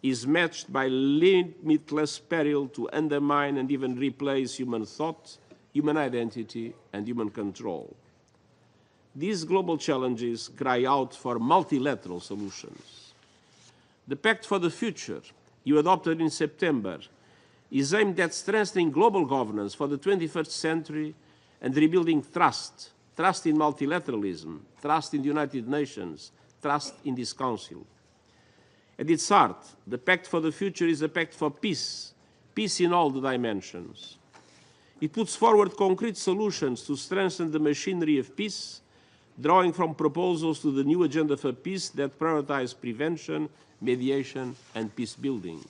is matched by limitless peril to undermine and even replace human thought, human identity, and human control. These global challenges cry out for multilateral solutions. The Pact for the Future, you adopted in September, is aimed at strengthening global governance for the 21st century and rebuilding trust, trust in multilateralism, trust in the United Nations, trust in this Council. At its heart, the Pact for the Future is a pact for peace, peace in all the dimensions. It puts forward concrete solutions to strengthen the machinery of peace, drawing from proposals to the new agenda for peace that prioritize prevention, mediation, and peace building.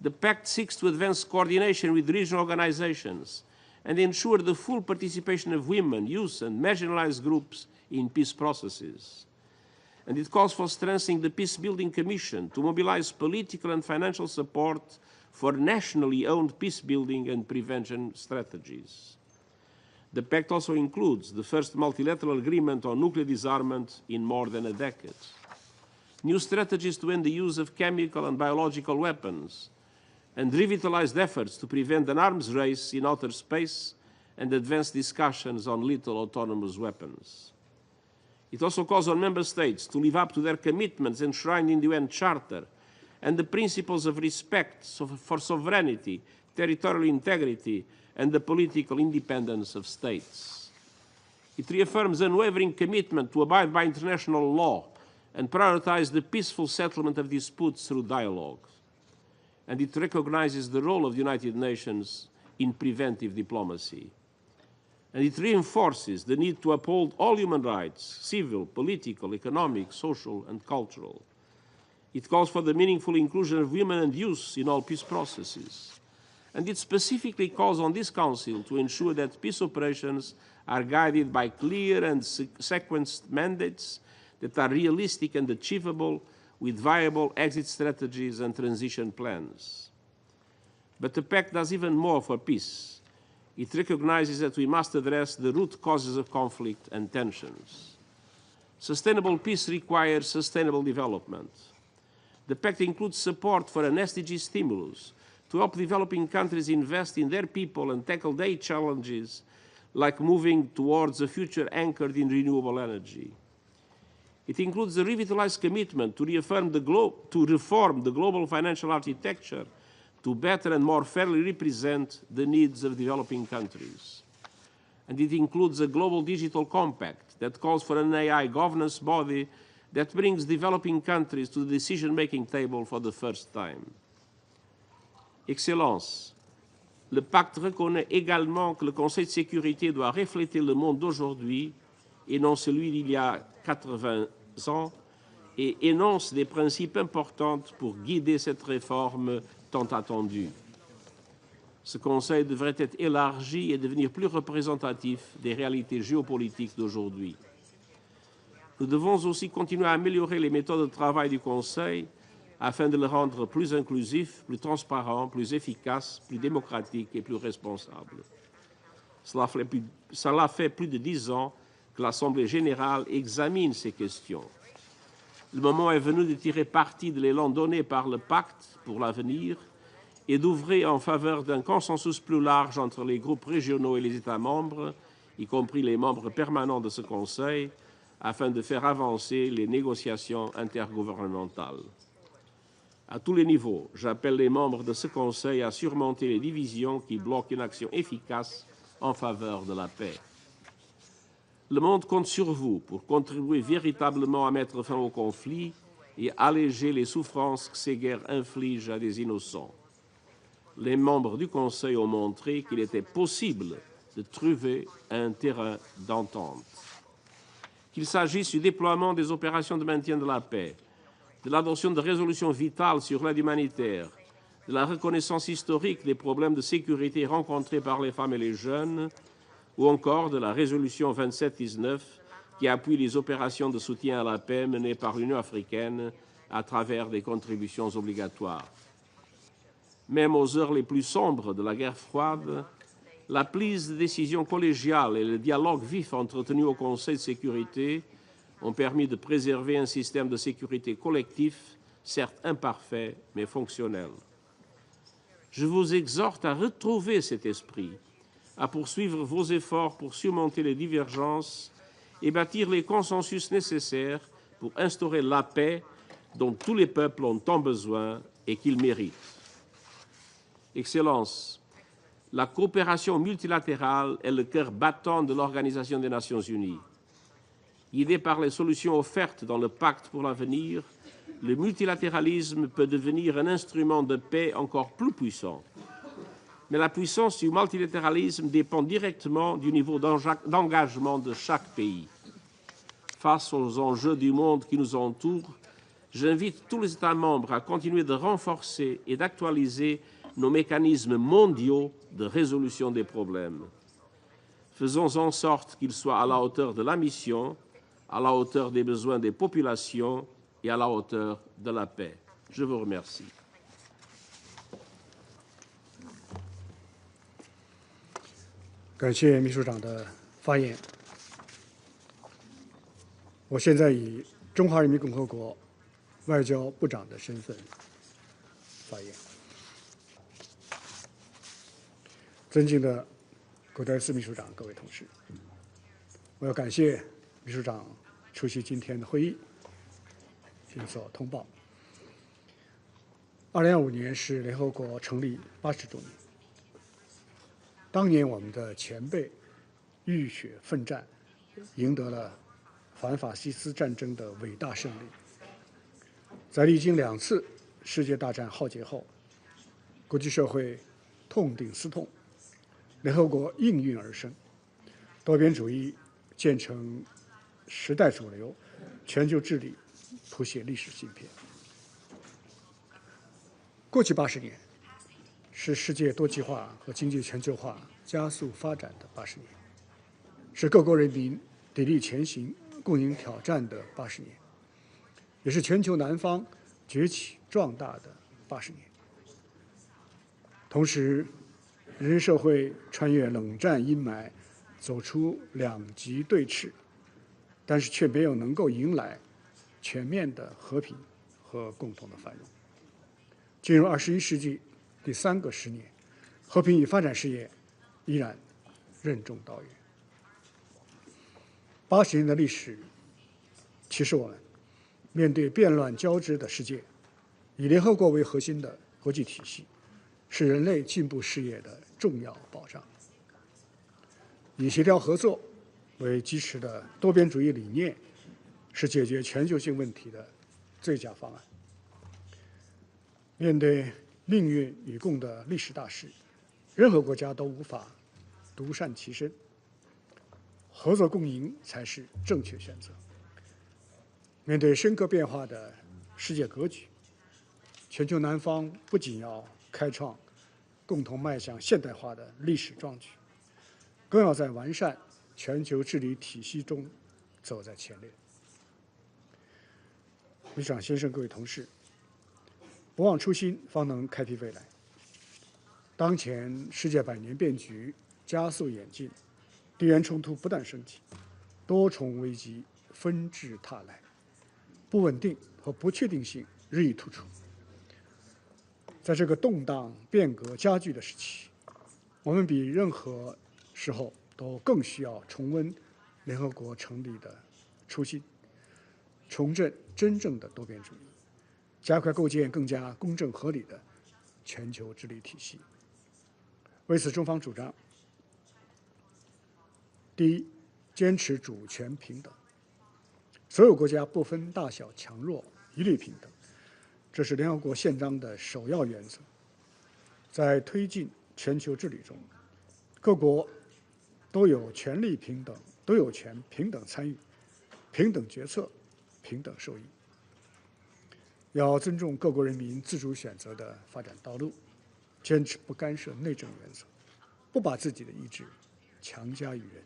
The Pact seeks to advance coordination with regional organizations and ensure the full participation of women, youth, and marginalized groups in peace processes. And it calls for strengthening the Peace-Building Commission to mobilize political and financial support for nationally owned peace-building and prevention strategies. The Pact also includes the first multilateral agreement on nuclear disarmament in more than a decade, new strategies to end the use of chemical and biological weapons, and revitalized efforts to prevent an arms race in outer space and advance discussions on lethal autonomous weapons. It also calls on member states to live up to their commitments enshrined in the UN Charter and the principles of respect for sovereignty, territorial integrity, and the political independence of states. It reaffirms unwavering commitment to abide by international law and prioritize the peaceful settlement of disputes through dialogue. And it recognizes the role of the United Nations in preventive diplomacy. And it reinforces the need to uphold all human rights, civil, political, economic, social, and cultural. It calls for the meaningful inclusion of women and youth in all peace processes. And it specifically calls on this Council to ensure that peace operations are guided by clear and sequenced mandates that are realistic and achievable with viable exit strategies and transition plans. But the Pact does even more for peace. It recognizes that we must address the root causes of conflict and tensions. Sustainable peace requires sustainable development. The Pact includes support for an SDG stimulus to help developing countries invest in their people and tackle their challenges, like moving towards a future anchored in renewable energy. It includes a revitalized commitment to reform the global financial architecture to better and more fairly represent the needs of developing countries. And it includes a global digital compact that calls for an AI governance body that brings developing countries to the decision-making table for the first time. Excellences, le pacte reconnaît également que le Conseil de sécurité doit refléter le monde d'aujourd'hui et non celui d'il y a 80 ans et énonce des principes importants pour guider cette réforme tant attendue. Ce Conseil devrait être élargi et devenir plus représentatif des réalités géopolitiques d'aujourd'hui. Nous devons aussi continuer à améliorer les méthodes de travail du Conseil afin de le rendre plus inclusif, plus transparent, plus efficace, plus démocratique et plus responsable. Cela fait plus de 10 ans que l'Assemblée générale examine ces questions. Le moment est venu de tirer parti de l'élan donné par le pacte pour l'avenir et d'ouvrir en faveur d'un consensus plus large entre les groupes régionaux et les États membres, y compris les membres permanents de ce Conseil, afin de faire avancer les négociations intergouvernementales. À tous les niveaux, j'appelle les membres de ce Conseil à surmonter les divisions qui bloquent une action efficace en faveur de la paix. Le monde compte sur vous pour contribuer véritablement à mettre fin au conflit et alléger les souffrances que ces guerres infligent à des innocents. Les membres du Conseil ont montré qu'il était possible de trouver un terrain d'entente. Qu'il s'agisse du déploiement des opérations de maintien de la paix, de l'adoption de résolutions vitales sur l'aide humanitaire, de la reconnaissance historique des problèmes de sécurité rencontrés par les femmes et les jeunes, ou encore de la résolution 2719 qui appuie les opérations de soutien à la paix menées par l'Union africaine à travers des contributions obligatoires. Même aux heures les plus sombres de la guerre froide, la prise de décision collégiale et le dialogue vif entretenu au Conseil de sécurité ont permis de préserver un système de sécurité collectif certes imparfait, mais fonctionnel. Je vous exhorte à retrouver cet esprit, à poursuivre vos efforts pour surmonter les divergences et bâtir les consensus nécessaires pour instaurer la paix dont tous les peuples ont tant besoin et qu'ils méritent. Excellences, la coopération multilatérale est le cœur battant de l'Organisation des Nations Unies. Guidé par les solutions offertes dans le pacte pour l'avenir, le multilatéralisme peut devenir un instrument de paix encore plus puissant. Mais la puissance du multilatéralisme dépend directement du niveau d'engagement de chaque pays. Face aux enjeux du monde qui nous entourent, j'invite tous les États membres à continuer de renforcer et d'actualiser nos mécanismes mondiaux de résolution des problèmes. Faisons en sorte qu'ils soient à la hauteur de la mission, à la hauteur des besoins des populations et à la hauteur de la paix. Je vous remercie. 感谢秘书长的发言。我现在以中华人民共和国外交部长的身份发言。尊敬的古德斯秘书长、各位同事，我要感谢秘书长出席今天的会议，有所通报。2025年是联合国成立80周年。当年我们的前辈浴血奋战，赢得了反法西斯战争的伟大胜利。在历经2次世界大战浩劫后，国际社会痛定思痛，联合国应运而生，多边主义渐成时代主流，全球治理谱写历史新篇。过去80年是世界多极化和经济全球化加速发展的80年，是各国人民砥砺前行、共赢挑战的80年，也是全球南方崛起壮大的80年。同时，人类社会穿越冷战阴霾，走出两极对峙，但是却没有能够迎来全面的和平和共同的繁荣。进入21世纪第3个10年，和平与发展事业依然任重道远。80年的历史启示我们，面对变乱交织的世界，以联合国为核心的国际体系是人类进步事业的重要保障。以协调合作为基石的多边主义理念是解决全球性问题的最佳方案。面对命运与共的历史大势，任何国家都无法独善其身，合作共赢才是正确选择。面对深刻变化的世界格局，全球南方不仅要开创共同迈向现代化的历史壮举，更要在完善全球治理体系中走在前列。秘书长先生、各位同事，不忘初心，方能开辟未来。当前世界百年变局加速演进，地缘冲突不断升级，多重危机纷至沓来，不稳定和不确定性日益突出。在这个动荡变革加剧的时期，我们比任何时候都更需要重温联合国成立的初心，重振真正的多边主义，加快构建更加公正合理的全球治理体系。为此，中方主张：第一，坚持主权平等，所有国家不分大小强弱，一律平等，这是联合国宪章的首要原则。在推进全球治理中，各国都有权利平等，都有权平等参与、平等决策、平等受益。要尊重各国人民自主选择的发展道路，坚持不干涉内政原则，不把自己的意志强加于人。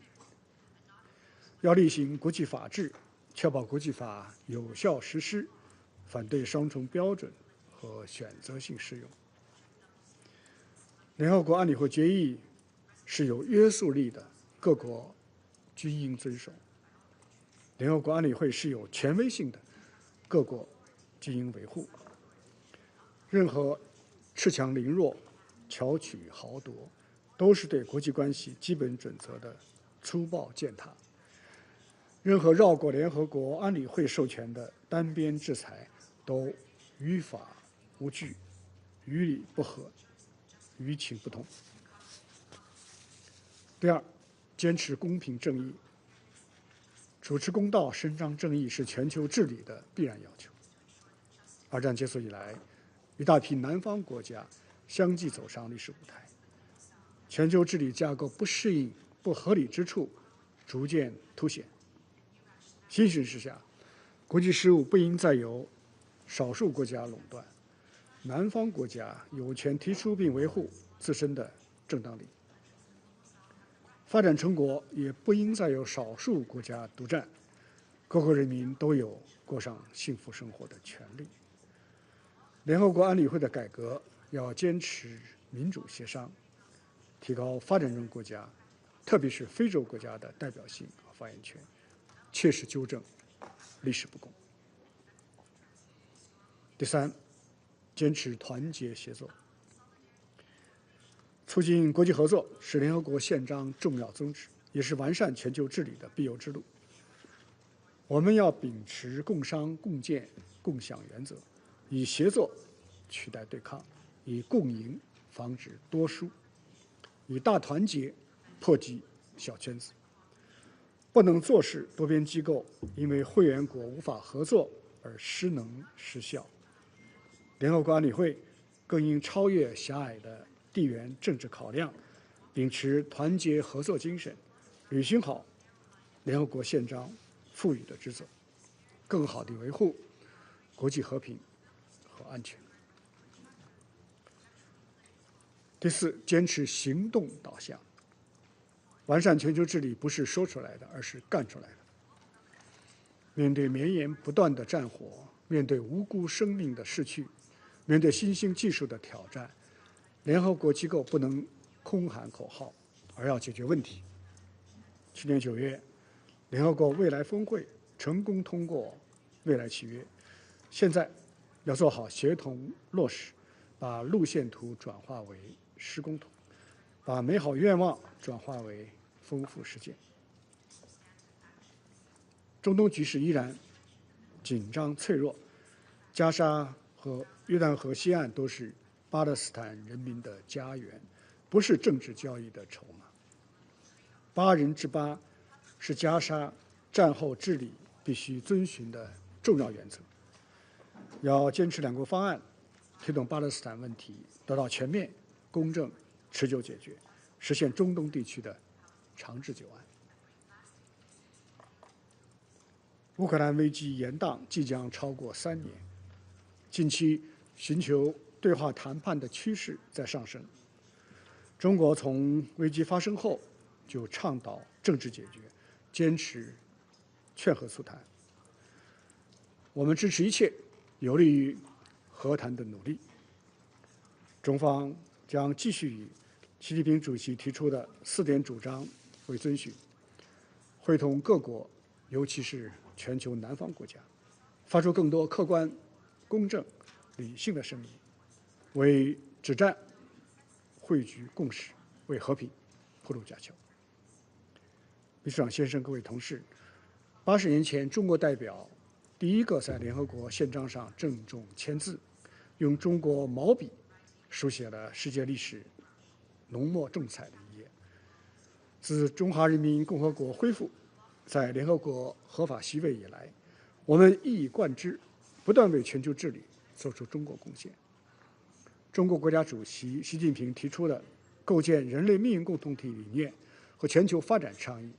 要厉行国际法治，确保国际法有效实施，反对双重标准和选择性适用。联合国安理会决议是有约束力的，各国均应遵守。联合国安理会是有权威性的，各国均应维护。任何恃强凌弱、巧取豪夺，都是对国际关系基本准则的粗暴践踏。任何绕过联合国安理会授权的单边制裁，都于法无据、于理不合、于情不通。第二，坚持公平正义。主持公道、伸张正义是全球治理的必然要求。二战结束以来，一大批南方国家相继走上历史舞台，全球治理架构不适应、不合理之处逐渐凸显。新形势下，国际事务不应再由少数国家垄断，南方国家有权提出并维护自身的正当利益。发展成果也不应再由少数国家独占，各国人民都有过上幸福生活的权利。联合国安理会的改革要坚持民主协商，提高发展中国家，特别是非洲国家的代表性和发言权，切实纠正历史不公。第三，坚持团结协作。促进国际合作是联合国宪章重要宗旨，也是完善全球治理的必由之路。我们要秉持共商共建共享原则，以协作取代对抗，以共赢防止多输，以大团结破击小圈子。不能坐视多边机构因为会员国无法合作而失能失效。联合国安理会更应超越狭隘的地缘政治考量，秉持团结合作精神，履行好联合国宪章赋予的职责，更好地维护国际和平和安全。第四，坚持行动导向。完善全球治理不是说出来的，而是干出来的。面对绵延不断的战火，面对无辜生命的逝去，面对新兴技术的挑战，联合国机构不能空喊口号，而要解决问题。去年9月，联合国未来峰会成功通过未来契约，现在要做好协同落实，把路线图转化为施工图，把美好愿望转化为丰富实践。中东局势依然紧张脆弱，加沙和约旦河西岸都是巴勒斯坦人民的家园，不是政治交易的筹码。8人之8是加沙战后治理必须遵循的重要原则。要坚持两国方案，推动巴勒斯坦问题得到全面、公正、持久解决，实现中东地区的长治久安。乌克兰危机延宕即将超过3年，近期寻求对话谈判的趋势在上升。中国从危机发生后就倡导政治解决，坚持劝和促谈。我们支持一切有利于和谈的努力。中方将继续以习近平主席提出的4点主张为遵循，会同各国，尤其是全球南方国家，发出更多客观、公正、理性的声音，为止战汇聚共识，为和平铺路架桥。秘书长先生、各位同事，80年前，中国代表第一个在联合国宪章上郑重签字，用中国毛笔书写了世界历史浓墨重彩的一页。自中华人民共和国恢复在联合国合法席位以来，我们一以贯之，不断为全球治理做出中国贡献。中国国家主席习近平提出的构建人类命运共同体理念和全球发展倡议、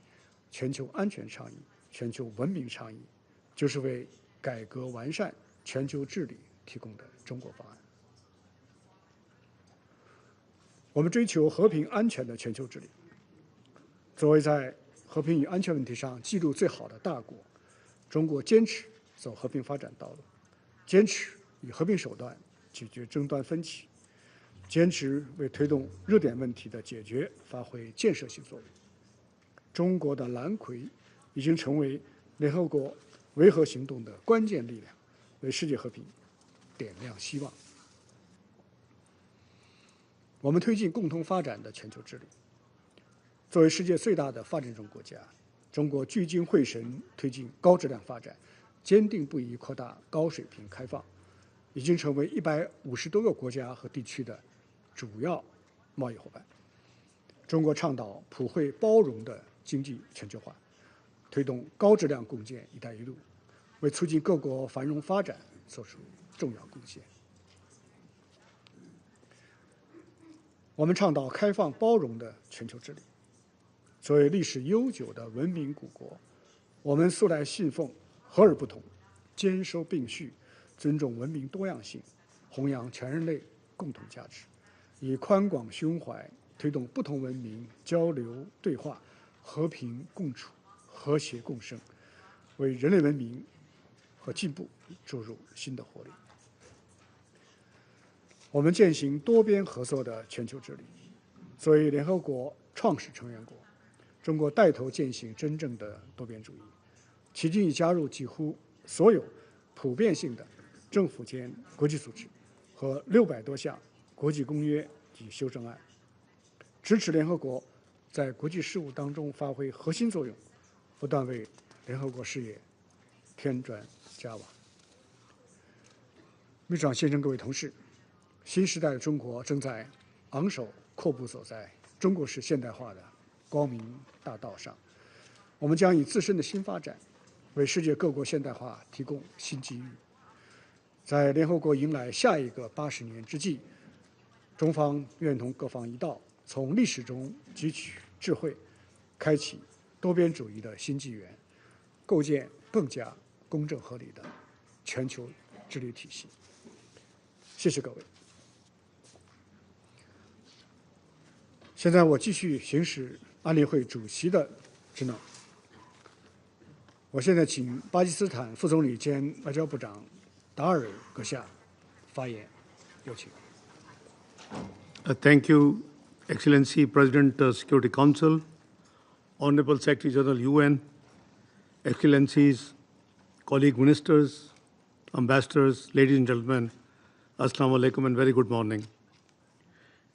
全球安全倡议、全球文明倡议，就是为改革完善全球治理提供的中国方案。我们追求和平安全的全球治理。作为在和平与安全问题上记录最好的大国，中国坚持走和平发展道路，坚持以和平手段解决争端分歧，坚持为推动热点问题的解决发挥建设性作用。中国的蓝葵已经成为联合国维和行动的关键力量，为世界和平点亮希望。我们推进共同发展的全球治理。作为世界最大的发展中国家，中国聚精会神推进高质量发展，坚定不移扩大高水平开放，已经成为150多个国家和地区的主要贸易伙伴。中国倡导普惠包容的经济全球化，推动高质量共建“一带一路”，为促进各国繁荣发展做出重要贡献。我们倡导开放包容的全球治理。作为历史悠久的文明古国，我们素来信奉和而不同，兼收并蓄，尊重文明多样性，弘扬全人类共同价值，以宽广胸怀推动不同文明交流对话，和平共处，和谐共生，为人类文明和进步注入新的活力。我们践行多边合作的全球治理。作为联合国创始成员国，中国带头践行真正的多边主义，迄今已加入几乎所有普遍性的政府间国际组织和600多项国际公约及修正案，支持联合国在国际事务当中发挥核心作用，不断为联合国事业添砖加瓦。秘书长先生，各位同事，新时代的中国正在昂首阔步走在中国式现代化的光明大道上，我们将以自身的新发展，为世界各国现代化提供新机遇。在联合国迎来下一个80年之际，中方愿同各方一道，从历史中汲取智慧，开启多边主义的新纪元，构建更加公正合理的全球治理体系。谢谢各位。现在我继续行使安理会主席的职能。我现在请巴基斯坦副总理兼外交部长达尔阁下发言，有请。Thank you, Excellency President Security Council, Honorable Secretary General UN, Excellencies, colleague ministers, ambassadors, ladies and gentlemen, Assalamu alaikum and very good morning.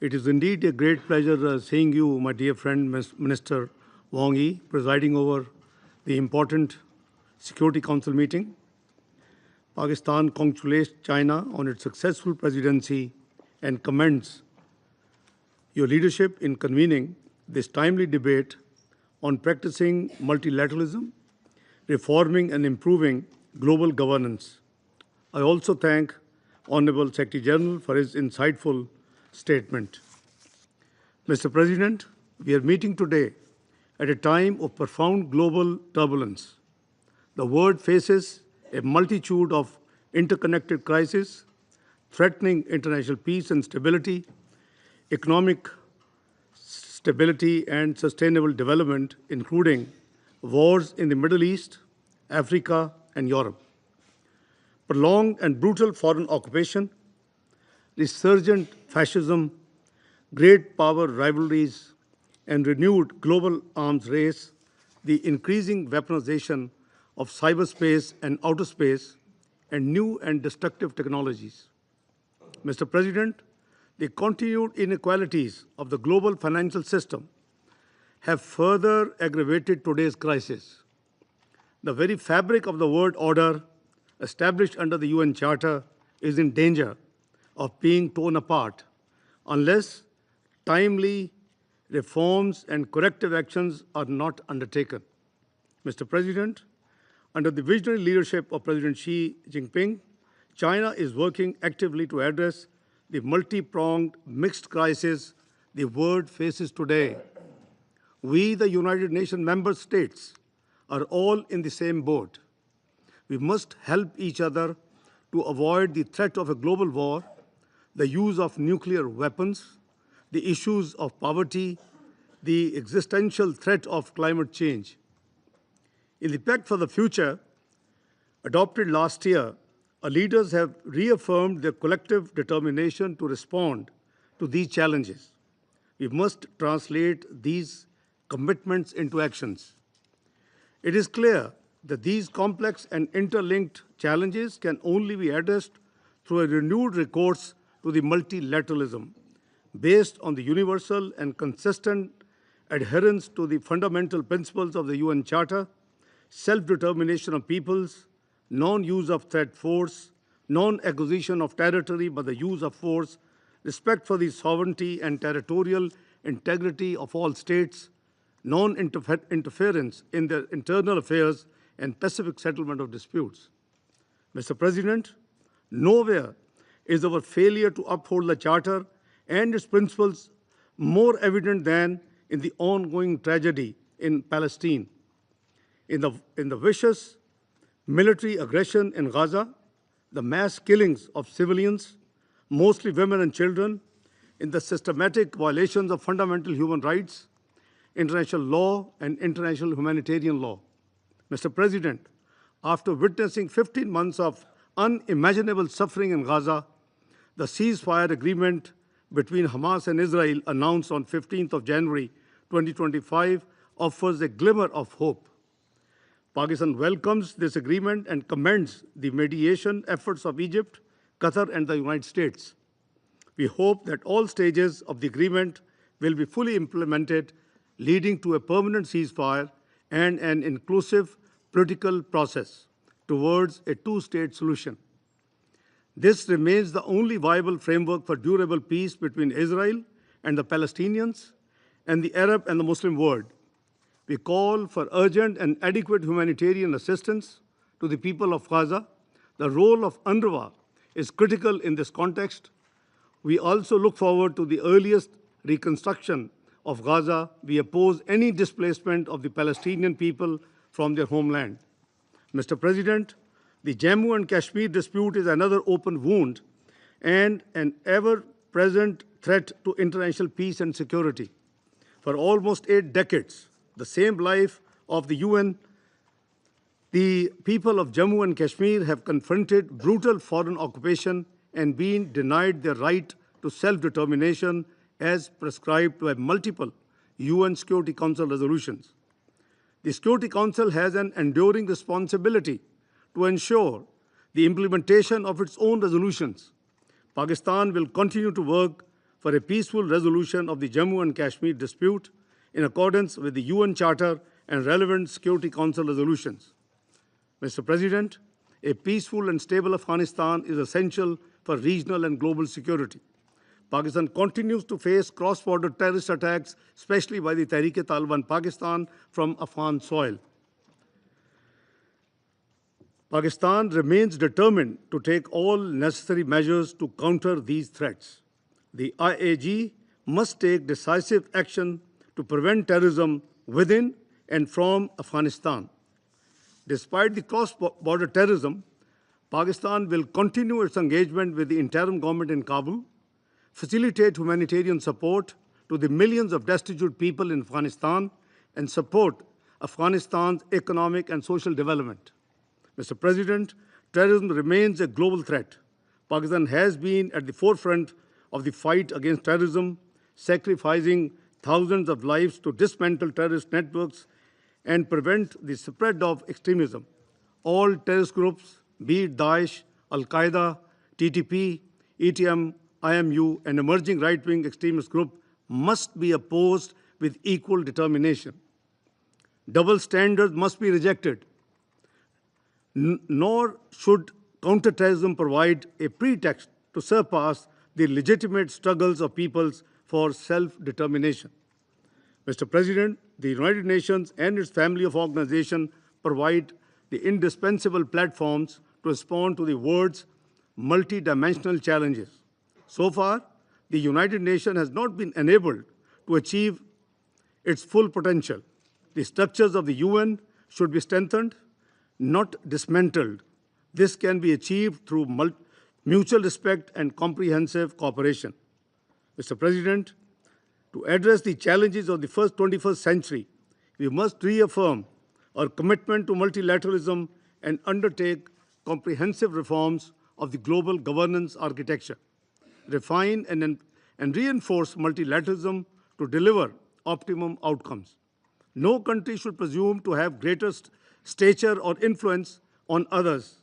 It is indeed a great pleasure seeing you, my dear friend, Minister Wang Yi, presiding over the important Security Council meeting. Pakistan congratulates China on its successful presidency and commends your leadership in convening this timely debate on practicing multilateralism, reforming and improving global governance. I also thank Honorable Secretary General for his insightful statement. Mr. President, we are meeting today at a time of profound global turbulence. The world faces a multitude of interconnected crises, threatening international peace and stability, economic stability and sustainable development, including wars in the Middle East, Africa, and Europe. Prolonged and brutal foreign occupation, resurgent fascism, great power rivalries, and renewed global arms race, the increasing weaponization of cyberspace and outer space, and new and destructive technologies. Mr. President, the continued inequalities of the global financial system have further aggravated today's crisis. The very fabric of the world order established under the UN Charter is in danger of being torn apart unless timely reforms and corrective actions are not undertaken. Mr. President, under the visionary leadership of President Xi Jinping, China is working actively to address the multi-pronged mixed crisis the world faces today. We, the United Nations member states, are all in the same boat. We must help each other to avoid the threat of a global war, the use of nuclear weapons, the issues of poverty, the existential threat of climate change. In the Pact for the Future, adopted last year, our leaders have reaffirmed their collective determination to respond to these challenges. We must translate these commitments into actions. It is clear that these complex and interlinked challenges can only be addressed through a renewed recourse to the multilateralism based on the universal and consistent adherence to the fundamental principles of the UN Charter, self-determination of peoples, non-use of threat force, non-acquisition of territory but the use of force, respect for the sovereignty and territorial integrity of all states, non-interference in their internal affairs, and pacific settlement of disputes. Mr. President, nowhere is our failure to uphold the Charter and its principles more evident than in the ongoing tragedy in Palestine, in the vicious military aggression in Gaza, the mass killings of civilians, mostly women and children, in the systematic violations of fundamental human rights, international law, and international humanitarian law. Mr. President, after witnessing 15 months of unimaginable suffering in Gaza, the ceasefire agreement between Hamas and Israel announced on 15th of January 2025 offers a glimmer of hope. Pakistan welcomes this agreement and commends the mediation efforts of Egypt, Qatar, and the United States. We hope that all stages of the agreement will be fully implemented, leading to a permanent ceasefire and an inclusive political process towards a two-state solution. This remains the only viable framework for durable peace between Israel and the Palestinians and the Arab and the Muslim world. We call for urgent and adequate humanitarian assistance to the people of Gaza. The role of UNRWA is critical in this context. We also look forward to the earliest reconstruction of Gaza. We oppose any displacement of the Palestinian people from their homeland. Mr. President, the Jammu and Kashmir dispute is another open wound and an ever-present threat to international peace and security. For almost 8 decades, the same life of the UN, the people of Jammu and Kashmir have confronted brutal foreign occupation and been denied their right to self-determination as prescribed by multiple UN Security Council resolutions. The Security Council has an enduring responsibility to ensure the implementation of its own resolutions. Pakistan will continue to work for a peaceful resolution of the Jammu and Kashmir dispute in accordance with the UN Charter and relevant Security Council resolutions. Mr. President, a peaceful and stable Afghanistan is essential for regional and global security. Pakistan continues to face cross-border terrorist attacks, especially by the Tehreek-e-Taliban Pakistan from Afghan soil. Pakistan remains determined to take all necessary measures to counter these threats. The IAG must take decisive action to prevent terrorism within and from Afghanistan. Despite the cross-border terrorism, Pakistan will continue its engagement with the interim government in Kabul, facilitate humanitarian support to the millions of destitute people in Afghanistan, and support Afghanistan's economic and social development. Mr. President, terrorism remains a global threat. Pakistan has been at the forefront of the fight against terrorism, sacrificing thousands of lives to dismantle terrorist networks and prevent the spread of extremism. All terrorist groups, be it Daesh, Al-Qaeda, TTP, ETM, IMU, and emerging right-wing extremist group, must be opposed with equal determination. Double standards must be rejected. Nor should counterterrorism provide a pretext to surpass the legitimate struggles of peoples for self-determination. Mr. President, the United Nations and its family of organizations provide the indispensable platforms to respond to the world's multidimensional challenges. So far, the United Nations has not been enabled to achieve its full potential. The structures of the UN should be strengthened, not dismantled. This can be achieved through mutual respect and comprehensive cooperation. Mr. President, to address the challenges of the 21st century, we must reaffirm our commitment to multilateralism and undertake comprehensive reforms of the global governance architecture, refine and reinforce multilateralism to deliver optimum outcomes. No country should presume to have greater stature or influence on others.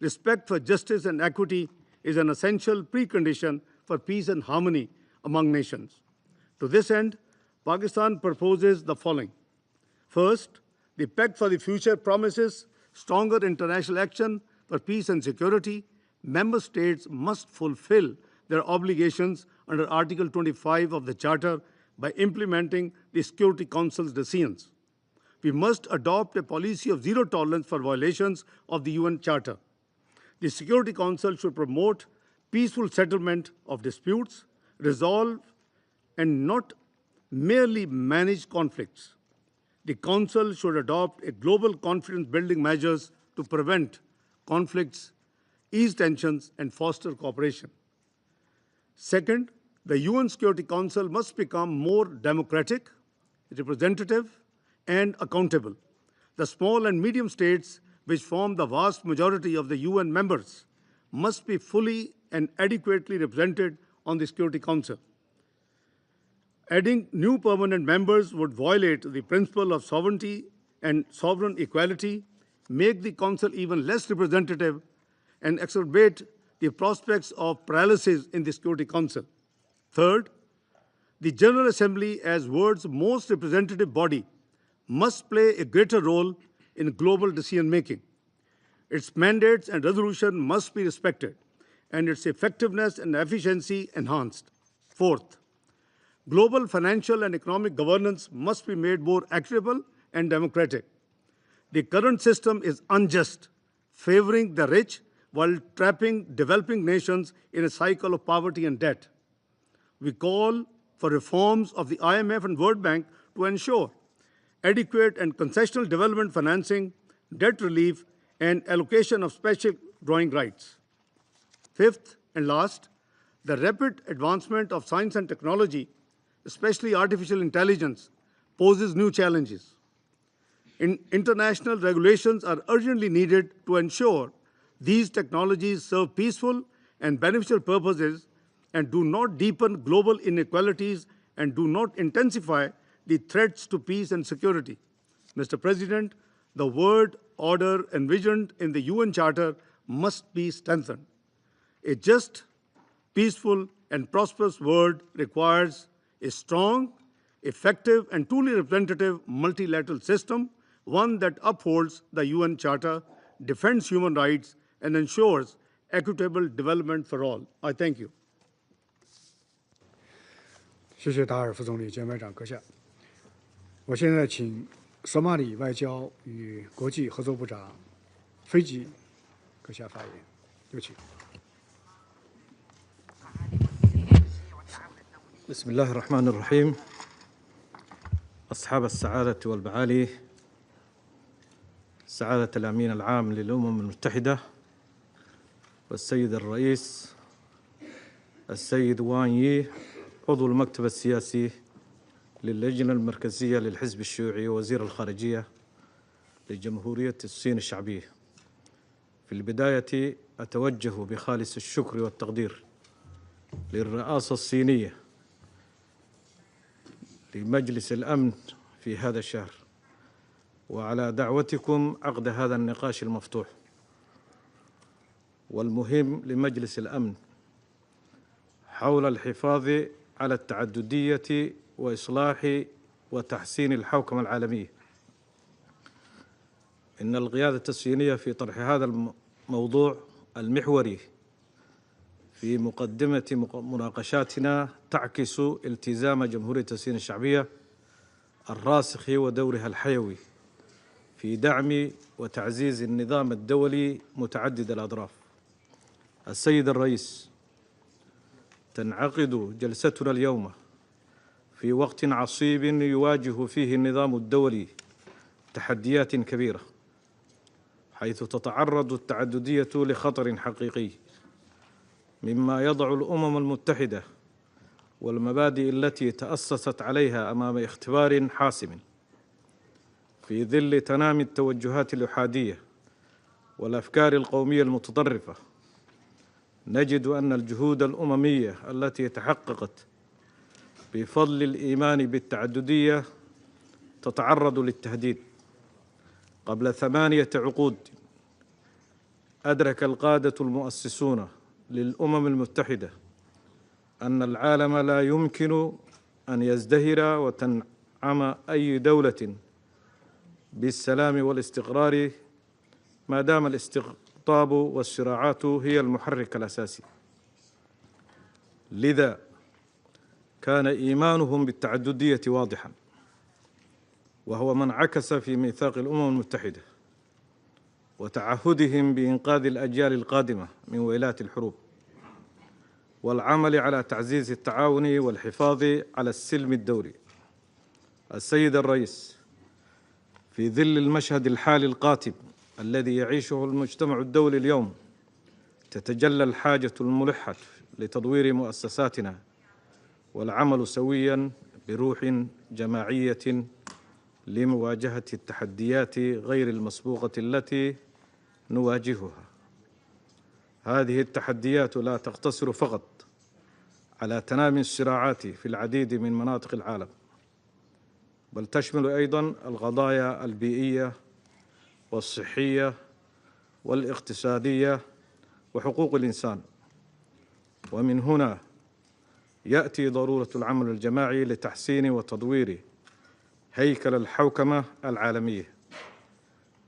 Respect for justice and equity is an essential precondition for peace and harmony among nations. To this end, Pakistan proposes the following. First, the Pact for the Future promises stronger international action for peace and security. Member states must fulfill their obligations under Article 25 of the Charter by implementing the Security Council's decisions. We must adopt a policy of zero tolerance for violations of the UN Charter. The Security Council should promote peaceful settlement of disputes, resolve and not merely manage conflicts. The Council should adopt a global confidence-building measures to prevent conflicts, ease tensions, and foster cooperation. Second, the UN Security Council must become more democratic, representative, and accountable. The small and medium states, which form the vast majority of the UN members, must be fully and adequately represented on the Security Council. Adding new permanent members would violate the principle of sovereignty and sovereign equality, make the Council even less representative, and exacerbate the prospects of paralysis in the Security Council. Third, the General Assembly, as world's most representative body, must play a greater role in global decision-making. Its mandates and resolution must be respected, and its effectiveness and efficiency enhanced. Fourth, global financial and economic governance must be made more equitable and democratic. The current system is unjust, favoring the rich while trapping developing nations in a cycle of poverty and debt. We call for reforms of the IMF and World Bank to ensure adequate and concessional development financing, debt relief, and allocation of special drawing rights. Fifth and last, the rapid advancement of science and technology, especially artificial intelligence, poses new challenges. International regulations are urgently needed to ensure these technologies serve peaceful and beneficial purposes and do not deepen global inequalities and do not intensify the threats to peace and security. Mr. President, the world order envisioned in the UN Charter must be strengthened. A just, peaceful, and prosperous world requires a strong, effective, and truly representative multilateral system, one that upholds the UN Charter, defends human rights, and ensures equitable development for all. I thank you. 谢谢达尔副总理、兼外长阁下。我现在请索马里外交与国际合作部长Fiqi阁下发言，有请。بسم الله الرحمن الرحيم. أصحاب السعادة والمعالي، سعادة الأمين العام للأمم المتحدة والسيد الرئيس السيد وان يي عضو المكتب السياسي للجنة المركزية للحزب الشيوعي ووزير الخارجية لجمهورية الصين الشعبية. في البداية أتوجه بخالص الشكر والتقدير للرئاسة الصينية لمجلس الأمن في هذا الشهر وعلى دعوتكم عقد هذا النقاش المفتوح والمهم لمجلس الأمن حول الحفاظ على التعددية وإصلاح وتحسين الحوكمة العالمية. إن القيادة الصينية في طرح هذا الموضوع المحوري في مقدمة مناقشاتنا تعكس التزام جمهورية الصين الشعبية الراسخ ودورها الحيوي في دعم وتعزيز النظام الدولي متعدد الأطراف. السيد الرئيس، تنعقد جلستنا اليوم في وقت عصيب يواجه فيه النظام الدولي تحديات كبيرة، حيث تتعرض التعددية لخطر حقيقي مما يضع الأمم المتحدة والمبادئ التي تأسست عليها أمام اختبار حاسم. في ظل تنامي التوجهات الإلحادية والأفكار القومية المتطرفة، نجد أن الجهود الأممية التي تحققت بفضل الإيمان بالتعددية تتعرض للتهديد. قبل 8 عقود أدرك القادة المؤسسون للأمم المتحدة أن العالم لا يمكن أن يزدهر وتنعم أي دولة بالسلام والاستقرار ما دام الاستقطاب والصراعات هي المحرك الأساسي. لذا كان إيمانهم بالتعددية واضحاً، وهو ما انعكس في ميثاق الأمم المتحدة وتعهدهم بإنقاذ الأجيال القادمة من ويلات الحروب، والعمل على تعزيز التعاون والحفاظ على السلم الدولي. السيد الرئيس، في ظل المشهد الحالي القاتم الذي يعيشه المجتمع الدولي اليوم، تتجلى الحاجة الملحة لتطوير مؤسساتنا والعمل سوياً بروح جماعية لمواجهة التحديات غير المسبوقة التي نواجهها. هذه التحديات لا تقتصر فقط على تنامي الصراعات في العديد من مناطق العالم، بل تشمل أيضاً القضايا البيئية والصحية والاقتصادية وحقوق الإنسان. ومن هنا يأتي ضرورة العمل الجماعي لتحسين وتطوير هيكل الحوكمة العالمية.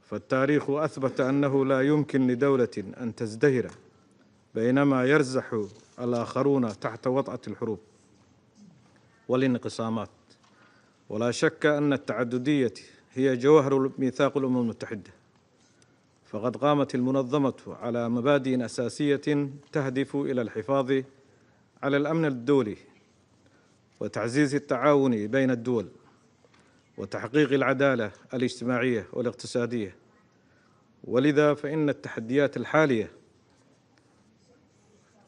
فالتاريخ أثبت أنه لا يمكن لدولة أن تزدهر بينما يرزح الآخرون تحت وطأة الحروب والانقسامات. ولا شك أن التعددية هي جوهر ميثاق الأمم المتحدة، فقد قامت المنظمة على مبادئ أساسية تهدف إلى الحفاظ على الأمن الدولي وتعزيز التعاون بين الدول وتحقيق العدالة الاجتماعية والاقتصادية. ولذا فإن التحديات الحالية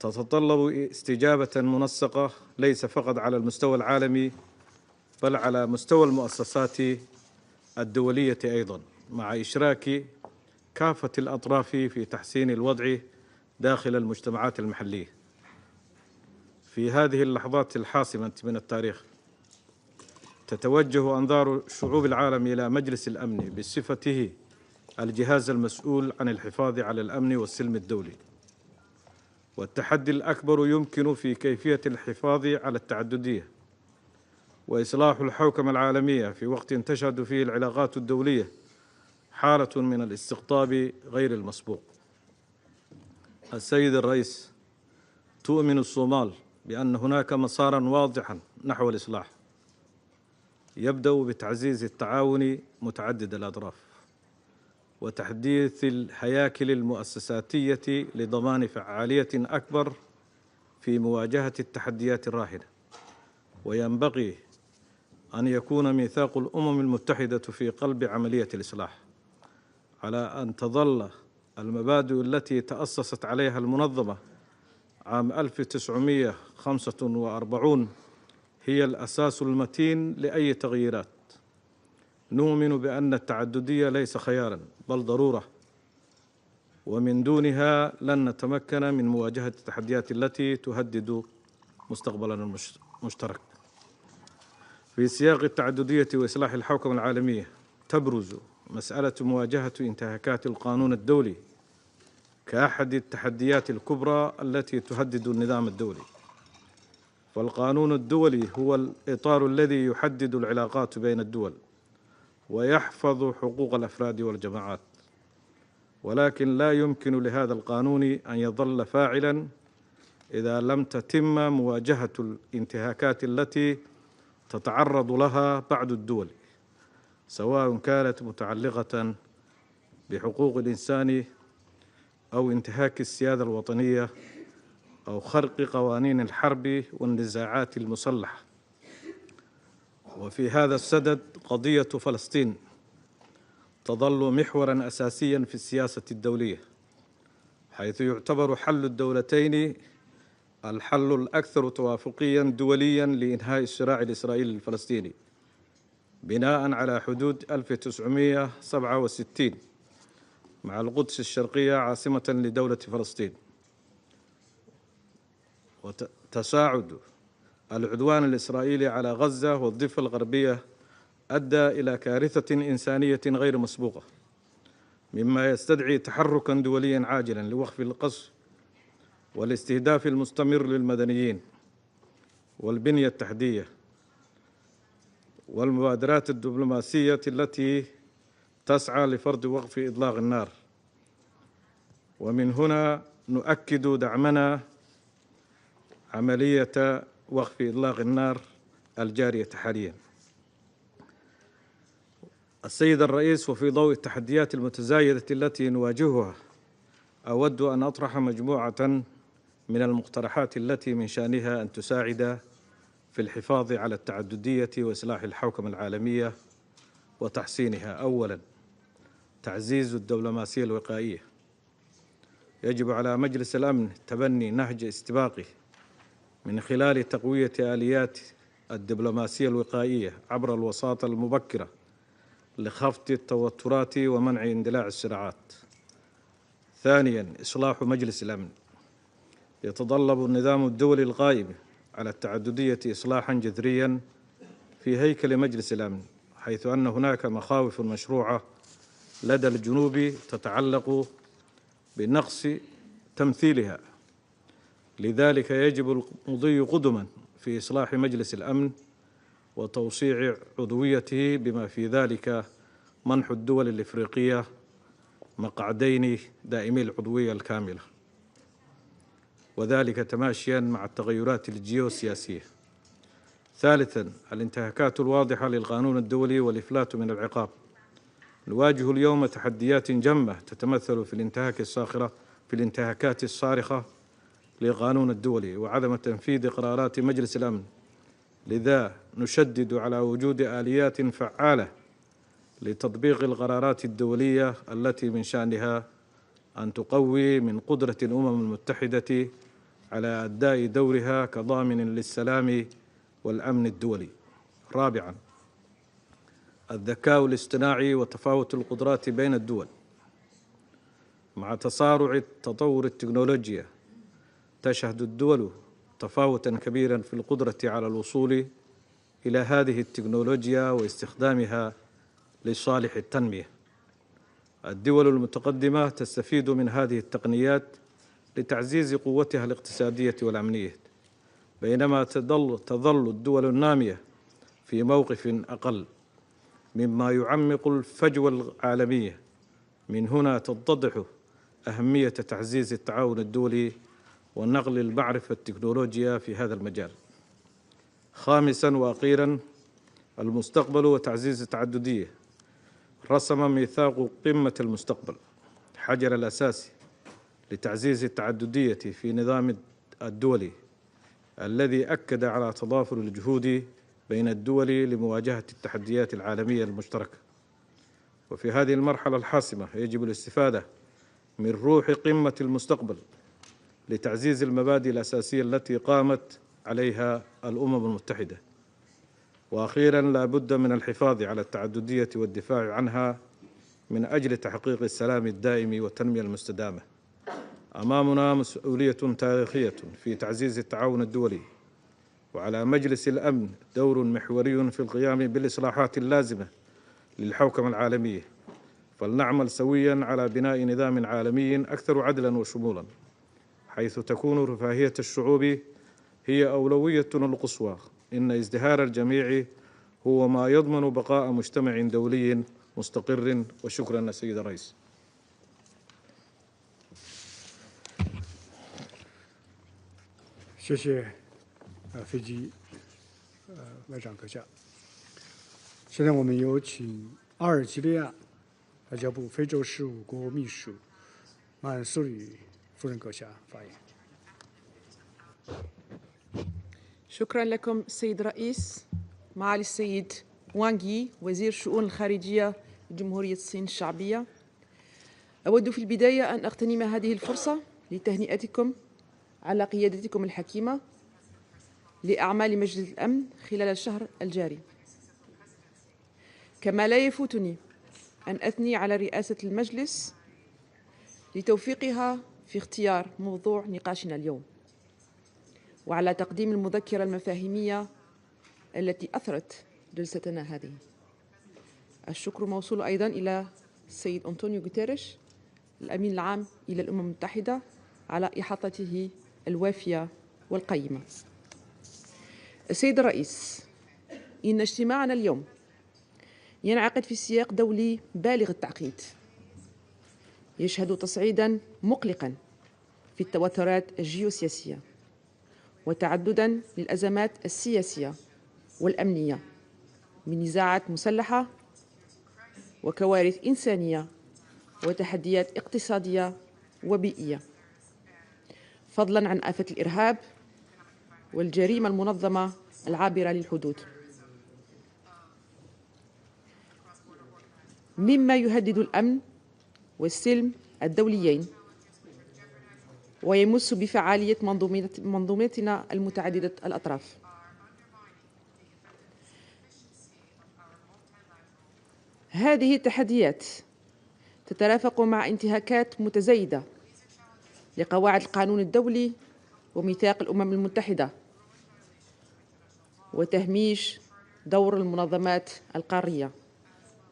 تتطلب استجابة منسقة ليس فقط على المستوى العالمي بل على مستوى المؤسسات الدولية أيضاً، مع إشراك كافة الأطراف في تحسين الوضع داخل المجتمعات المحلية. في هذه اللحظات الحاسمة من التاريخ تتوجه أنظار شعوب العالم إلى مجلس الأمن بصفته الجهاز المسؤول عن الحفاظ على الأمن والسلم الدولي. والتحدي الأكبر يمكن في كيفية الحفاظ على التعددية وإصلاح الحوكمة العالمية في وقت تشهد فيه العلاقات الدولية حالة من الاستقطاب غير المسبوق. السيد الرئيس، تؤمن الصومال بأن هناك مساراً واضحاً نحو الإصلاح يبدأ بتعزيز التعاون متعدد الأطراف وتحديث الهياكل المؤسساتية لضمان فعالية أكبر في مواجهة التحديات الراهنة. وينبغي أن يكون ميثاق الأمم المتحدة في قلب عملية الإصلاح، على أن تظل المبادئ التي تأسست عليها المنظمة عام 1945 هي الأساس المتين لأي تغييرات. نؤمن بأن التعددية ليس خياراً بل ضرورة، ومن دونها لن نتمكن من مواجهة التحديات التي تهدد مستقبلنا المشترك. في سياق التعددية وإصلاح الحوكمة العالمية تبرز مسألة مواجهة انتهاكات القانون الدولي كأحد التحديات الكبرى التي تهدد النظام الدولي. فالقانون الدولي هو الإطار الذي يحدد العلاقات بين الدول ويحفظ حقوق الأفراد والجماعات، ولكن لا يمكن لهذا القانون أن يظل فاعلاً إذا لم تتم مواجهة الانتهاكات التي تتعرض لها بعض الدول، سواء كانت متعلقة بحقوق الإنسان أو انتهاك السيادة الوطنية أو خرق قوانين الحرب والنزاعات المسلحة. وفي هذا السدد قضية فلسطين تظل محوراً أساسياً في السياسة الدولية، حيث يعتبر حل الدولتين الحل الأكثر توافقياً دولياً لإنهاء الصراع الإسرائيلي الفلسطيني بناءً على حدود 1967 مع القدس الشرقية عاصمة لدولة فلسطين. وتصاعد العدوان الإسرائيلي على غزة والضفة الغربية أدى إلى كارثة إنسانية غير مسبوقة، مما يستدعي تحركاً دولياً عاجلاً لوقف القصف والاستهداف المستمر للمدنيين والبنية التحتية والمبادرات الدبلوماسية التي تسعى لفرض وقف إطلاق النار. ومن هنا نؤكد دعمنا عملية وقف إطلاق النار الجارية حاليا. السيد الرئيس، وفي ضوء التحديات المتزايدة التي نواجهها، أود أن أطرح مجموعة من المقترحات التي من شأنها أن تساعد في الحفاظ على التعددية وإصلاح الحوكمة العالمية وتحسينها. أولاً، تعزيز الدبلوماسية الوقائية. يجب على مجلس الأمن تبني نهج استباقي من خلال تقوية آليات الدبلوماسية الوقائية عبر الوساطة المبكرة لخفض التوترات ومنع اندلاع الصراعات. ثانياً، إصلاح مجلس الأمن. يتطلب النظام الدولي القائم على التعددية إصلاحاً جذرياً في هيكل مجلس الأمن، حيث أن هناك مخاوف مشروعة لدى الجنوب تتعلق بنقص تمثيلها. لذلك يجب المضي قدماً في إصلاح مجلس الأمن وتوسيع عضويته، بما في ذلك منح الدول الإفريقية مقعدين دائمي العضوية الكاملة، وذلك تماشياً مع التغيرات الجيوسياسية. ثالثاً، الانتهاكات الواضحة للقانون الدولي والإفلات من العقاب. نواجه اليوم تحديات جمة تتمثل في الانتهاكات الصارخة للقانون الدولي وعدم تنفيذ قرارات مجلس الأمن. لذا نشدد على وجود آليات فعالة لتطبيق القرارات الدولية التي من شأنها أن تقوي من قدرة الأمم المتحدة على أداء دورها كضامن للسلام والأمن الدولي. رابعاً، الذكاء الاصطناعي وتفاوت القدرات بين الدول. مع تسارع تطور التكنولوجيا، تشهد الدول تفاوتاً كبيراً في القدرة على الوصول إلى هذه التكنولوجيا واستخدامها لصالح التنمية. الدول المتقدمة تستفيد من هذه التقنيات لتعزيز قوتها الاقتصادية والأمنية، بينما تظل الدول النامية في موقف أقل، مما يعمق الفجوة العالمية. من هنا تتضح أهمية تعزيز التعاون الدولي ونقل المعرفة التكنولوجيا في هذا المجال. خامساً وأخيراً، المستقبل وتعزيز التعددية. رسم ميثاق قمة المستقبل حجر الأساسي لتعزيز التعددية في نظام الدولي، الذي أكد على تضافر الجهود بين الدول لمواجهة التحديات العالمية المشتركة. وفي هذه المرحلة الحاسمة يجب الاستفادة من روح قمة المستقبل لتعزيز المبادئ الأساسية التي قامت عليها الأمم المتحدة. وأخيراً، لا بد من الحفاظ على التعددية والدفاع عنها من أجل تحقيق السلام الدائم والتنمية المستدامة. أمامنا مسؤولية تاريخية في تعزيز التعاون الدولي، وعلى مجلس الأمن دور محوري في القيام بالإصلاحات اللازمة للحوكمة العالمية. فلنعمل سوياً على بناء نظام عالمي أكثر عدلاً وشمولاً، حيث تكون رفاهية الشعوب هي أولوية القصوى. إن ازدهار الجميع هو ما يضمن بقاء مجتمع دولي مستقر. وشكراً سيد الرئيس. 谢谢飞机外长阁下。现在我们有请阿尔及利亚外交部非洲事务国秘书曼苏里夫人阁下发言。 شكرا لكم السيد الرئيس. معالي السيد وانغ يي وزير الشؤون الخارجية لجمهورية الصين الشعبية، أود في البداية أن أغتنم هذه الفرصة لتهنئتكم على قيادتكم الحكيمة لأعمال مجلس الأمن خلال الشهر الجاري. كما لا يفوتني أن أثني على رئاسة المجلس لتوفيقها في اختيار موضوع نقاشنا اليوم، وعلى تقديم المذكرة المفاهيمية التي أثرت جلستنا هذه. الشكر موصول أيضاً إلى السيد أنطونيو غوتيريش الأمين العام إلى الأمم المتحدة على إحاطته الوافية والقيمة. السيد الرئيس، إن اجتماعنا اليوم ينعقد في سياق دولي بالغ التعقيد، يشهد تصعيداً مقلقاً في التوترات الجيوسياسية وتعدداً للأزمات السياسية والأمنية من نزاعات مسلحة وكوارث إنسانية وتحديات اقتصادية وبيئية، فضلاً عن آفة الإرهاب والجريمة المنظمة العابرة للحدود، مما يهدد الأمن والسلم الدوليين ويمس بفعالية منظومتنا المتعددة الأطراف. هذه التحديات تترافق مع انتهاكات متزايدة لقواعد القانون الدولي وميثاق الأمم المتحدة وتهميش دور المنظمات القارية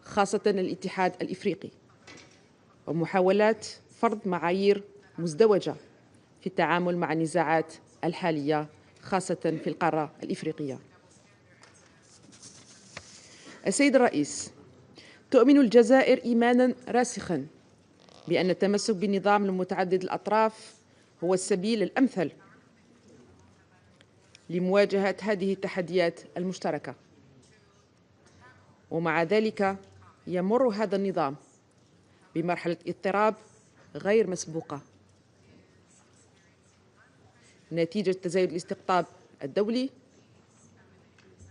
خاصة الاتحاد الإفريقي ومحاولات فرض معايير مزدوجة في التعامل مع النزاعات الحالية خاصة في القارة الإفريقية. السيد الرئيس، تؤمن الجزائر إيماناً راسخاً بأن التمسك بالنظام المتعدد الأطراف هو السبيل الأمثل لمواجهة هذه التحديات المشتركة، ومع ذلك يمر هذا النظام بمرحلة اضطراب غير مسبوقة نتيجة تزايد الاستقطاب الدولي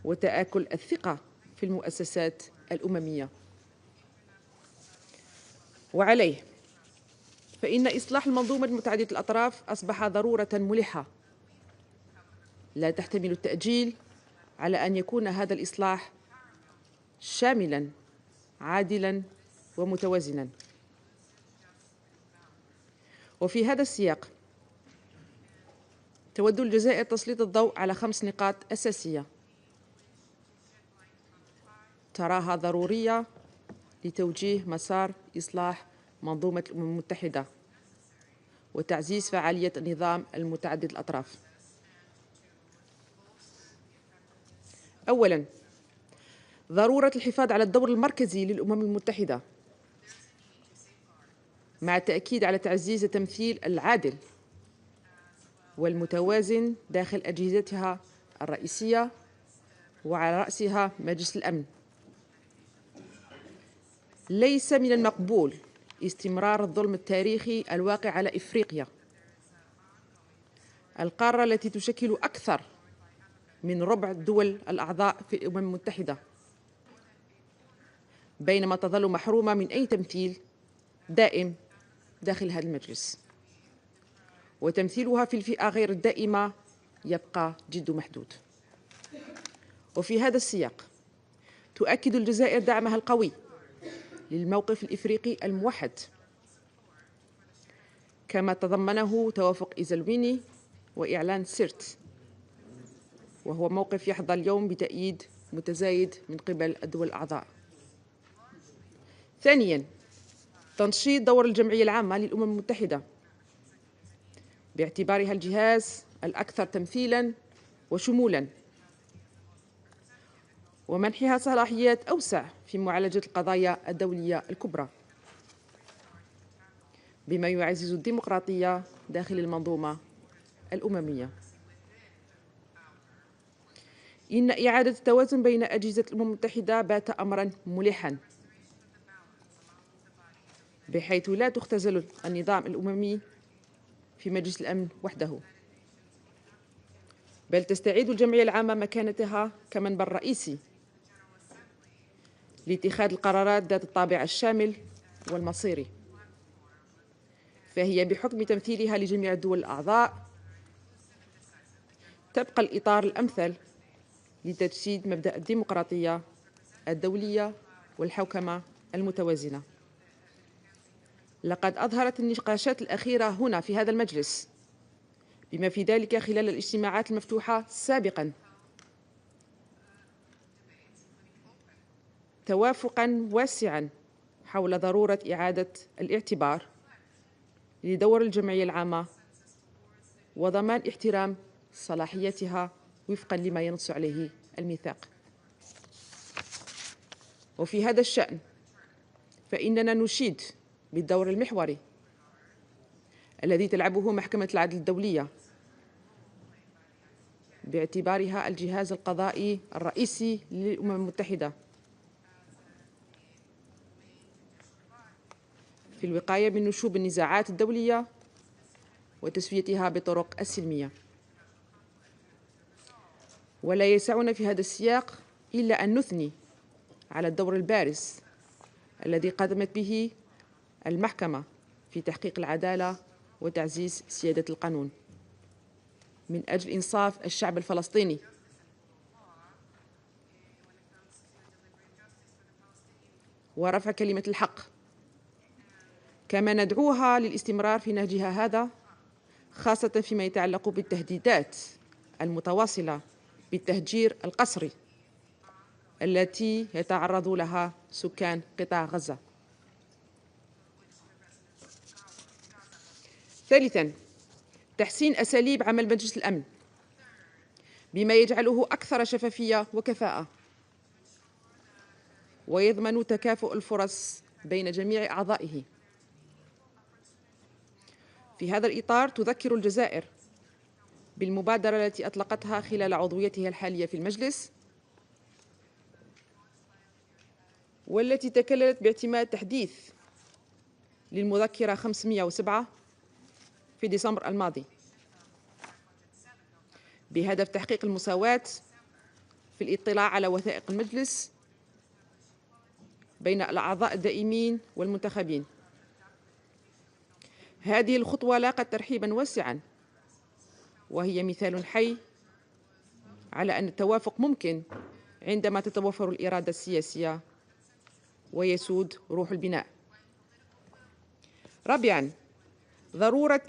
وتآكل الثقة في المؤسسات الأممية. وعليه فإن إصلاح المنظومة المتعددة الأطراف أصبح ضرورة ملحة لا تحتمل التأجيل، على أن يكون هذا الإصلاح شاملاً عادلاً ومتوازناً. وفي هذا السياق تود الجزائر تسليط الضوء على 5 نقاط أساسية تراها ضرورية لتوجيه مسار إصلاح منظومة الأمم المتحدة وتعزيز فعالية النظام المتعدد الأطراف. أولاً، ضرورة الحفاظ على الدور المركزي للأمم المتحدة مع التأكيد على تعزيز التمثيل العادل والمتوازن داخل أجهزتها الرئيسية وعلى رأسها مجلس الأمن. ليس من المقبول استمرار الظلم التاريخي الواقع على إفريقيا، القارة التي تشكل أكثر من ربع الدول الأعضاء في الأمم المتحدة، بينما تظل محرومة من أي تمثيل دائم داخل هذا المجلس، وتمثيلها في الفئة غير الدائمة يبقى جد محدود. وفي هذا السياق تؤكد الجزائر دعمها القوي للموقف الإفريقي الموحد، كما تضمنه توافق إيزلويني وإعلان سيرت، وهو موقف يحظى اليوم بتأييد متزايد من قبل الدول الأعضاء. ثانياً، تنشيط دور الجمعية العامة للأمم المتحدة باعتبارها الجهاز الأكثر تمثيلاً وشمولاً، ومنحها صلاحيات أوسع في معالجة القضايا الدولية الكبرى، بما يعزز الديمقراطية داخل المنظومة الأممية. إن إعادة التوازن بين أجهزة الأمم المتحدة بات أمراً ملحاً، بحيث لا تختزل النظام الأممي في مجلس الأمن وحده، بل تستعيد الجمعية العامة مكانتها كمنبر رئيسي لاتخاذ القرارات ذات الطابع الشامل والمصيري. فهي بحكم تمثيلها لجميع الدول الأعضاء تبقى الإطار الأمثل لتجسيد مبدأ الديمقراطية الدولية والحوكمة المتوازنة. لقد أظهرت النقاشات الأخيرة هنا في هذا المجلس، بما في ذلك خلال الاجتماعات المفتوحة سابقاً، توافقاً واسعاً حول ضرورة إعادة الاعتبار لدور الجمعية العامة وضمان احترام صلاحيتها وفقا لما ينص عليه الميثاق. وفي هذا الشأن فإننا نشيد بالدور المحوري الذي تلعبه محكمة العدل الدولية باعتبارها الجهاز القضائي الرئيسي للأمم المتحدة في الوقاية من نشوب النزاعات الدولية وتسويتها بطرق السلمية. ولا يسعنا في هذا السياق إلا أن نثني على الدور البارز الذي قدمت به المحكمة في تحقيق العدالة وتعزيز سيادة القانون من أجل إنصاف الشعب الفلسطيني، ورفع كلمة الحق، كما ندعوها للاستمرار في نهجها هذا، خاصة فيما يتعلق بالتهديدات المتواصلة بالتهجير القسري التي يتعرض لها سكان قطاع غزة. ثالثاً، تحسين أساليب عمل مجلس الأمن بما يجعله أكثر شفافية وكفاءة ويضمن تكافؤ الفرص بين جميع أعضائه. في هذا الإطار تذكر الجزائر بالمبادرة التي أطلقتها خلال عضويتها الحالية في المجلس، والتي تكللت باعتماد تحديث للمذكرة 507 في ديسمبر الماضي بهدف تحقيق المساواة في الاطلاع على وثائق المجلس بين الأعضاء الدائمين والمنتخبين. هذه الخطوة لاقت ترحيباً واسعاً، وهي مثال حي على أن التوافق ممكن عندما تتوفر الإرادة السياسية ويسود روح البناء. رابعاً، ضرورة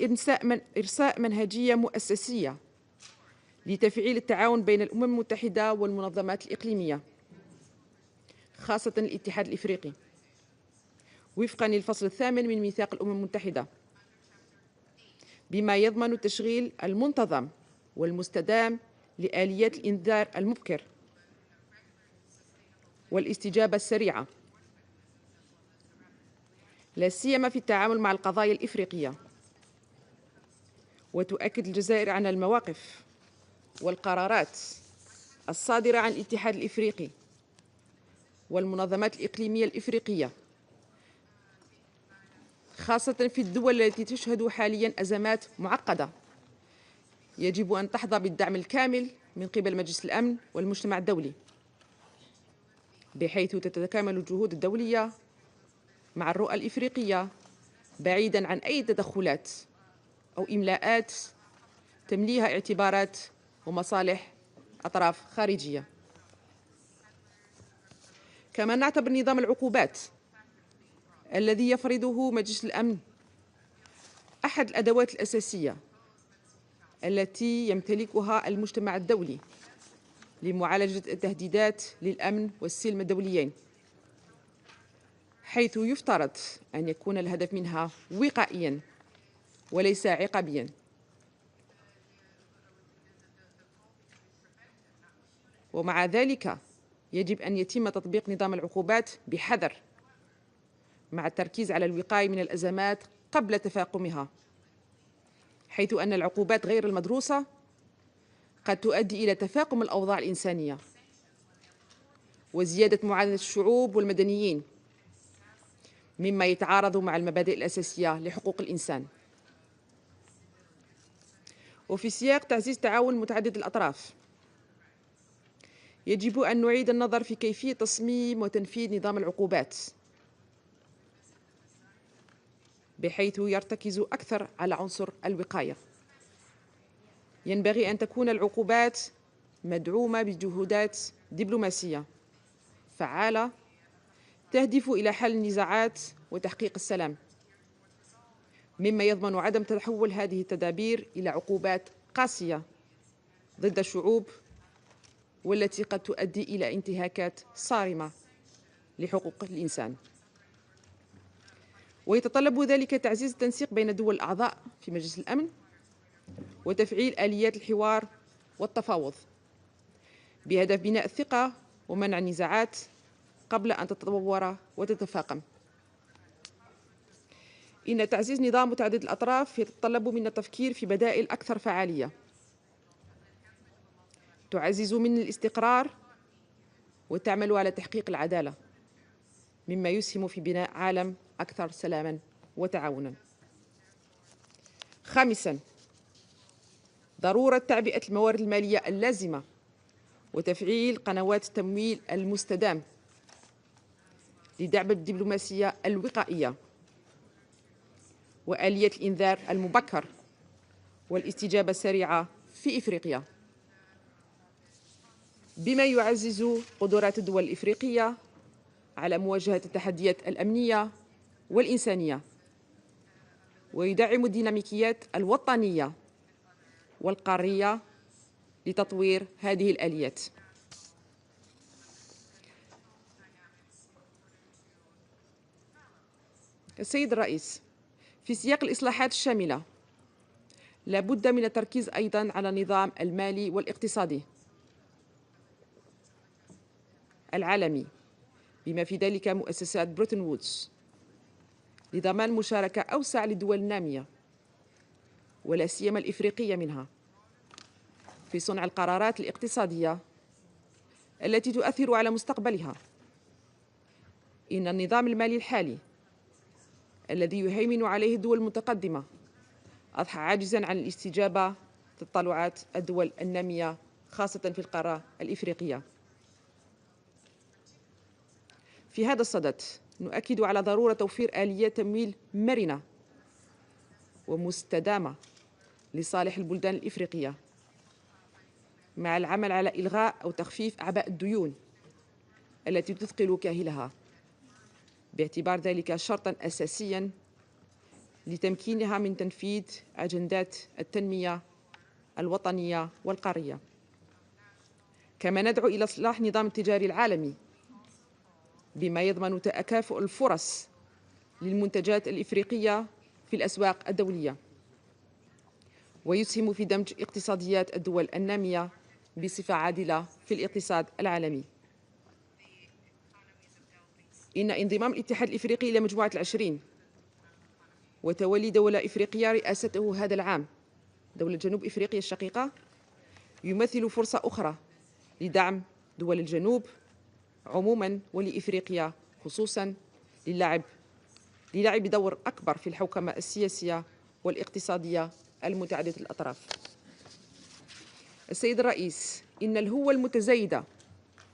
إرساء منهجية مؤسسية لتفعيل التعاون بين الأمم المتحدة والمنظمات الإقليمية، خاصة الاتحاد الإفريقي، وفقاً للفصل 8 من ميثاق الأمم المتحدة، بما يضمن التشغيل المنتظم والمستدام لآليات الإنذار المبكر والاستجابة السريعة، لا سيما في التعامل مع القضايا الإفريقية. وتؤكد الجزائر على المواقف والقرارات الصادرة عن الاتحاد الإفريقي والمنظمات الإقليمية الإفريقية، خاصة في الدول التي تشهد حالياً أزمات معقدة يجب أن تحظى بالدعم الكامل من قبل مجلس الأمن والمجتمع الدولي، بحيث تتكامل الجهود الدولية مع الرؤى الإفريقية بعيداً عن أي تدخلات أو إملاءات تمليها اعتبارات ومصالح أطراف خارجية. كما نعتبر نظام العقوبات الذي يفرضه مجلس الأمن أحد الأدوات الأساسية التي يمتلكها المجتمع الدولي لمعالجة التهديدات للأمن والسلم الدوليين، حيث يفترض أن يكون الهدف منها وقائياً وليس عقابياً. ومع ذلك يجب أن يتم تطبيق نظام العقوبات بحذر، مع التركيز على الوقاية من الأزمات قبل تفاقمها، حيث أن العقوبات غير المدروسة قد تؤدي إلى تفاقم الأوضاع الإنسانية وزيادة معاناة الشعوب والمدنيين، مما يتعارض مع المبادئ الأساسية لحقوق الإنسان. وفي سياق تعزيز تعاون متعدد الأطراف، يجب أن نعيد النظر في كيفية تصميم وتنفيذ نظام العقوبات بحيث يرتكز أكثر على عنصر الوقاية. ينبغي أن تكون العقوبات مدعومة بجهودات دبلوماسية فعالة تهدف إلى حل النزاعات وتحقيق السلام، مما يضمن عدم تحول هذه التدابير إلى عقوبات قاسية ضد الشعوب، والتي قد تؤدي إلى انتهاكات صارمة لحقوق الإنسان. ويتطلب ذلك تعزيز التنسيق بين الدول الأعضاء في مجلس الأمن وتفعيل آليات الحوار والتفاوض بهدف بناء الثقة ومنع النزاعات قبل أن تتطور وتتفاقم. إن تعزيز نظام متعدد الأطراف يتطلب منا التفكير في بدائل أكثر فعالية تعزز من الاستقرار وتعمل على تحقيق العدالة، مما يسهم في بناء عالم أكثر سلاماً وتعاوناً. خامساً، ضرورة تعبئة الموارد المالية اللازمة وتفعيل قنوات التمويل المستدام لدعم الدبلوماسية الوقائية وآلية الإنذار المبكر والاستجابة السريعة في إفريقيا، بما يعزز قدرات الدول الإفريقية على مواجهة التحديات الأمنية والإنسانية، ويدعم الديناميكيات الوطنية والقارية لتطوير هذه الآليات. السيد الرئيس، في سياق الإصلاحات الشاملة لا بد من التركيز أيضاً على النظام المالي والاقتصادي العالمي، بما في ذلك مؤسسات بريتون وودز، لضمان مشاركة أوسع للدول النامية ولا سيما الإفريقية منها في صنع القرارات الاقتصادية التي تؤثر على مستقبلها. إن النظام المالي الحالي الذي يهيمن عليه الدول المتقدمة أضحى عاجزاً عن الاستجابة لتطلعات الدول النامية خاصة في القارة الإفريقية. في هذا الصدد نؤكد على ضرورة توفير آليات تمويل مرنة ومستدامة لصالح البلدان الإفريقية، مع العمل على إلغاء أو تخفيف أعباء الديون التي تثقل كاهلها، باعتبار ذلك شرطاً أساسياً لتمكينها من تنفيذ أجندات التنمية الوطنية والقارية. كما ندعو إلى إصلاح النظام التجاري العالمي بما يضمن تكافؤ الفرص للمنتجات الإفريقية في الأسواق الدولية، ويسهم في دمج اقتصاديات الدول النامية بصفة عادلة في الاقتصاد العالمي. إن انضمام الاتحاد الإفريقي إلى مجموعة العشرين وتولي دولة إفريقية رئاسته هذا العام، دولة جنوب إفريقيا الشقيقة، يمثل فرصة أخرى لدعم دول الجنوب عموماً ولإفريقيا خصوصاً للعب دور أكبر في الحوكمة السياسية والاقتصادية المتعددة الأطراف. السيد الرئيس، إن الهوة المتزايدة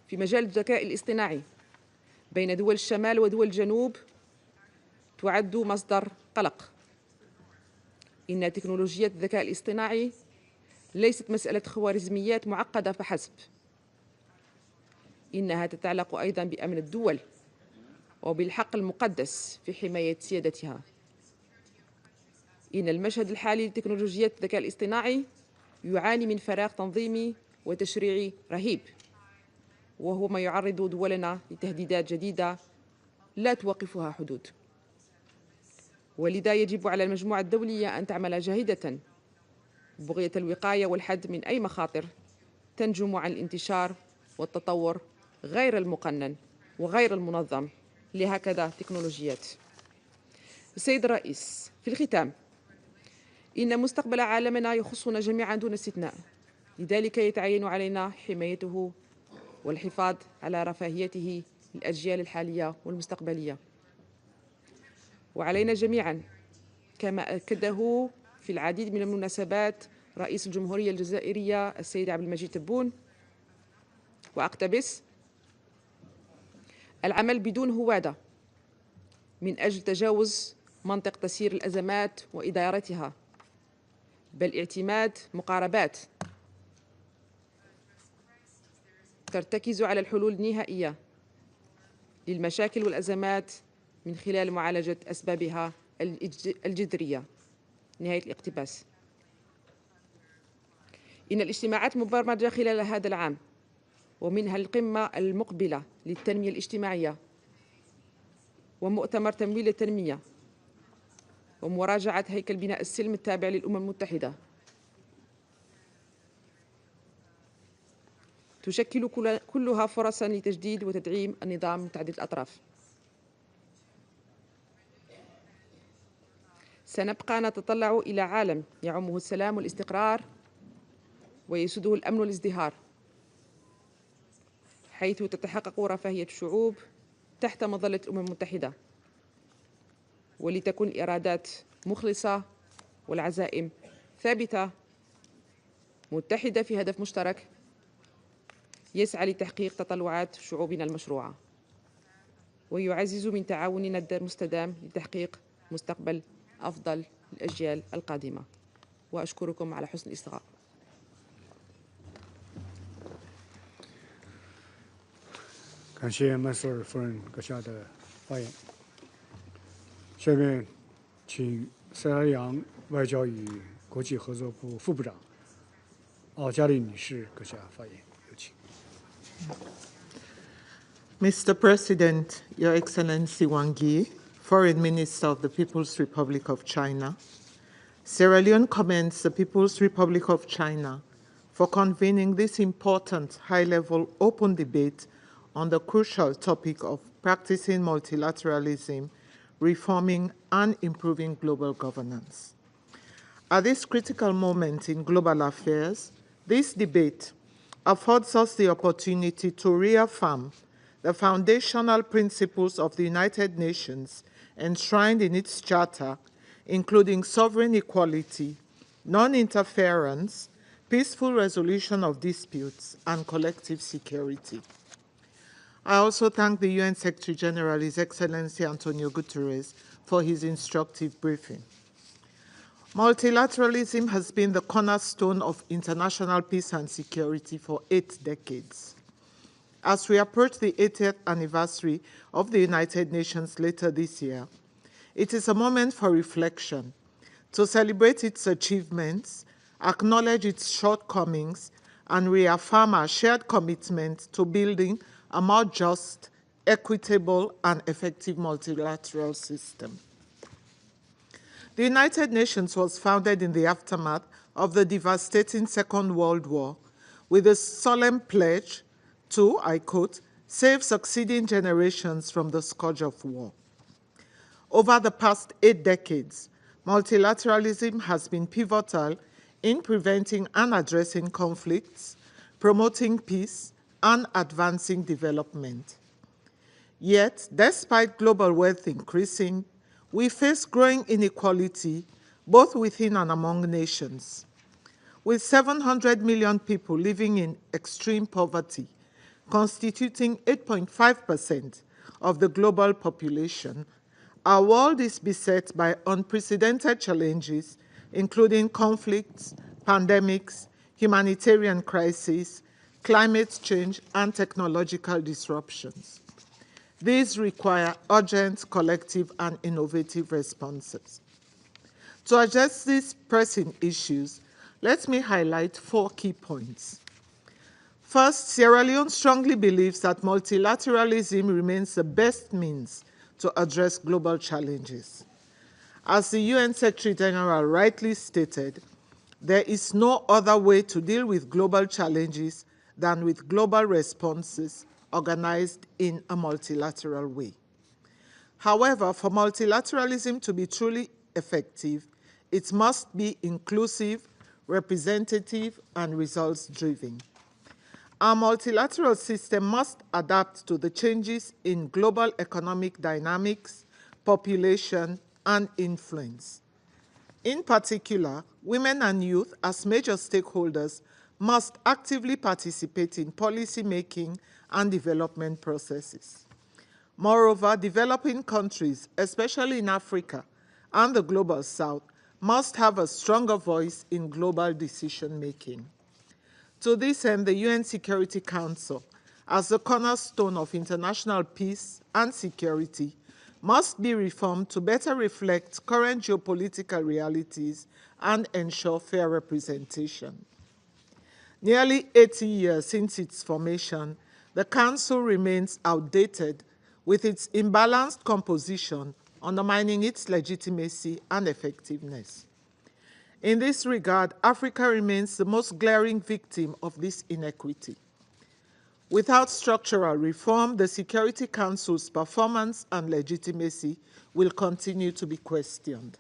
في مجال الذكاء الاصطناعي بين دول الشمال ودول الجنوب تعد مصدر قلق. إن تكنولوجيا الذكاء الاصطناعي ليست مسألة خوارزميات معقدة فحسب، إنها تتعلق أيضاً بأمن الدول وبالحق المقدس في حماية سيادتها. إن المشهد الحالي لتكنولوجيات الذكاء الاصطناعي يعاني من فراغ تنظيمي وتشريعي رهيب، وهو ما يعرض دولنا لتهديدات جديدة لا توقفها حدود. ولذا يجب على المجموعة الدولية أن تعمل جاهدة بغية الوقاية والحد من أي مخاطر تنجم عن الانتشار والتطور غير المقنن وغير المنظم لهكذا تكنولوجيات. السيد الرئيس، في الختام، إن مستقبل عالمنا يخصنا جميعا دون استثناء، لذلك يتعين علينا حمايته والحفاظ على رفاهيته للأجيال الحالية والمستقبلية. وعلينا جميعا، كما أكده في العديد من المناسبات رئيس الجمهورية الجزائرية السيد عبد المجيد تبون، وأقتبس: العمل بدون هوادة من أجل تجاوز منطق تسيير الأزمات وإدارتها، بل اعتماد مقاربات ترتكز على الحلول النهائية للمشاكل والأزمات من خلال معالجة أسبابها الجذرية. نهاية الاقتباس. إن الاجتماعات المبرمجة خلال هذا العام، ومنها القمة المقبلة للتنمية الاجتماعية ومؤتمر تمويل التنمية ومراجعة هيكل بناء السلم التابع للأمم المتحدة، تشكل كلها فرصاً لتجديد وتدعيم النظام متعدد الأطراف. سنبقى نتطلع إلى عالم يعمه السلام والاستقرار ويسوده الأمن والازدهار، حيث تتحقق رفاهية الشعوب تحت مظلة الأمم المتحدة، ولتكون الإرادات مخلصة والعزائم ثابتة متحدة في هدف مشترك يسعى لتحقيق تطلعات شعوبنا المشروعة ويعزز من تعاوننا المستدام لتحقيق مستقبل أفضل للأجيال القادمة. وأشكركم على حسن الاستماع. 感谢曼苏尔夫人阁下的发言。下面，请塞尔扬外交与国际合作部副部长奥加丽女士阁下发言，有请。Mr. President, Your Excellency Wang Yi, Foreign Minister of the People's Republic of China, Sierra Leone commends the People's Republic of China for convening this important high-level open debate on the crucial topic of practicing multilateralism, reforming and improving global governance. At this critical moment in global affairs, this debate affords us the opportunity to reaffirm the foundational principles of the United Nations enshrined in its charter, including sovereign equality, non-interference, peaceful resolution of disputes, and collective security. I also thank the UN Secretary-General, His Excellency Antonio Guterres, for his instructive briefing. Multilateralism has been the cornerstone of international peace and security for 8 decades. As we approach the 80th anniversary of the United Nations later this year, it is a moment for reflection, to celebrate its achievements, acknowledge its shortcomings, and reaffirm our shared commitment to building a more just, equitable, and effective multilateral system. The United Nations was founded in the aftermath of the devastating Second World War with a solemn pledge to, I quote, save succeeding generations from the scourge of war. Over the past 8 decades, multilateralism has been pivotal in preventing and addressing conflicts, promoting peace, and advancing development. Yet, despite global wealth increasing, we face growing inequality both within and among nations. With 700 million people living in extreme poverty, constituting 8.5% of the global population, our world is beset by unprecedented challenges, including conflicts, pandemics, humanitarian crises, climate change, and technological disruptions. These require urgent, collective, and innovative responses. To address these pressing issues, let me highlight 4 key points. First, Sierra Leone strongly believes that multilateralism remains the best means to address global challenges. As the UN Secretary-General rightly stated, there is no other way to deal with global challenges than with global responses organized in a multilateral way. However, for multilateralism to be truly effective, it must be inclusive, representative, and results-driven. Our multilateral system must adapt to the changes in global economic dynamics, population, and influence. In particular, women and youth, as major stakeholders, must actively participate in policy making and development processes. Moreover, developing countries, especially in Africa and the Global South, must have a stronger voice in global decision-making. To this end, the UN Security Council, as the cornerstone of international peace and security, must be reformed to better reflect current geopolitical realities and ensure fair representation. Nearly 80 years since its formation, the Council remains outdated with its imbalanced composition, undermining its legitimacy and effectiveness. In this regard, Africa remains the most glaring victim of this inequity. Without structural reform, the Security Council's performance and legitimacy will continue to be questioned.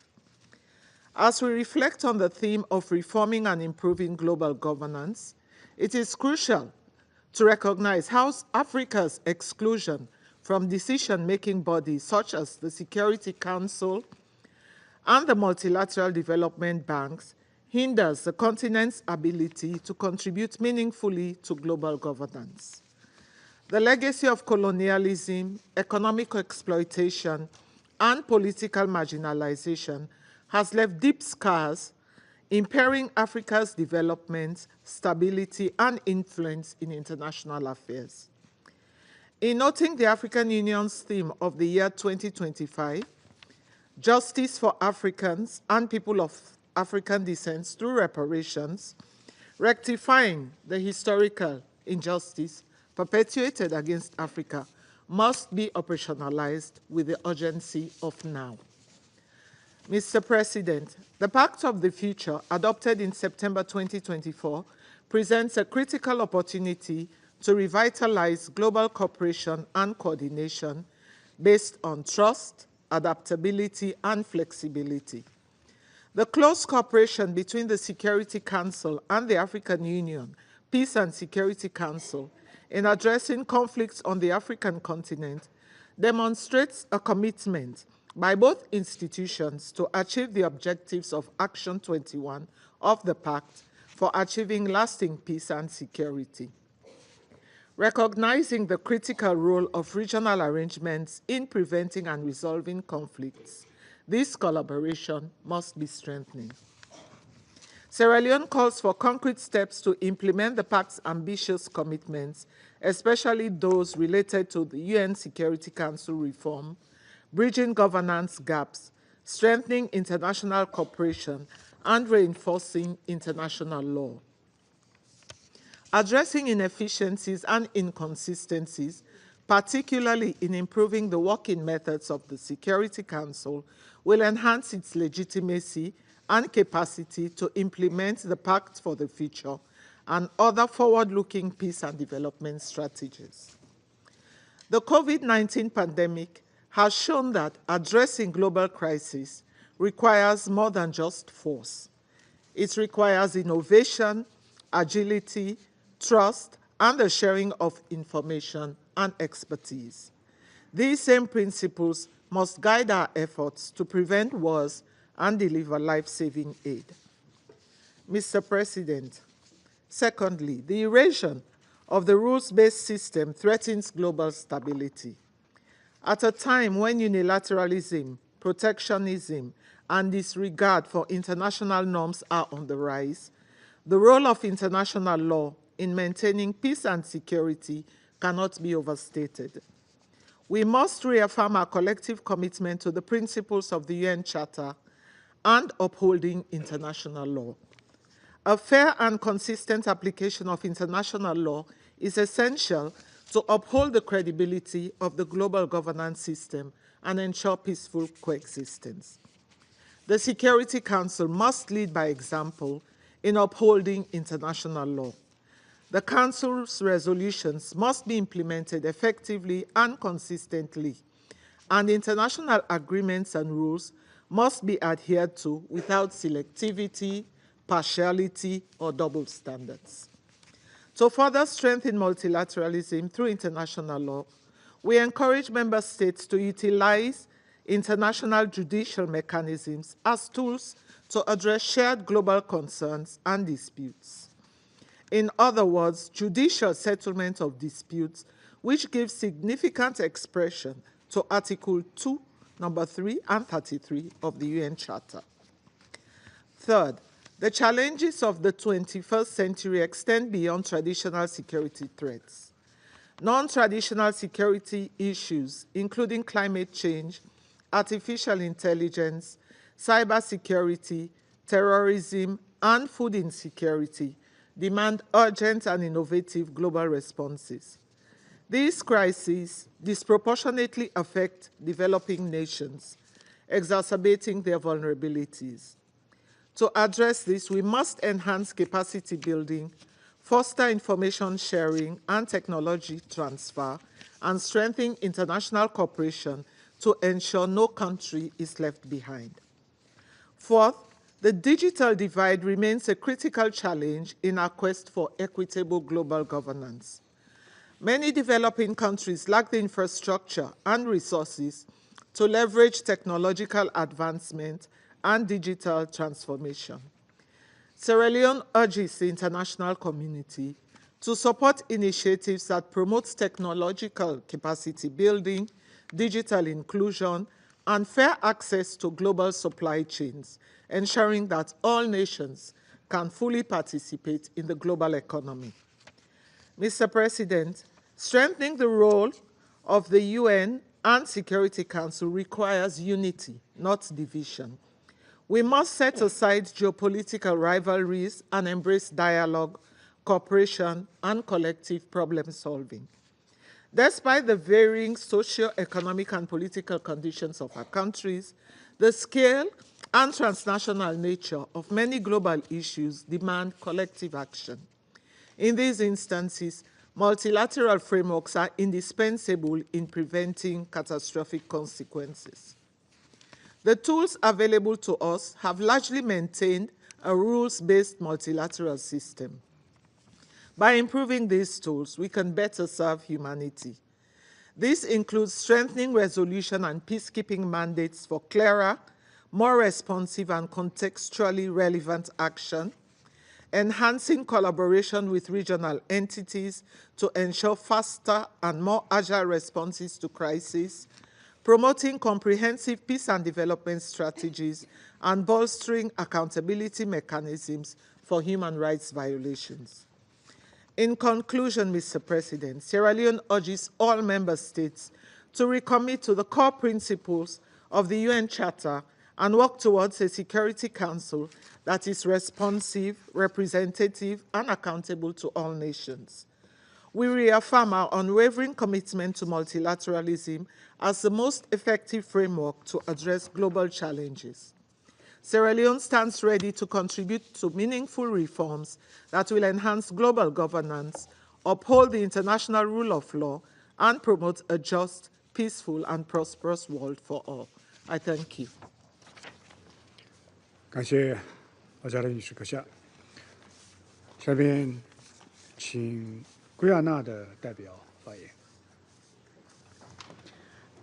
As we reflect on the theme of reforming and improving global governance, it is crucial to recognize how Africa's exclusion from decision-making bodies such as the Security Council and the multilateral development banks hinders the continent's ability to contribute meaningfully to global governance. The legacy of colonialism, economic exploitation, and political marginalization has left deep scars, impairing Africa's development, stability, and influence in international affairs. In noting the African Union's theme of the year 2025, Justice for Africans and People of African Descent through Reparations, rectifying the historical injustice perpetuated against Africa must be operationalized with the urgency of now. Mr. President, the Pact of the Future, adopted in September 2024, presents a critical opportunity to revitalize global cooperation and coordination based on trust, adaptability, and flexibility. The close cooperation between the Security Council and the African Union, Peace and Security Council, in addressing conflicts on the African continent demonstrates a commitment by both institutions to achieve the objectives of Action 21 of the Pact for achieving lasting peace and security. Recognizing the critical role of regional arrangements in preventing and resolving conflicts, this collaboration must be strengthened. Sierra Leone calls for concrete steps to implement the Pact's ambitious commitments, especially those related to the UN Security Council reform, bridging governance gaps, strengthening international cooperation, and reinforcing international law. Addressing inefficiencies and inconsistencies, particularly in improving the working methods of the Security Council, will enhance its legitimacy and capacity to implement the Pact for the Future and other forward-looking peace and development strategies. The COVID-19 pandemic has shown that addressing global crises requires more than just force. It requires innovation, agility, trust, and the sharing of information and expertise. These same principles must guide our efforts to prevent wars and deliver life-saving aid. Mr. President, secondly, the erosion of the rules-based system threatens global stability. At a time when unilateralism, protectionism, and disregard for international norms are on the rise, the role of international law in maintaining peace and security cannot be overstated. We must reaffirm our collective commitment to the principles of the UN Charter and upholding international law. A fair and consistent application of international law is essential to uphold the credibility of the global governance system and ensure peaceful coexistence. The Security Council must lead by example in upholding international law. The Council's resolutions must be implemented effectively and consistently, and international agreements and rules must be adhered to without selectivity, partiality, or double standards. To further strengthen multilateralism through international law, we encourage member states to utilize international judicial mechanisms as tools to address shared global concerns and disputes. In other words, judicial settlement of disputes, which gives significant expression to Article 2, number 3, and 33 of the UN Charter. Third, the challenges of the 21st century extend beyond traditional security threats. Non-traditional security issues, including climate change, artificial intelligence, cybersecurity, terrorism, and food insecurity, demand urgent and innovative global responses. These crises disproportionately affect developing nations, exacerbating their vulnerabilities. To address this, we must enhance capacity building, foster information sharing and technology transfer, and strengthen international cooperation to ensure no country is left behind. Fourth, the digital divide remains a critical challenge in our quest for equitable global governance. Many developing countries lack the infrastructure and resources to leverage technological advancement and digital transformation. Sierra Leone urges the international community to support initiatives that promote technological capacity building, digital inclusion, and fair access to global supply chains, ensuring that all nations can fully participate in the global economy. Mr. President, strengthening the role of the UN and Security Council requires unity, not division. We must set aside geopolitical rivalries and embrace dialogue, cooperation, and collective problem solving. Despite the varying socio-economic and political conditions of our countries, the scale and transnational nature of many global issues demand collective action. In these instances, multilateral frameworks are indispensable in preventing catastrophic consequences. The tools available to us have largely maintained a rules-based multilateral system. By improving these tools, we can better serve humanity. This includes strengthening resolution and peacekeeping mandates for clearer, more responsive and contextually relevant action, enhancing collaboration with regional entities to ensure faster and more agile responses to crises, promoting comprehensive peace and development strategies, and bolstering accountability mechanisms for human rights violations. In conclusion, Mr. President, Sierra Leone urges all member states to recommit to the core principles of the UN Charter and work towards a Security Council that is responsive, representative, and accountable to all nations. We reaffirm our unwavering commitment to multilateralism as the most effective framework to address global challenges. Sierra Leone stands ready to contribute to meaningful reforms that will enhance global governance, uphold the international rule of law, and promote a just, peaceful, and prosperous world for all. I thank you. 感谢阿加勒女士阁下。下面请圭亚那的代表发言。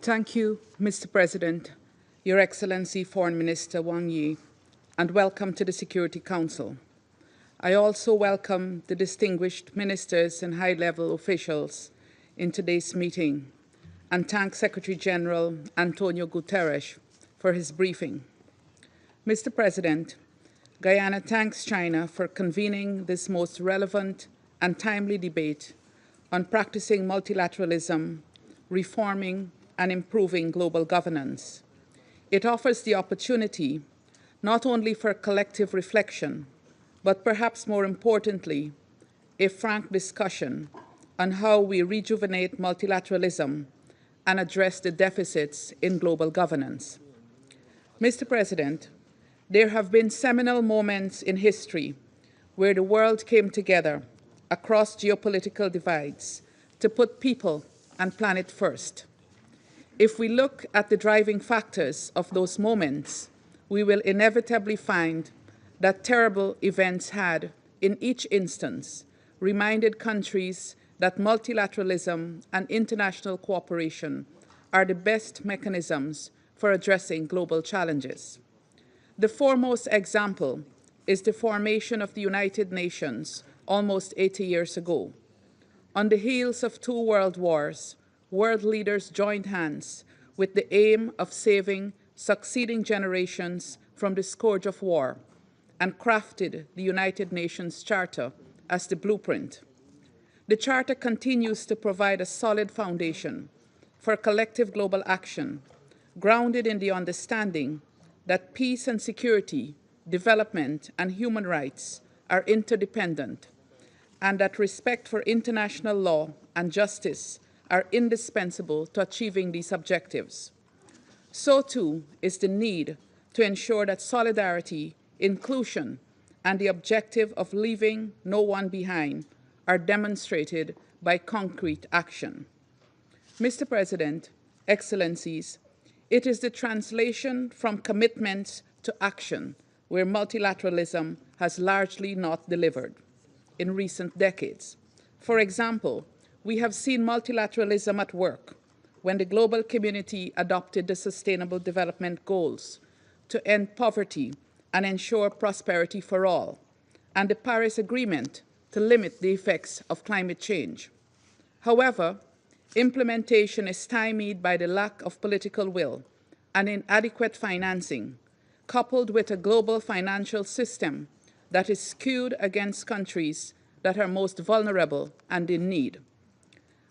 Thank you, Mr. President, Your Excellency Foreign Minister Wang Yi, and welcome to the Security Council. I also welcome the distinguished ministers and high-level officials in today's meeting, and thank Secretary General Antonio Guterres for his briefing. Mr. President, Guyana thanks China for convening this most relevant and timely debate on practicing multilateralism, reforming and improving global governance. It offers the opportunity not only for collective reflection, but perhaps more importantly, a frank discussion on how we rejuvenate multilateralism and address the deficits in global governance. Mr. President, there have been seminal moments in history where the world came together across geopolitical divides to put people and planet first. If we look at the driving factors of those moments, we will inevitably find that terrible events had, in each instance, reminded countries that multilateralism and international cooperation are the best mechanisms for addressing global challenges. The foremost example is the formation of the United Nations almost 80 years ago. On the heels of 2 world wars, world leaders joined hands with the aim of saving succeeding generations from the scourge of war and crafted the United Nations Charter as the blueprint. The Charter continues to provide a solid foundation for collective global action, grounded in the understanding that peace and security, development, and human rights are interdependent, and that respect for international law and justice are indispensable to achieving these objectives. So too is the need to ensure that solidarity, inclusion, and the objective of leaving no one behind are demonstrated by concrete action. Mr. President, Excellencies, it is the translation from commitments to action where multilateralism has largely not delivered in recent decades. For example, we have seen multilateralism at work when the global community adopted the Sustainable Development Goals to end poverty and ensure prosperity for all, and the Paris Agreement to limit the effects of climate change. However, implementation is stymied by the lack of political will and inadequate financing, coupled with a global financial system that is skewed against countries that are most vulnerable and in need.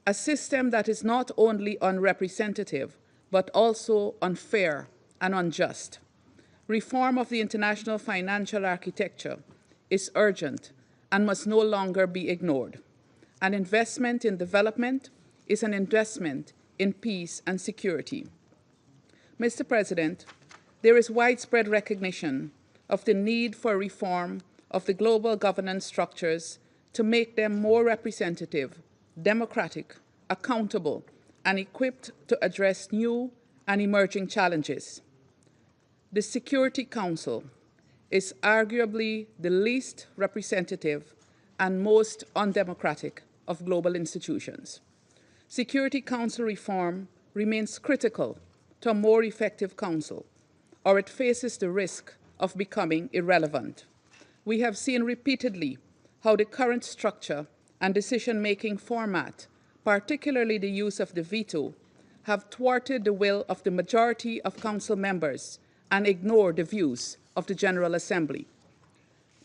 A system that is not only unrepresentative, but also unfair and unjust. Reform of the international financial architecture is urgent and must no longer be ignored. An investment in development is an investment in peace and security. Mr. President, there is widespread recognition of the need for reform of the global governance structures to make them more representative, democratic, accountable, and equipped to address new and emerging challenges. The Security Council is arguably the least representative and most undemocratic of global institutions. Security Council reform remains critical to a more effective council, or it faces the risk of becoming irrelevant. We have seen repeatedly how the current structure and decision-making format, particularly the use of the veto, have thwarted the will of the majority of council members and ignored the views of the General Assembly.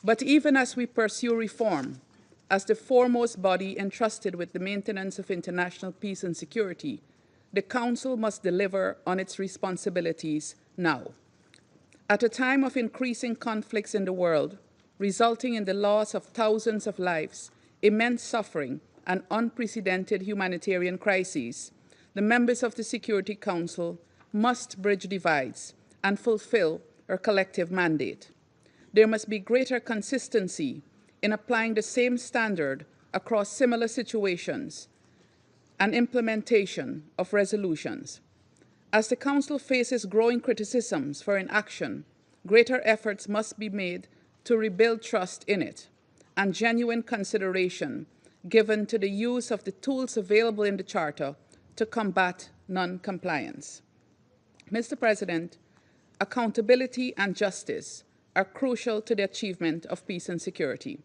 But even as we pursue reform, as the foremost body entrusted with the maintenance of international peace and security, the Council must deliver on its responsibilities now. At a time of increasing conflicts in the world, resulting in the loss of thousands of lives, immense suffering, and unprecedented humanitarian crises, the members of the Security Council must bridge divides and fulfill our collective mandate. There must be greater consistency in applying the same standard across similar situations and implementation of resolutions. As the Council faces growing criticisms for inaction, greater efforts must be made to rebuild trust in it and genuine consideration given to the use of the tools available in the Charter to combat non-compliance. Mr. President, accountability and justice are crucial to the achievement of peace and security.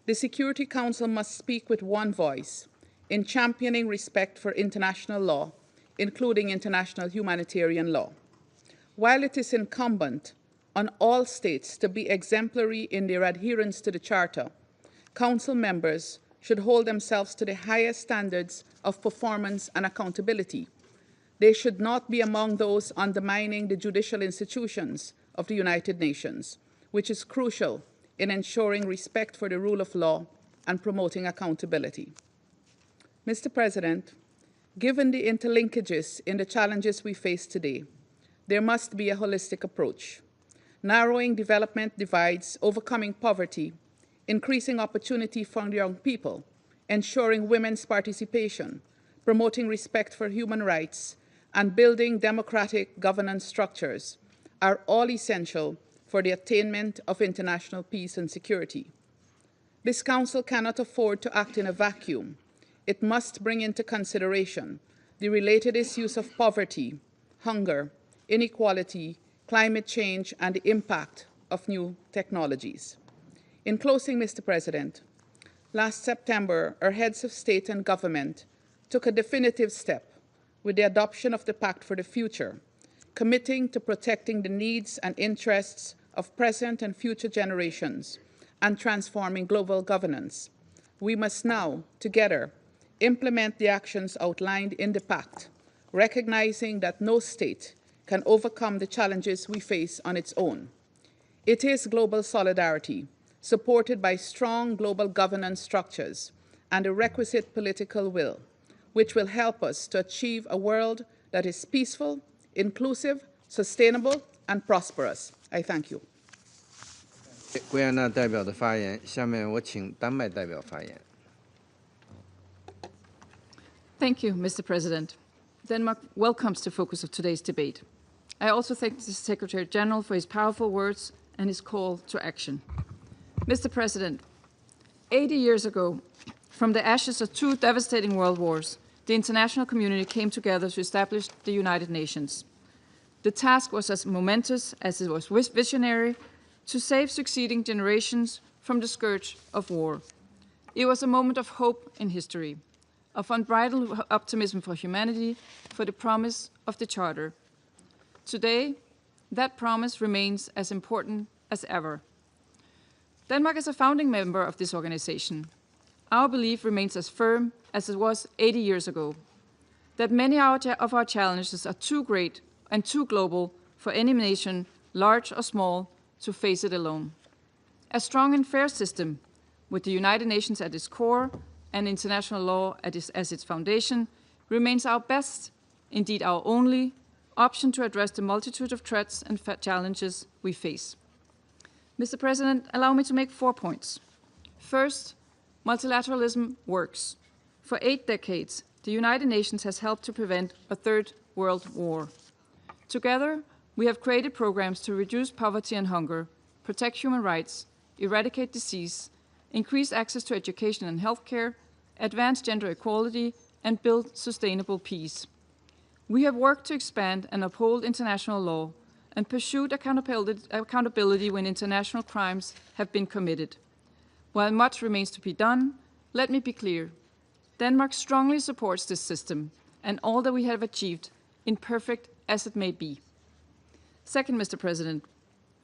The Security Council must speak with one voice in championing respect for international law, including international humanitarian law. While it is incumbent on all states to be exemplary in their adherence to the Charter, Council members should hold themselves to the highest standards of performance and accountability. They should not be among those undermining the judicial institutions of the United Nations, which is crucial in ensuring respect for the rule of law and promoting accountability. Mr. President, given the interlinkages in the challenges we face today, there must be a holistic approach. Narrowing development divides, overcoming poverty, increasing opportunity for young people, ensuring women's participation, promoting respect for human rights, and building democratic governance structures are all essential for the attainment of international peace and security. This Council cannot afford to act in a vacuum. It must bring into consideration the related issues of poverty, hunger, inequality, climate change, and the impact of new technologies. In closing, Mr. President, last September, our heads of state and government took a definitive step with the adoption of the Pact for the Future, committing to protecting the needs and interests of present and future generations and transforming global governance. We must now, together, implement the actions outlined in the Pact, recognizing that no state can overcome the challenges we face on its own. It is global solidarity, supported by strong global governance structures and a requisite political will, which will help us to achieve a world that is peaceful, inclusive, sustainable, and prosperous. I thank you. 圭亚那代表的发言，下面我请丹麦代表发言。Thank you, Mr. President. Denmark welcomes the focus of today's debate. I also thank the Secretary General for his powerful words and his call to action. Mr. President, 80 years ago, from the ashes of two devastating world wars, the international community came together to establish the United Nations. The task was as momentous as it was visionary, to save succeeding generations from the scourge of war. It was a moment of hope in history, of unbridled optimism for humanity, for the promise of the Charter. Today, that promise remains as important as ever. Denmark is a founding member of this organization. Our belief remains as firm as it was 80 years ago, that many of our challenges are too great and too global for any nation, large or small, to face it alone. A strong and fair system, with the United Nations at its core and international law as its foundation, remains our best, indeed our only, option to address the multitude of threats and challenges we face. Mr. President, allow me to make 4 points. First, multilateralism works. For 8 decades, the United Nations has helped to prevent a third world war. Together, we have created programs to reduce poverty and hunger, protect human rights, eradicate disease, increase access to education and healthcare, advance gender equality, and build sustainable peace. We have worked to expand and uphold international law and pursued accountability when international crimes have been committed. While much remains to be done, let me be clear. Denmark strongly supports this system and all that we have achieved, imperfect as it may be. Second, Mr. President,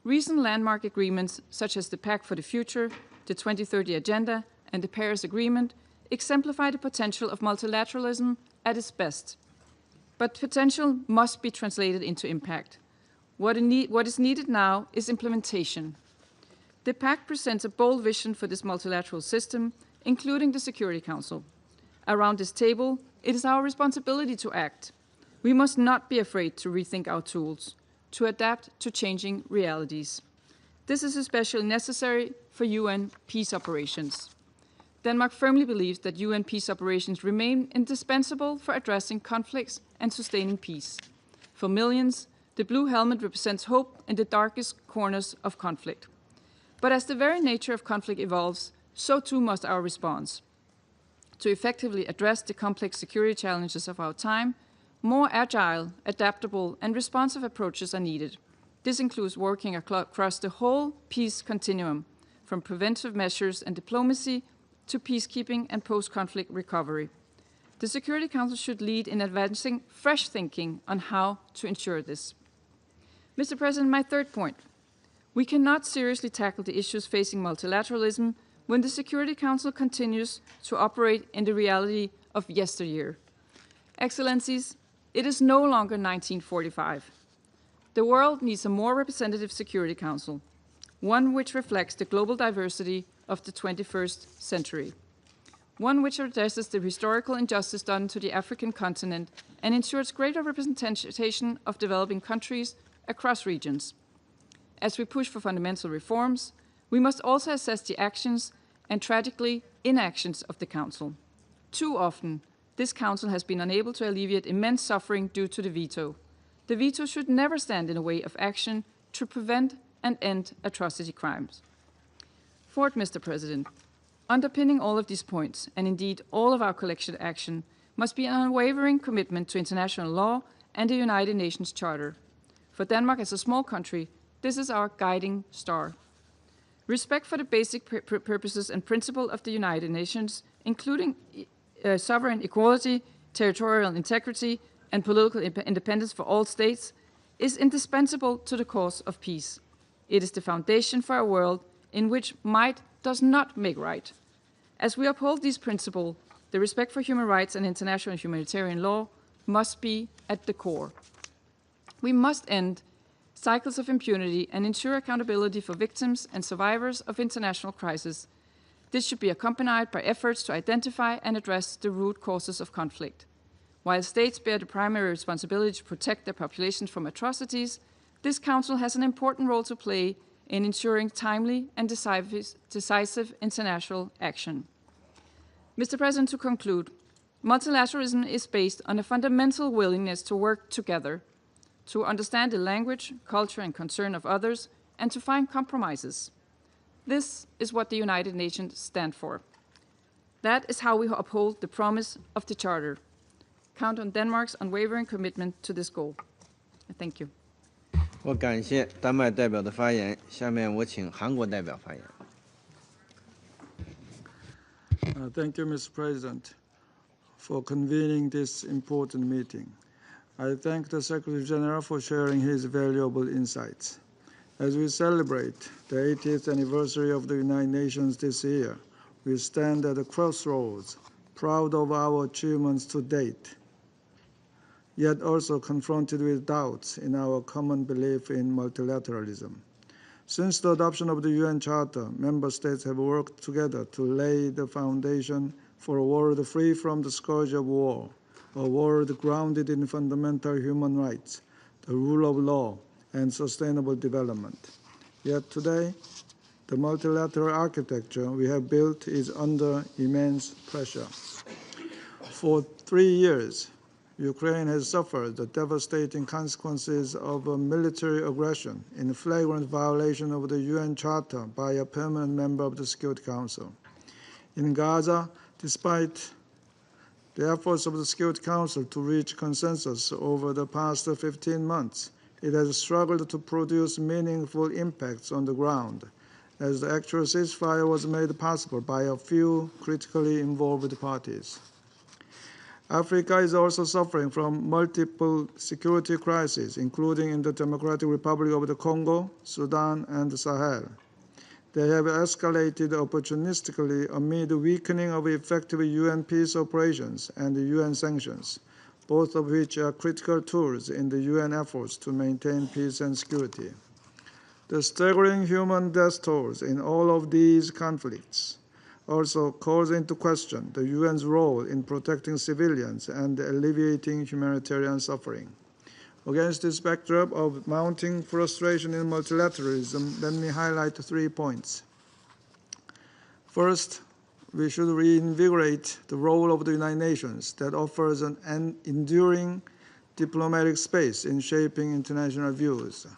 recent landmark agreements such as the Pact for the Future, the 2030 Agenda, and the Paris Agreement exemplify the potential of multilateralism at its best. But potential must be translated into impact. What is needed now is implementation. The Pact presents a bold vision for this multilateral system, including the Security Council. Around this table, it is our responsibility to act. We must not be afraid to rethink our tools, to adapt to changing realities. This is especially necessary for UN peace operations. Denmark firmly believes that UN peace operations remain indispensable for addressing conflicts and sustaining peace. For millions, the blue helmet represents hope in the darkest corners of conflict. But as the very nature of conflict evolves, so too must our response. To effectively address the complex security challenges of our time, more agile, adaptable, and responsive approaches are needed. This includes working across the whole peace continuum, from preventive measures and diplomacy to peacekeeping and post-conflict recovery. The Security Council should lead in advancing fresh thinking on how to ensure this. Mr. President, my third point. We cannot seriously tackle the issues facing multilateralism when the Security Council continues to operate in the reality of yesteryear. Excellencies, it is no longer 1945. The world needs a more representative Security Council, one which reflects the global diversity of the 21st century, one which addresses the historical injustice done to the African continent and ensures greater representation of developing countries across regions. As we push for fundamental reforms, we must also assess the actions and, tragically, inactions of the Council. Too often, this Council has been unable to alleviate immense suffering due to the veto. The veto should never stand in the way of action to prevent and end atrocity crimes. Fourth, Mr. President, underpinning all of these points, and indeed all of our collective action, must be an unwavering commitment to international law and the United Nations Charter. For Denmark as a small country, this is our guiding star. Respect for the basic purposes and principles of the United Nations, including sovereign equality, territorial integrity, and political independence for all states, is indispensable to the cause of peace. It is the foundation for a world in which might does not make right. As we uphold these principles, the respect for human rights and international humanitarian law must be at the core. We must end cycles of impunity and ensure accountability for victims and survivors of international crisis. This should be accompanied by efforts to identify and address the root causes of conflict. While states bear the primary responsibility to protect their populations from atrocities, this Council has an important role to play in ensuring timely and decisive international action. Mr. President, to conclude, Multilateralism is based on a fundamental willingness to work together, to understand the language, culture, and concern of others, and to find compromises. This is what the United Nations stand for. That is how we uphold the promise of the Charter. Count on Denmark's unwavering commitment to this goal. Thank you. 我感谢丹麦代表的发言，下面我请韩国代表发言。Thank you, Mr. President, for convening this important meeting. I thank the Secretary General for sharing his valuable insights. As we celebrate the 80th anniversary of the United Nations this year, we stand at a crossroads, proud of our achievements to date, yet also confronted with doubts in our common belief in multilateralism. Since the adoption of the UN Charter, member states have worked together to lay the foundation for a world free from the scourge of war, a world grounded in fundamental human rights, the rule of law, and sustainable development. Yet today, the multilateral architecture we have built is under immense pressure. For 3 years, Ukraine has suffered the devastating consequences of a military aggression in flagrant violation of the UN Charter by a permanent member of the Security Council. In Gaza, despite the efforts of the Security Council to reach consensus over the past 15 months, it has struggled to produce meaningful impacts on the ground, as the actual ceasefire was made possible by a few critically involved parties. Africa is also suffering from multiple security crises, including in the Democratic Republic of the Congo, Sudan, and the Sahel. They have escalated opportunistically amid weakening of effective UN peace operations and UN sanctions, both of which are critical tools in the UN efforts to maintain peace and security. The staggering human death tolls in all of these conflicts also calls into question the UN's role in protecting civilians and alleviating humanitarian suffering. Against this backdrop of mounting frustration in multilateralism, let me highlight 3 points. First, we should reinvigorate the role of the United Nations that offers an enduring diplomatic space in shaping international views.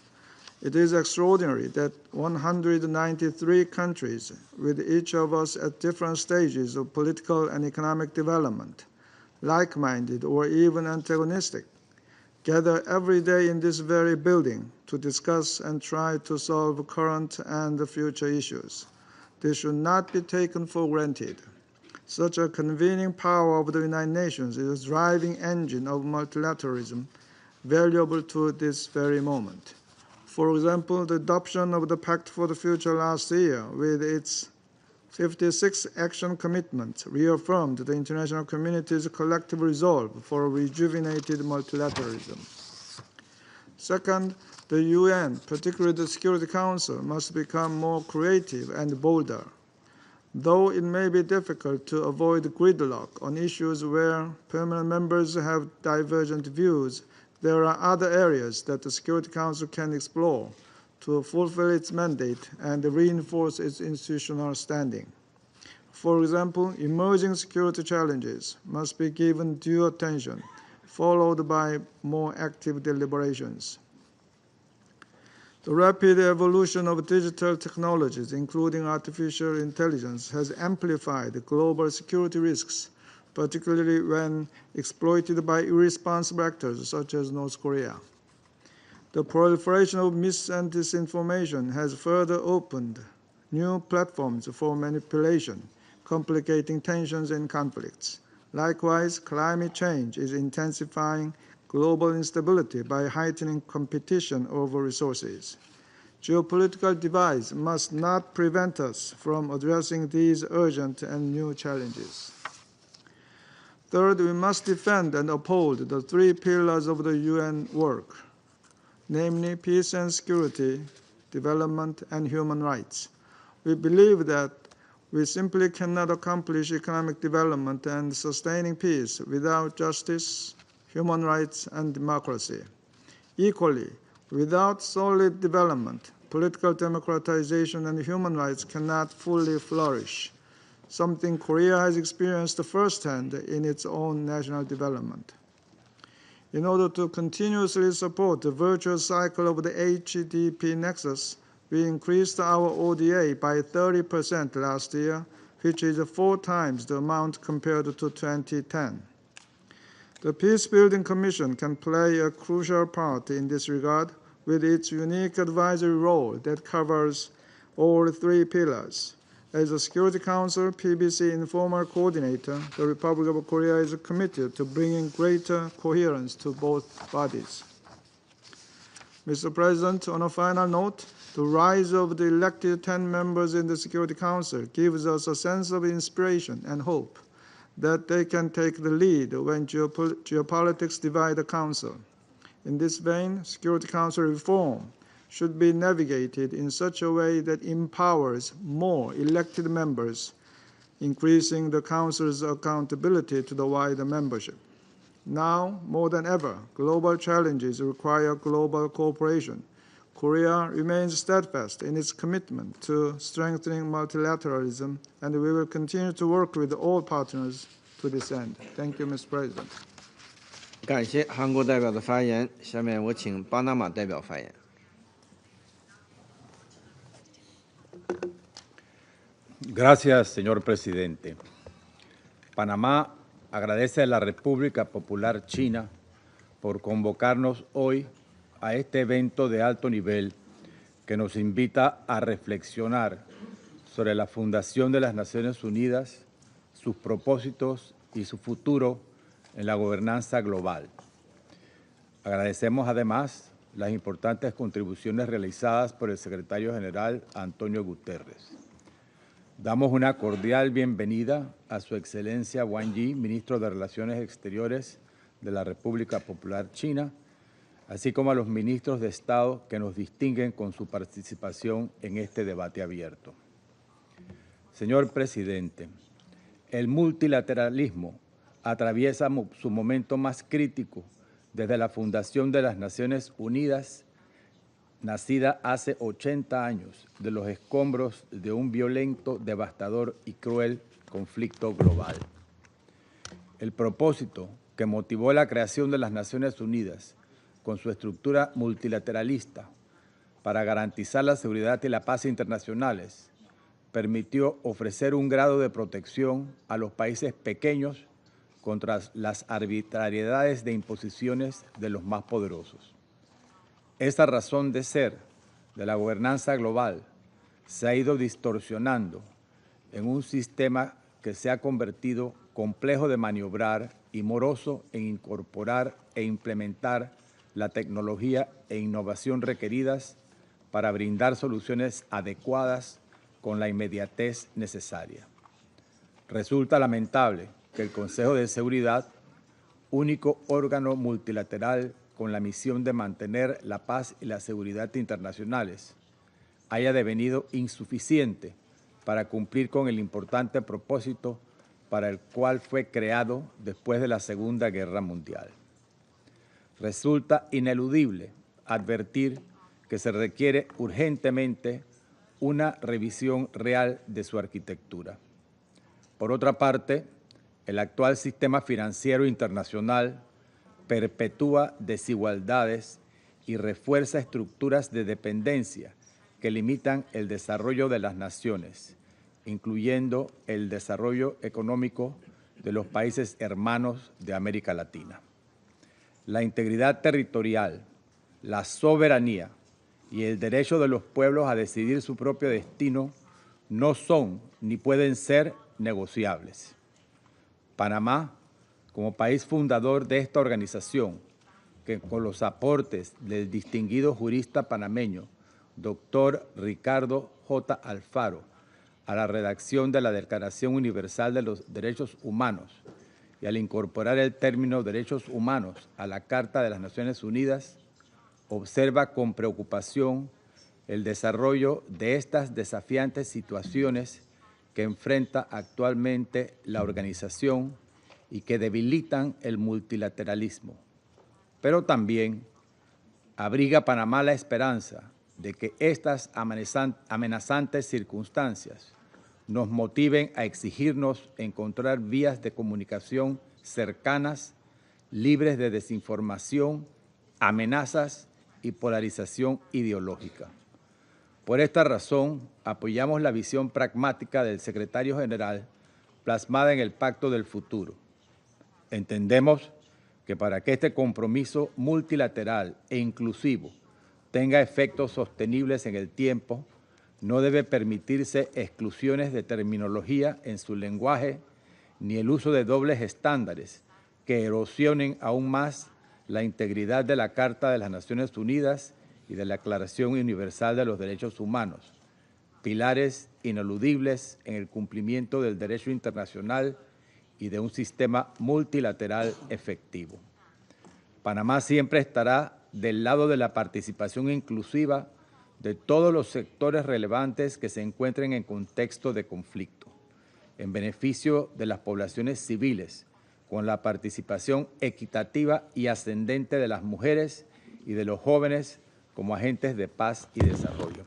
It is extraordinary that 193 countries, with each of us at different stages of political and economic development, like-minded or even antagonistic, gather every day in this very building to discuss and try to solve current and future issues. This should not be taken for granted. Such a convening power of the United Nations is a driving engine of multilateralism, valuable to this very moment. For example, the adoption of the Pact for the Future last year, with its 56 action commitments, reaffirmed the international community's collective resolve for rejuvenated multilateralism. Second, the UN, particularly the Security Council, must become more creative and bolder. Though it may be difficult to avoid gridlock on issues where permanent members have divergent views, there are other areas that the Security Council can explore to fulfill its mandate and reinforce its institutional standing. For example, emerging security challenges must be given due attention, followed by more active deliberations. The rapid evolution of digital technologies, including artificial intelligence, has amplified global security risks, particularly when exploited by irresponsible actors such as North Korea. The proliferation of mis- and disinformation has further opened new platforms for manipulation, complicating tensions and conflicts. Likewise, climate change is intensifying global instability by heightening competition over resources. Geopolitical divides must not prevent us from addressing these urgent and new challenges. Third, we must defend and uphold the 3 pillars of the UN work, namely peace and security, development, and human rights. We believe that we simply cannot accomplish economic development and sustaining peace without justice, human rights, and democracy. Equally, without solid development, political democratization and human rights cannot fully flourish. something Korea has experienced firsthand in its own national development. In order to continuously support the virtuous cycle of the HDP nexus, we increased our ODA by 30% last year, which is 4 times the amount compared to 2010. The Peacebuilding Commission can play a crucial part in this regard with its unique advisory role that covers all 3 pillars. As a Security Council PBC informal coordinator, the Republic of Korea is committed to bringing greater coherence to both bodies. Mr. President, on a final note, the rise of the elected 10 members in the Security Council gives us a sense of inspiration and hope that they can take the lead when geopolitics divide the Council. In this vein, Security Council reform should be navigated in such a way that empowers more elected members, increasing the Council's accountability to the wider membership. Now, more than ever, global challenges require global cooperation. Korea remains steadfast in its commitment to strengthening multilateralism, and we will continue to work with all partners to this end. Thank you, Mr. President. 感谢韩国代表的发言。下面我请巴拿马代表发言。Gracias, señor presidente. Panamá agradece a la República Popular China por convocarnos hoy a este evento de alto nivel que nos invita a reflexionar sobre la fundación de las Naciones Unidas, sus propósitos y su futuro en la gobernanza global. Agradecemos además las importantes contribuciones realizadas por el secretario general Antonio Guterres. Damos una cordial bienvenida a Su Excelencia Wang Yi, ministro de Relaciones Exteriores de la República Popular China, así como a los ministros de Estado que nos distinguen con su participación en este debate abierto. Señor presidente, el multilateralismo atraviesa su momento más crítico desde la fundación de las Naciones Unidas, nacida hace 80 años de los escombros de un violento, devastador y cruel conflicto global. El propósito que motivó la creación de las Naciones Unidas con su estructura multilateralista para garantizar la seguridad y la paz internacionales permitió ofrecer un grado de protección a los países pequeños contra las arbitrariedades de imposiciones de los más poderosos. Esa razón de ser de la gobernanza global se ha ido distorsionando en un sistema que se ha convertido complejo de maniobrar y moroso en incorporar e implementar la tecnología e innovación requeridas para brindar soluciones adecuadas con la inmediatez necesaria. Resulta lamentable que el Consejo de Seguridad, único órgano multilateral con la misión de mantener la paz y la seguridad internacionales, haya devenido insuficiente para cumplir con el importante propósito para el cual fue creado después de la Segunda Guerra Mundial. Resulta ineludible advertir que se requiere urgentemente una revisión real de su arquitectura. Por otra parte, el actual sistema financiero internacional perpetúa desigualdades y refuerza estructuras de dependencia que limitan el desarrollo de las naciones, incluyendo el desarrollo económico de los países hermanos de América Latina. La integridad territorial, la soberanía y el derecho de los pueblos a decidir su propio destino no son ni pueden ser negociables. Panamá, como país fundador de esta organización, que con los aportes del distinguido jurista panameño, doctor Ricardo J. Alfaro, a la redacción de la Declaración Universal de los Derechos Humanos y al incorporar el término derechos humanos a la Carta de las Naciones Unidas, observa con preocupación el desarrollo de estas desafiantes situaciones que enfrenta actualmente la organización y que debilitan el multilateralismo. Pero también abriga Panamá la esperanza de que estas amenazantes circunstancias nos motiven a exigirnos encontrar vías de comunicación cercanas, libres de desinformación, amenazas y polarización ideológica. Por esta razón, apoyamos la visión pragmática del secretario general plasmada en el Pacto del Futuro. Entendemos que para que este compromiso multilateral e inclusivo tenga efectos sostenibles en el tiempo, no debe permitirse exclusiones de terminología en su lenguaje ni el uso de dobles estándares que erosionen aún más la integridad de la Carta de las Naciones Unidas y de la Declaración Universal de los Derechos Humanos, pilares ineludibles en el cumplimiento del derecho internacional y de un sistema multilateral efectivo. Panamá siempre estará del lado de la participación inclusiva de todos los sectores relevantes que se encuentren en contexto de conflicto, en beneficio de las poblaciones civiles, con la participación equitativa y ascendente de las mujeres y de los jóvenes como agentes de paz y desarrollo.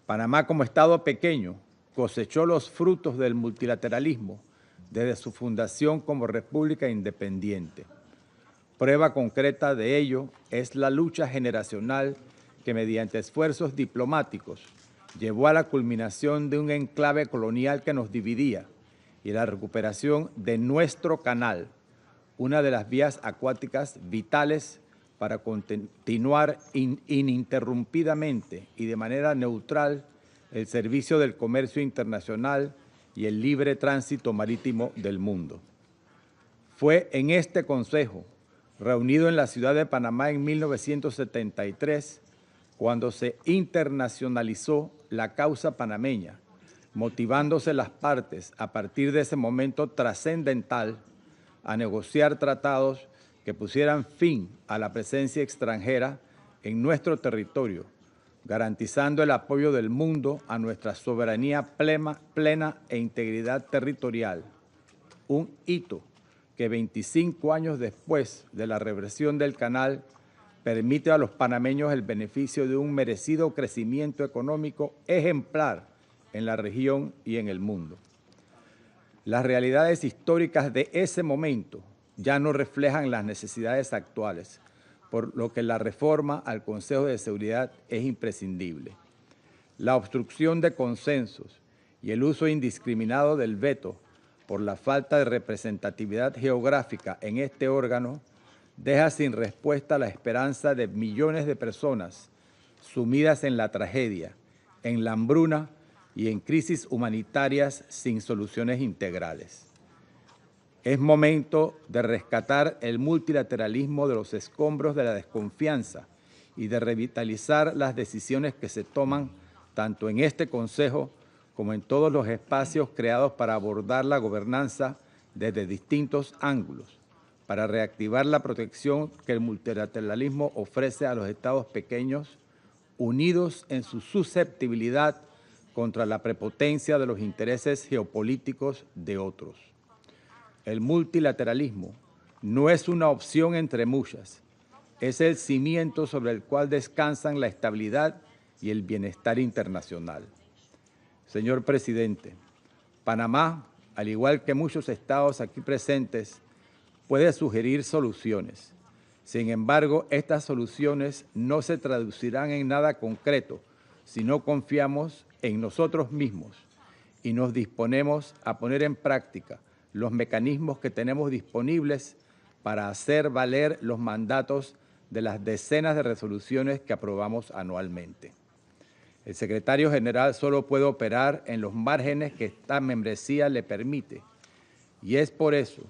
Panamá, como Estado pequeño, cosechó los frutos del multilateralismo desde su fundación como república independiente. Prueba concreta de ello es la lucha generacional que mediante esfuerzos diplomáticos llevó a la culminación de un enclave colonial que nos dividía y la recuperación de nuestro canal, una de las vías acuáticas vitales para continuar ininterrumpidamente y de manera neutral el servicio del comercio internacional y el libre tránsito marítimo del mundo. Fue en este Consejo, reunido en la ciudad de Panamá en 1973, cuando se internacionalizó la causa panameña, motivándose las partes a partir de ese momento trascendental a negociar tratados que pusieran fin a la presencia extranjera en nuestro territorio, garantizando el apoyo del mundo a nuestra soberanía plena e integridad territorial, un hito que 25 años después de la reversión del canal permite a los panameños el beneficio de un merecido crecimiento económico ejemplar en la región y en el mundo. Las realidades históricas de ese momento ya no reflejan las necesidades actuales, por lo que la reforma al Consejo de Seguridad es imprescindible. La obstrucción de consensos y el uso indiscriminado del veto por la falta de representatividad geográfica en este órgano deja sin respuesta la esperanza de millones de personas sumidas en la tragedia, en la hambruna y en crisis humanitarias sin soluciones integrales. Es momento de rescatar el multilateralismo de los escombros de la desconfianza y de revitalizar las decisiones que se toman tanto en este Consejo como en todos los espacios creados para abordar la gobernanza desde distintos ángulos, para reactivar la protección que el multilateralismo ofrece a los estados pequeños, unidos en su susceptibilidad contra la prepotencia de los intereses geopolíticos de otros. El multilateralismo no es una opción entre muchas, es el cimiento sobre el cual descansan la estabilidad y el bienestar internacional. Señor Presidente, Panamá, al igual que muchos estados aquí presentes, puede sugerir soluciones. Sin embargo, estas soluciones no se traducirán en nada concreto si no confiamos en nosotros mismos y nos disponemos a poner en práctica los mecanismos que tenemos disponibles para hacer valer los mandatos de las decenas de resoluciones que aprobamos anualmente. El secretario general solo puede operar en los márgenes que esta membresía le permite, y es por eso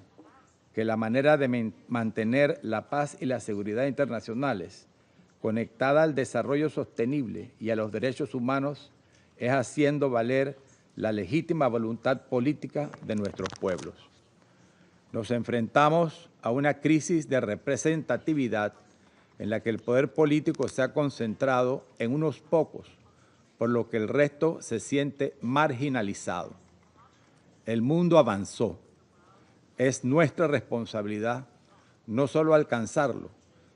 que la manera de mantener la paz y la seguridad internacionales conectada al desarrollo sostenible y a los derechos humanos es haciendo valer la legítima voluntad política de nuestros pueblos. Nos enfrentamos a una crisis de representatividad en la que el poder político se ha concentrado en unos pocos, por lo que el resto se siente marginalizado. El mundo avanzó. Es nuestra responsabilidad no solo alcanzarlo,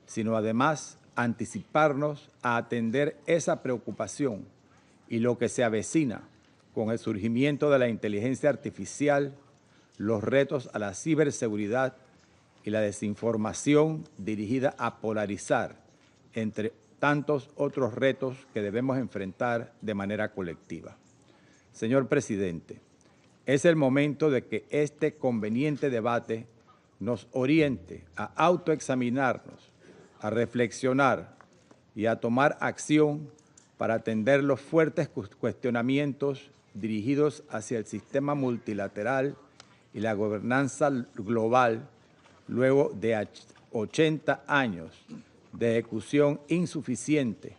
sino además anticiparnos a atender esa preocupación y lo que se avecina con el surgimiento de la inteligencia artificial, los retos a la ciberseguridad y la desinformación dirigida a polarizar, entre tantos otros retos que debemos enfrentar de manera colectiva. Señor presidente, es el momento de que este conveniente debate nos oriente a autoexaminarnos, a reflexionar y a tomar acción para atender los fuertes cuestionamientos dirigidos hacia el sistema multilateral y la gobernanza global luego de 80 años de ejecución insuficiente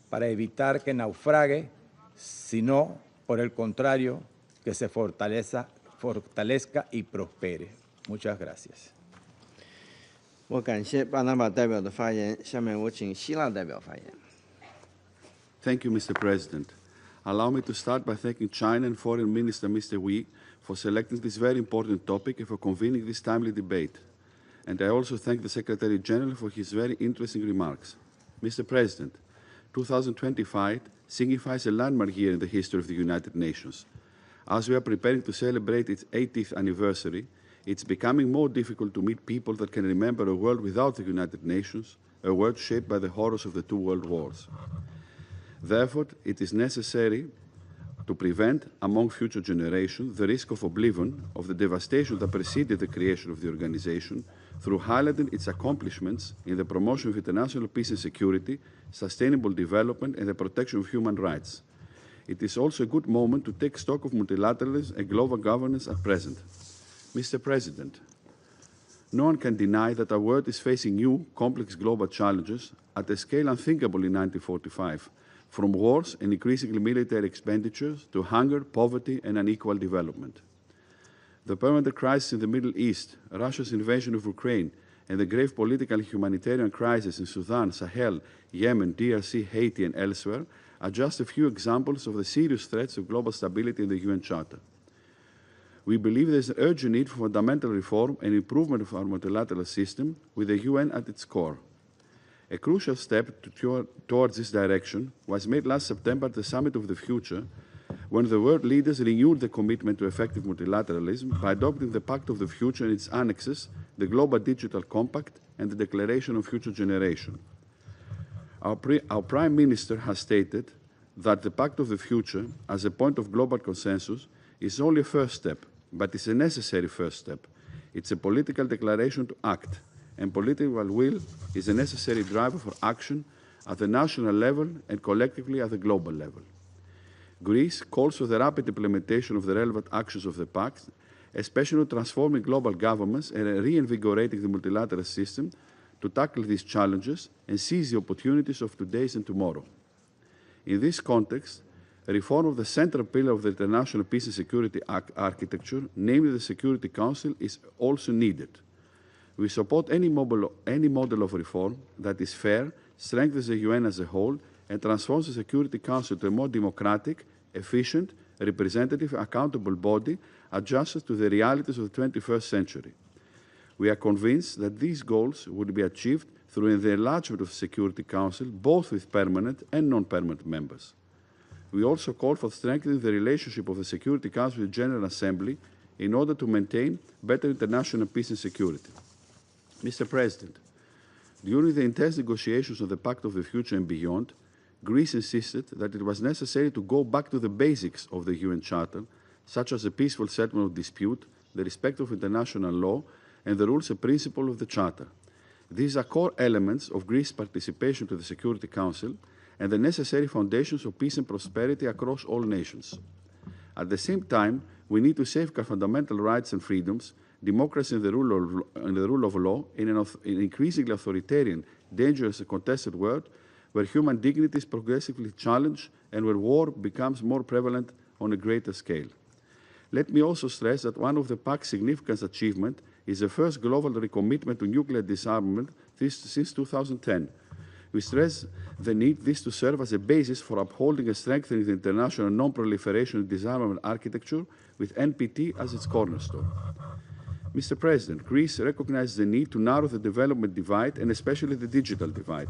para evitar que naufrague, sino, por el contrario, que se fortalezca y prospere. Muchas gracias. 我感谢巴拿马代表的发言，下面我请希腊代表发言。Thank you, Mr. President. Allow me to start by thanking China and Foreign Minister Mr. Wang for selecting this very important topic and for convening this timely debate. And I also thank the Secretary General for his very interesting remarks. Mr. President, 2025 signifies a landmark year in the history of the United Nations. As we are preparing to celebrate its 80th anniversary, it's becoming more difficult to meet people that can remember a world without the United Nations, a world shaped by the horrors of the two world wars. Therefore, it is necessary to prevent, among future generations, the risk of oblivion of the devastation that preceded the creation of the organization through highlighting its accomplishments in the promotion of international peace and security, sustainable development, and the protection of human rights. It is also a good moment to take stock of multilateralism and global governance at present. Mr. President, no one can deny that our world is facing new, complex global challenges at a scale unthinkable in 1945, from wars and increasingly military expenditures to hunger, poverty, and unequal development. The permanent crisis in the Middle East, Russia's invasion of Ukraine, and the grave political and humanitarian crisis in Sudan, Sahel, Yemen, DRC, Haiti, and elsewhere are just a few examples of the serious threats of global stability in the UN Charter. We believe there is an urgent need for fundamental reform and improvement of our multilateral system with the UN at its core. A crucial step towards this direction was made last September at the Summit of the Future, when the world leaders renewed the commitment to effective multilateralism by adopting the Pact of the Future and its annexes, the Global Digital Compact, and the Declaration of Future Generation. Our Prime Minister has stated that the Pact of the Future, as a point of global consensus, is only a first step, but it's a necessary first step. It's a political declaration to act, and political will is a necessary driver for action at the national level and collectively at the global level. Greece calls for the rapid implementation of the relevant actions of the Pact, especially transforming global governments and reinvigorating the multilateral system to tackle these challenges and seize the opportunities of today and tomorrow. In this context, a reform of the central pillar of the international peace and security architecture, namely the Security Council, is also needed. We support any model of reform that is fair, strengthens the UN as a whole, and transforms the Security Council to a more democratic, efficient, representative, accountable body adjusted to the realities of the 21st century. We are convinced that these goals would be achieved through the enlargement of the Security Council, both with permanent and non-permanent members. We also call for strengthening the relationship of the Security Council with the General Assembly in order to maintain better international peace and security. Mr. President, during the intense negotiations of the Pact of the Future and beyond, Greece insisted that it was necessary to go back to the basics of the UN Charter, such as the peaceful settlement of dispute, the respect of international law, and the rules and principles of the Charter. These are core elements of Greece's participation to the Security Council and the necessary foundations of peace and prosperity across all nations. At the same time, we need to safeguard fundamental rights and freedoms, democracy and the rule of law in an increasingly authoritarian, dangerous and contested world where human dignity is progressively challenged and where war becomes more prevalent on a greater scale. Let me also stress that one of the Pact's significant achievements is the first global recommitment to nuclear disarmament since 2010. We stress the need this to serve as a basis for upholding and strengthening the international non-proliferation and disarmament architecture with NPT as its cornerstone. Mr. President, Greece recognizes the need to narrow the development divide and especially the digital divide.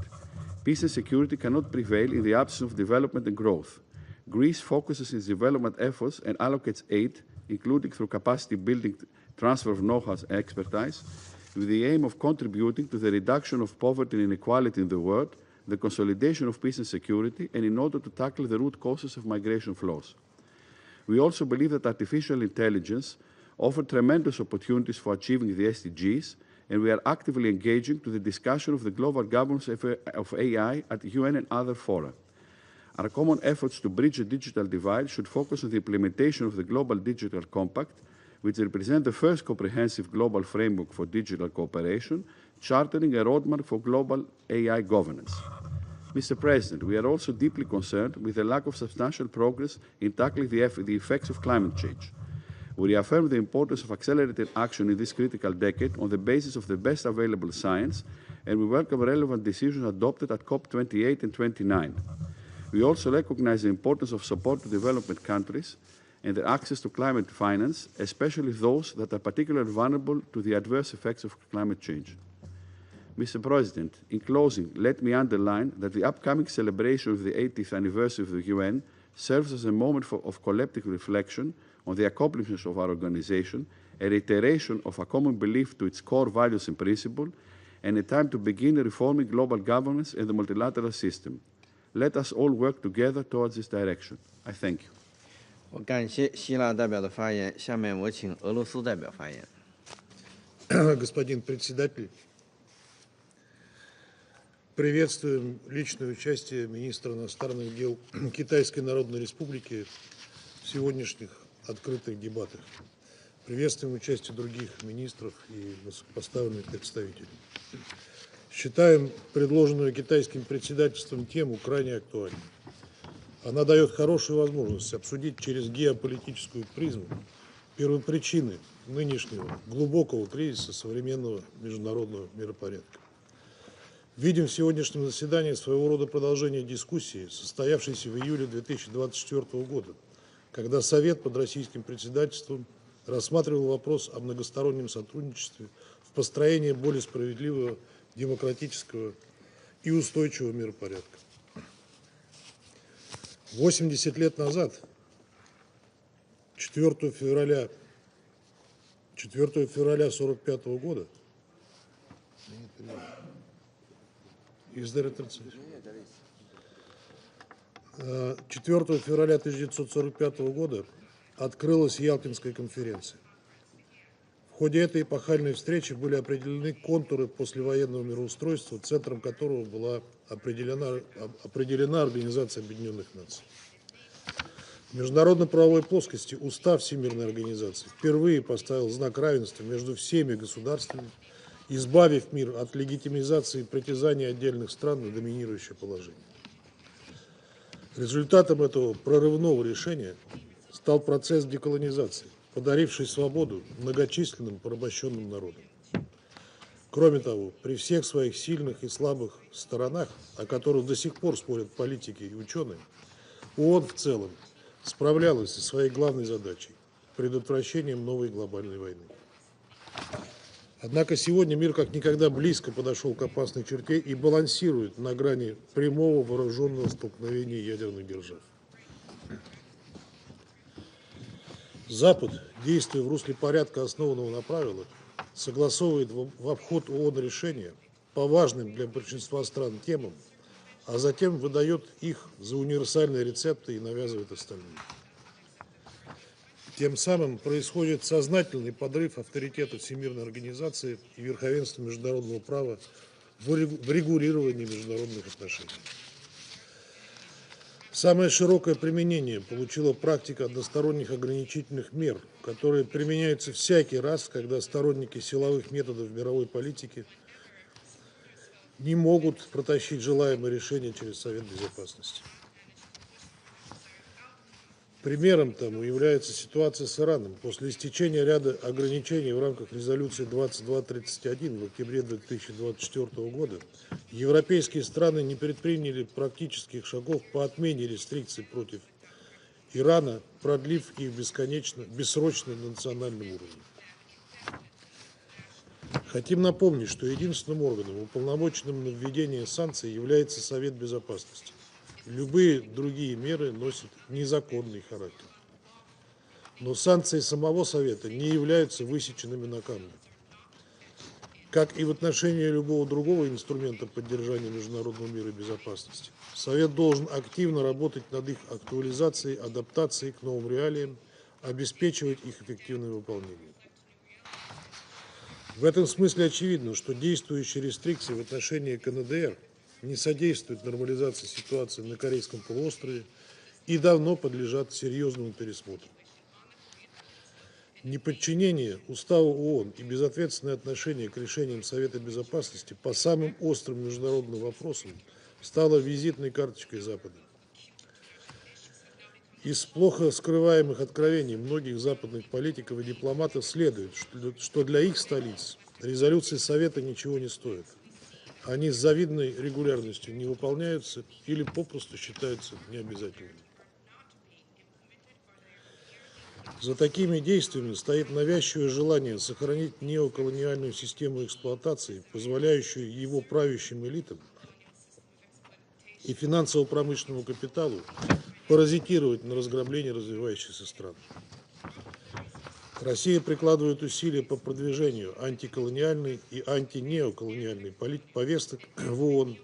Peace and security cannot prevail in the absence of development and growth. Greece focuses its development efforts and allocates aid, including through capacity building, transfer of know-how and expertise, with the aim of contributing to the reduction of poverty and inequality in the world, the consolidation of peace and security, and in order to tackle the root causes of migration flows. We also believe that artificial intelligence offers tremendous opportunities for achieving the SDGs, and we are actively engaging to the discussion of the global governance of AI at the UN and other fora. Our common efforts to bridge the digital divide should focus on the implementation of the Global Digital Compact, which represents the first comprehensive global framework for digital cooperation, chartering a roadmap for global AI governance. Mr. President, we are also deeply concerned with the lack of substantial progress in tackling the effects of climate change. We reaffirm the importance of accelerated action in this critical decade on the basis of the best available science, and we welcome relevant decisions adopted at COP28 and 29. We also recognize the importance of support to development countries and their access to climate finance, especially those that are particularly vulnerable to the adverse effects of climate change. Mr. President, in closing, let me underline that the upcoming celebration of the 80th anniversary of the UN serves as a moment of collective reflection on the accomplishments of our organization, a reiteration of a common belief to its core values and principles, and a time to begin reforming global governance and the multilateral system. Let us all work together towards this direction. I thank you. 我感谢希腊代表的发言，下面我请俄罗斯代表发言。Господин председатель, приветствуем личное участие министра иностранных дел Китайской Народной Республики в сегодняшних открытых дебатах. Приветствуем участие других министров и высокопоставленных представителей. Считаем предложенную китайским председательством тему крайне актуальной. Она дает хорошую возможность обсудить через геополитическую призму первопричины нынешнего глубокого кризиса современного международного миропорядка. Видим в сегодняшнем заседании своего рода продолжение дискуссии, состоявшейся в июле 2024 года, когда Совет под российским председательством рассматривал вопрос о многостороннем сотрудничестве в построении более справедливого, демократического и устойчивого миропорядка. 80 лет назад, 4 февраля 1945 года, Is there a translation? 4 февраля 1945 года открылась Ялтинская конференция. В ходе этой эпохальной встречи были определены контуры послевоенного мироустройства, центром которого была определена Организация Объединенных Наций. В международно-правовой плоскости Устав Всемирной Организации впервые поставил знак равенства между всеми государствами, избавив мир от легитимизации притязаний отдельных стран на доминирующее положение. Результатом этого прорывного решения стал процесс деколонизации, подаривший свободу многочисленным порабощенным народам. Кроме того, при всех своих сильных и слабых сторонах, о которых до сих пор спорят политики и ученые, ООН в целом справлялась со своей главной задачей – предотвращением новой глобальной войны. Однако сегодня мир как никогда близко подошел к опасной черте и балансирует на грани прямого вооруженного столкновения ядерных держав. Запад, действуя в русле порядка, основанного на правилах, согласовывает в обход ООН решения по важным для большинства стран темам, а затем выдает их за универсальные рецепты и навязывает остальным. Тем самым происходит сознательный подрыв авторитета Всемирной организации и верховенства международного права в регулировании международных отношений. Самое широкое применение получила практика односторонних ограничительных мер, которые применяются всякий раз, когда сторонники силовых методов мировой политики не могут протащить желаемое решение через Совет Безопасности. Примером тому является ситуация с Ираном. После истечения ряда ограничений в рамках резолюции 2231 в октябре 2024 года европейские страны не предприняли практических шагов по отмене рестрикций против Ирана, продлив их бессрочно на национальном уровне. Хотим напомнить, что единственным органом, уполномоченным на введение санкций, является Совет Безопасности. Любые другие меры носят незаконный характер. Но санкции самого Совета не являются высеченными на камне. Как и в отношении любого другого инструмента поддержания международного мира и безопасности, Совет должен активно работать над их актуализацией, адаптацией к новым реалиям, обеспечивать их эффективное выполнение. В этом смысле очевидно, что действующие рестрикции в отношении КНДР не содействуют нормализации ситуации на Корейском полуострове и давно подлежат серьезному пересмотру. Неподчинение Уставу ООН и безответственное отношение к решениям Совета Безопасности по самым острым международным вопросам стало визитной карточкой Запада. Из плохо скрываемых откровений многих западных политиков и дипломатов следует, что для их столиц резолюции Совета ничего не стоят. Они с завидной регулярностью не выполняются или попросту считаются необязательными. За такими действиями стоит навязчивое желание сохранить неоколониальную систему эксплуатации, позволяющую его правящим элитам и финансово-промышленному капиталу паразитировать на разграблении развивающихся стран. Россия прикладывает усилия по продвижению антиколониальной и антинеоколониальной повесток в ООН,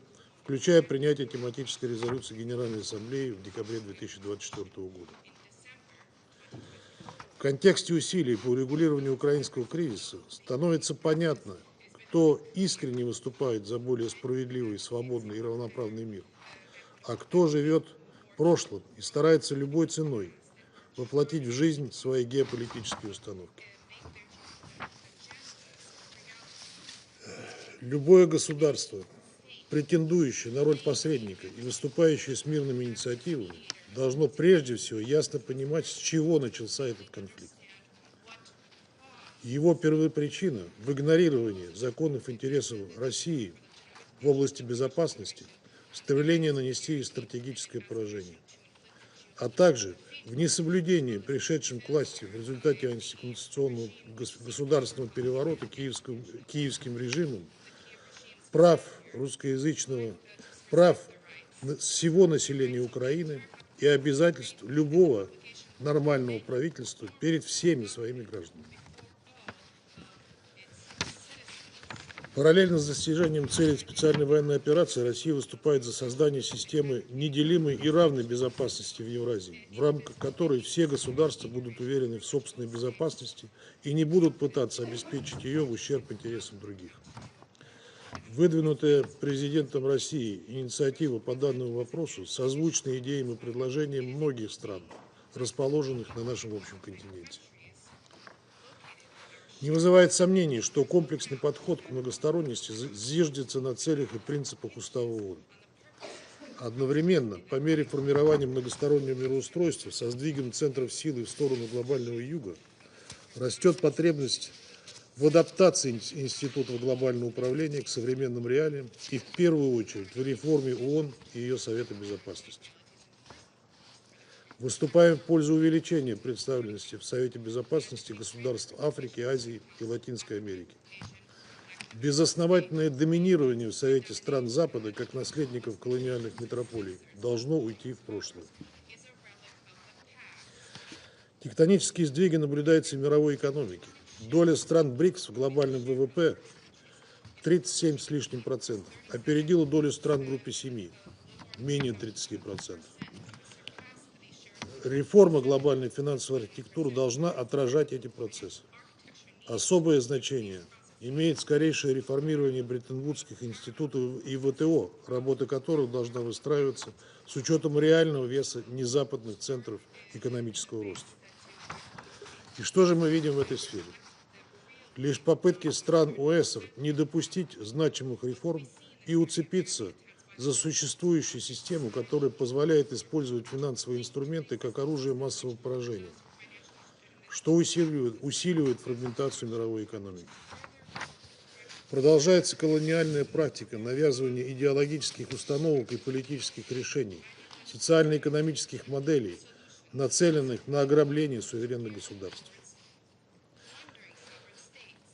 включая принятие тематической резолюции Генеральной Ассамблеи в декабре 2024 года. В контексте усилий по урегулированию украинского кризиса становится понятно, кто искренне выступает за более справедливый, свободный и равноправный мир, а кто живет прошлым и старается любой ценой воплотить в жизнь свои геополитические установки. Любое государство, претендующее на роль посредника и выступающее с мирными инициативами, должно прежде всего ясно понимать, с чего начался этот конфликт. Его первопричина в игнорировании законных интересов России в области безопасности, стремление нанести ей стратегическое поражение, а также в несоблюдении пришедшим к власти в результате антиконституционного государственного переворота киевским режимом прав русскоязычного, прав всего населения Украины и обязательств любого нормального правительства перед всеми своими гражданами. Параллельно с достижением целей специальной военной операции Россия выступает за создание системы неделимой и равной безопасности в Евразии, в рамках которой все государства будут уверены в собственной безопасности и не будут пытаться обеспечить ее в ущерб интересам других. Выдвинутая президентом России инициатива по данному вопросу созвучна идеям и предложениям многих стран, расположенных на нашем общем континенте. Не вызывает сомнений, что комплексный подход к многосторонности зиждется на целях и принципах Устава ООН. Одновременно, по мере формирования многостороннего мироустройства со сдвигом центров силы в сторону глобального юга, растет потребность в адаптации институтов глобального управления к современным реалиям и в первую очередь в реформе ООН и ее Совета Безопасности. Выступаем в пользу увеличения представленности в Совете Безопасности государств Африки, Азии и Латинской Америки. Безосновательное доминирование в Совете стран Запада, как наследников колониальных метрополий, должно уйти в прошлое. Тектонические сдвиги наблюдаются в мировой экономике. Доля стран БРИКС в глобальном ВВП 37 с лишним %, опередила долю стран группы 7, менее 30%. Реформа глобальной финансовой архитектуры должна отражать эти процессы. Особое значение имеет скорейшее реформирование бреттон-вудских институтов и ВТО, работа которых должна выстраиваться с учетом реального веса незападных центров экономического роста. И что же мы видим в этой сфере? Лишь попытки стран ОЭСР не допустить значимых реформ и уцепиться за существующую систему, которая позволяет использовать финансовые инструменты как оружие массового поражения, что усиливает фрагментацию мировой экономики. Продолжается колониальная практика навязывания идеологических установок и политических решений, социально-экономических моделей, нацеленных на ограбление суверенных государств.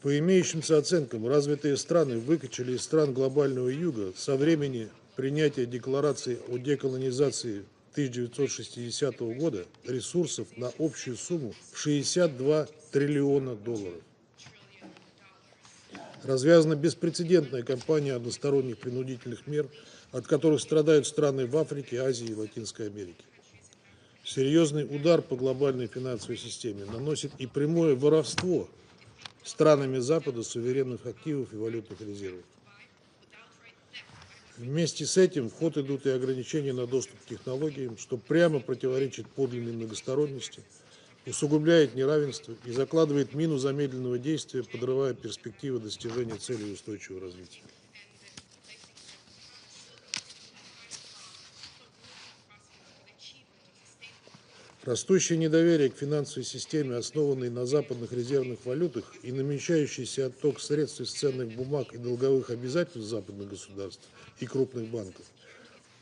По имеющимся оценкам, развитые страны выкачали из стран глобального юга со времени принятия Декларации о деколонизации 1960 года ресурсов на общую сумму в $62 триллиона. Развязана беспрецедентная кампания односторонних принудительных мер, от которых страдают страны в Африке, Азии и Латинской Америке. Серьезный удар по глобальной финансовой системе наносит и прямое воровство странами Запада суверенных активов и валютных резервов. Вместе с этим в ход идут и ограничения на доступ к технологиям, что прямо противоречит подлинной многосторонности, усугубляет неравенство и закладывает мину замедленного действия, подрывая перспективы достижения целей устойчивого развития. Растущее недоверие к финансовой системе, основанной на западных резервных валютах, и намечающийся отток средств из ценных бумаг и долговых обязательств западных государств и крупных банков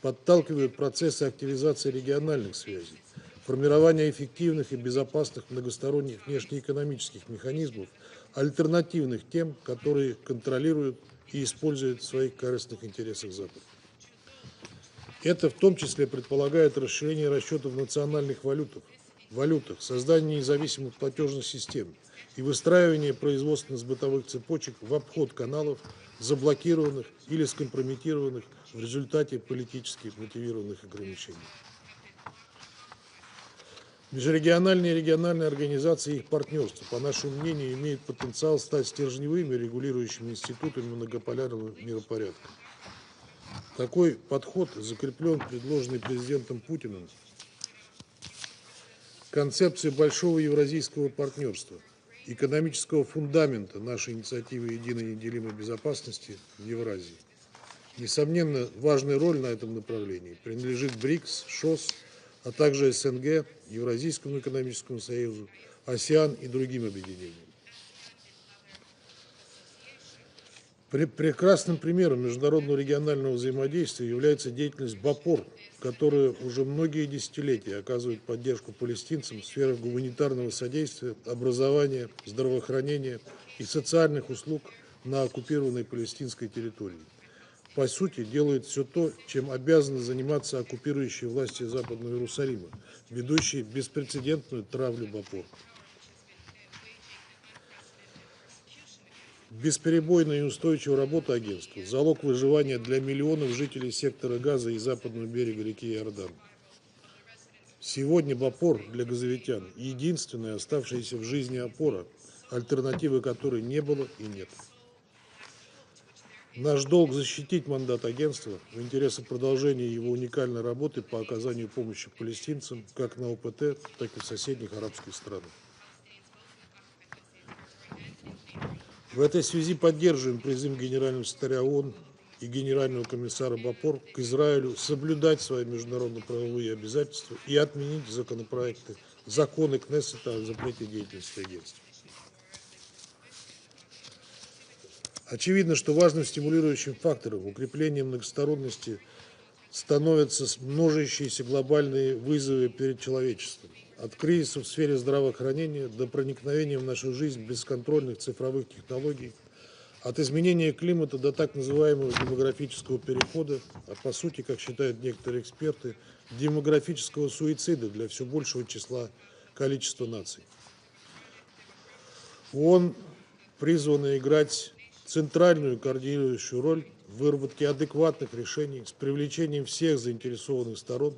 подталкивают процессы активизации региональных связей, формирования эффективных и безопасных многосторонних внешнеэкономических механизмов, альтернативных тем, которые контролируют и используют в своих корыстных интересах Запад. Это в том числе предполагает расширение расчетов в национальных валютах, создание независимых платежных систем и выстраивание производственно-сбытовых цепочек в обход каналов, заблокированных или скомпрометированных в результате политически мотивированных ограничений. Межрегиональные и региональные организации и их партнерства, по нашему мнению, имеют потенциал стать стержневыми регулирующими институтами многополярного миропорядка. Такой подход закреплен предложенный президентом Путиным концепцией большого евразийского партнерства, экономического фундамента нашей инициативы единой неделимой безопасности в Евразии. Несомненно, важная роль на этом направлении принадлежит БРИКС, ШОС, а также СНГ, Евразийскому экономическому союзу, АСЕАН и другим объединениям. Прекрасным примером международного регионального взаимодействия является деятельность БАПОР, которая уже многие десятилетия оказывает поддержку палестинцам в сферах гуманитарного содействия, образования, здравоохранения и социальных услуг на оккупированной палестинской территории. По сути, делает все то, чем обязаны заниматься оккупирующие власти Западного Иерусалима, ведущие беспрецедентную травлю БАПОР. Бесперебойная и устойчивая работа агентства – залог выживания для миллионов жителей сектора Газа и западного берега реки Иордан. Сегодня БАПОР для газовитян – единственная оставшаяся в жизни опора, альтернативы которой не было и нет. Наш долг – защитить мандат агентства в интересах продолжения его уникальной работы по оказанию помощи палестинцам как на ОПТ, так и в соседних арабских странах. В этой связи поддерживаем призыв Генерального секретаря ООН и Генерального комиссара БАПОР к Израилю соблюдать свои международно-правовые обязательства и отменить законы Кнессета о запрете деятельности агентства. Очевидно, что важным стимулирующим фактором укрепления многосторонности становятся множащиеся глобальные вызовы перед человечеством. От кризиса в сфере здравоохранения до проникновения в нашу жизнь бесконтрольных цифровых технологий, от изменения климата до так называемого демографического перехода, а по сути, как считают некоторые эксперты, демографического суицида для все большего количества наций. ООН призвана играть центральную координирующую роль в выработке адекватных решений с привлечением всех заинтересованных сторон,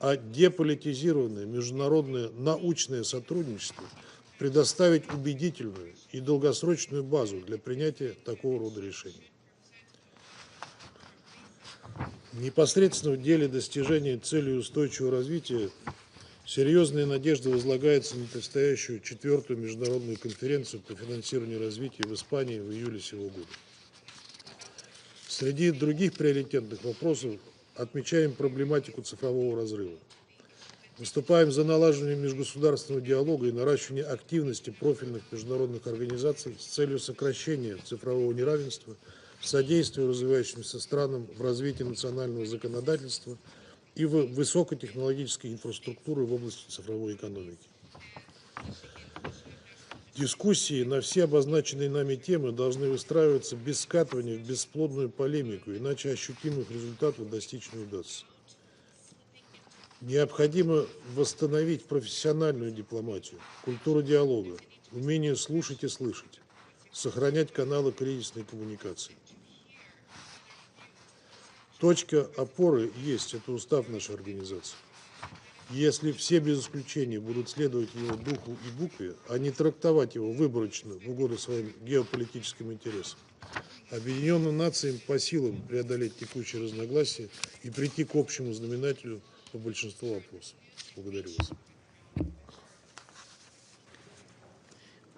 а деполитизированное международное научное сотрудничество предоставить убедительную и долгосрочную базу для принятия такого рода решений. Непосредственно в деле достижения целей устойчивого развития серьезные надежды возлагаются на предстоящую 4-ю международную конференцию по финансированию развития в Испании в июле сего года. Среди других приоритетных вопросов отмечаем проблематику цифрового разрыва. Выступаем за налаживание межгосударственного диалога и наращивание активности профильных международных организаций с целью сокращения цифрового неравенства, содействия развивающимся странам в развитии национального законодательства и в высокотехнологической инфраструктуры в области цифровой экономики. Дискуссии на все обозначенные нами темы должны выстраиваться без скатывания в бесплодную полемику, иначе ощутимых результатов достичь не удастся. Необходимо восстановить профессиональную дипломатию, культуру диалога, умение слушать и слышать, сохранять каналы кризисной коммуникации. Точка опоры есть, это устав нашей организации. Если все без исключения будут следовать его духу и букве, а не трактовать его выборочно в угоду своим геополитическим интересам, объединенным нациям по силам преодолеть текущие разногласия и прийти к общему знаменателю по большинству вопросов. Благодарю вас.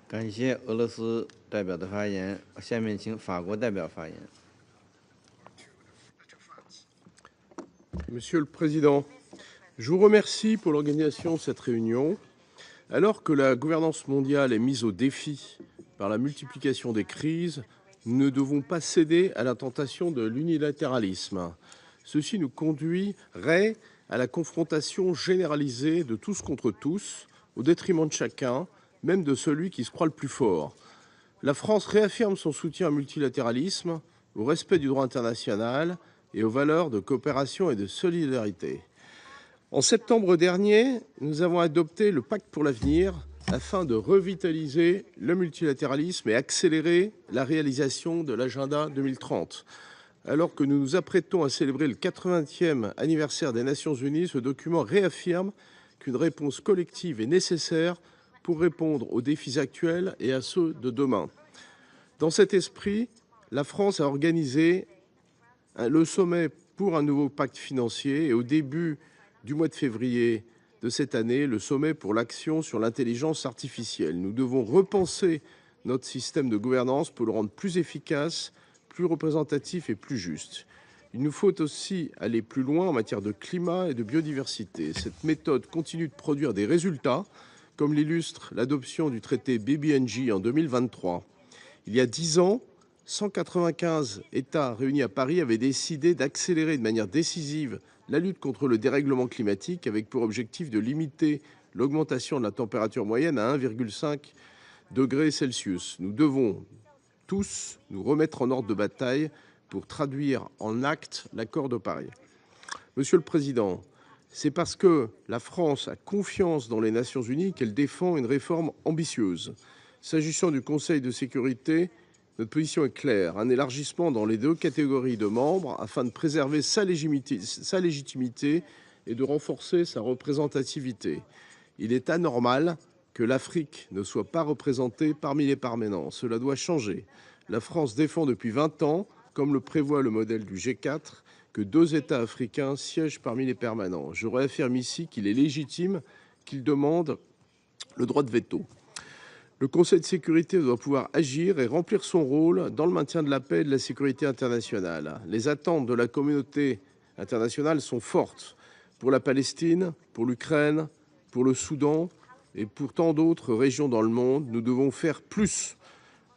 感谢俄罗斯代表的发言，下面请法国代表发言。 Monsieur le Président, je vous remercie pour l'organisation de cette réunion. Alors que la gouvernance mondiale est mise au défi par la multiplication des crises, nous ne devons pas céder à la tentation de l'unilatéralisme. Ceci nous conduirait à la confrontation généralisée de tous contre tous, au détriment de chacun, même de celui qui se croit le plus fort. La France réaffirme son soutien au multilatéralisme, au respect du droit international et aux valeurs de coopération et de solidarité. En septembre dernier, nous avons adopté le Pacte pour l'avenir afin de revitaliser le multilatéralisme et accélérer la réalisation de l'agenda 2030. Alors que nous nous apprêtons à célébrer le 80e anniversaire des Nations Unies, ce document réaffirme qu'une réponse collective est nécessaire pour répondre aux défis actuels et à ceux de demain. Dans cet esprit, la France a organisé le sommet pour un nouveau pacte financier et au début du mois de février de cette année, le sommet pour l'action sur l'intelligence artificielle. Nous devons repenser notre système de gouvernance pour le rendre plus efficace, plus représentatif et plus juste. Il nous faut aussi aller plus loin en matière de climat et de biodiversité. Cette méthode continue de produire des résultats, comme l'illustre l'adoption du traité BBNJ en 2023. Il y a 10 ans, 195 États réunis à Paris avaient décidé d'accélérer de manière décisive la lutte contre le dérèglement climatique avec pour objectif de limiter l'augmentation de la température moyenne à 1,5 degré Celsius. Nous devons tous nous remettre en ordre de bataille pour traduire en actes l'accord de Paris. Monsieur le Président, c'est parce que la France a confiance dans les Nations Unies qu'elle défend une réforme ambitieuse. S'agissant du Conseil de sécurité, notre position est claire, un élargissement dans les 2 catégories de membres afin de préserver sa légitimité et de renforcer sa représentativité. Il est anormal que l'Afrique ne soit pas représentée parmi les permanents. Cela doit changer. La France défend depuis 20 ans, comme le prévoit le modèle du G4, que 2 États africains siègent parmi les permanents. Je réaffirme ici qu'il est légitime qu'ils demandent le droit de veto. Le Conseil de sécurité doit pouvoir agir et remplir son rôle dans le maintien de la paix et de la sécurité internationale. Les attentes de la communauté internationale sont fortes pour la Palestine, pour l'Ukraine, pour le Soudan et pour tant d'autres régions dans le monde. Nous devons faire plus.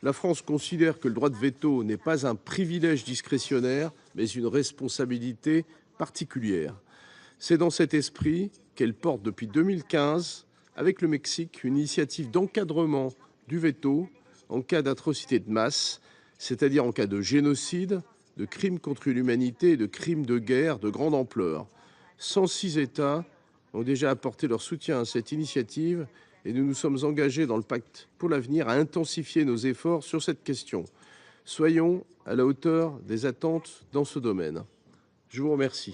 La France considère que le droit de veto n'est pas un privilège discrétionnaire, mais une responsabilité particulière. C'est dans cet esprit qu'elle porte depuis 2015 avec le Mexique une initiative d'encadrement du veto en cas d'atrocité de masse, c'est-à-dire en cas de génocide, de crimes contre l'humanité et de crimes de guerre de grande ampleur. 106 États ont déjà apporté leur soutien à cette initiative et nous nous sommes engagés dans le pacte pour l'avenir à intensifier nos efforts sur cette question. Soyons à la hauteur des attentes dans ce domaine. Je vous remercie.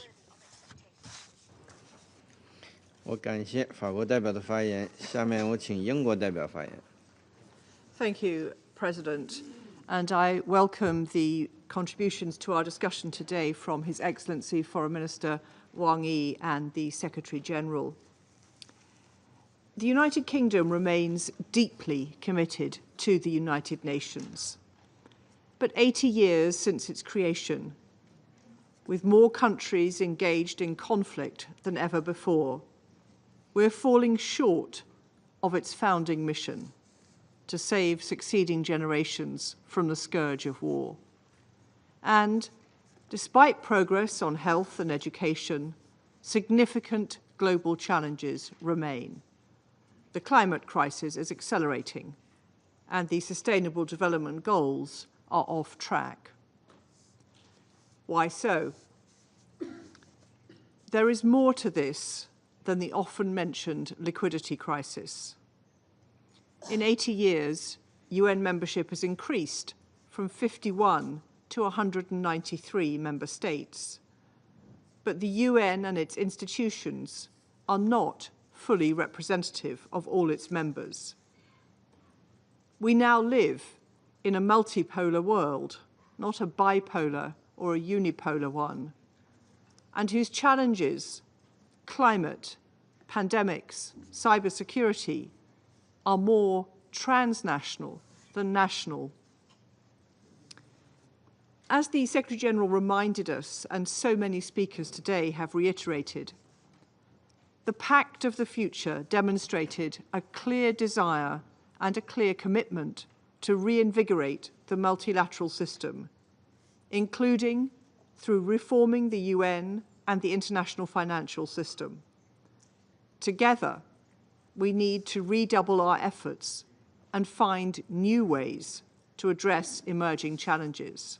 我感谢法国代表的发言，下面我请英国代表发言。 Thank you, President, and I welcome the contributions to our discussion today from His Excellency Foreign Minister Wang Yi and the Secretary-General. The United Kingdom remains deeply committed to the United Nations. But 80 years since its creation, with more countries engaged in conflict than ever before, we're falling short of its founding mission to save succeeding generations from the scourge of war. And despite progress on health and education, significant global challenges remain. The climate crisis is accelerating. and the Sustainable Development Goals are off track. Why so? There is more to this than the often mentioned liquidity crisis. In 80 years, UN membership has increased from 51 to 193 member states. But the UN and its institutions are not fully representative of all its members. We now live in a multipolar world, not a bipolar or a unipolar one, and whose challenges, climate, pandemics, cybersecurity, are more transnational than national. As the Secretary-General reminded us, and so many speakers today have reiterated, the Pact of the Future demonstrated a clear desire and a clear commitment to reinvigorate the multilateral system, including through reforming the UN and the international financial system. Together, we need to redouble our efforts and find new ways to address emerging challenges.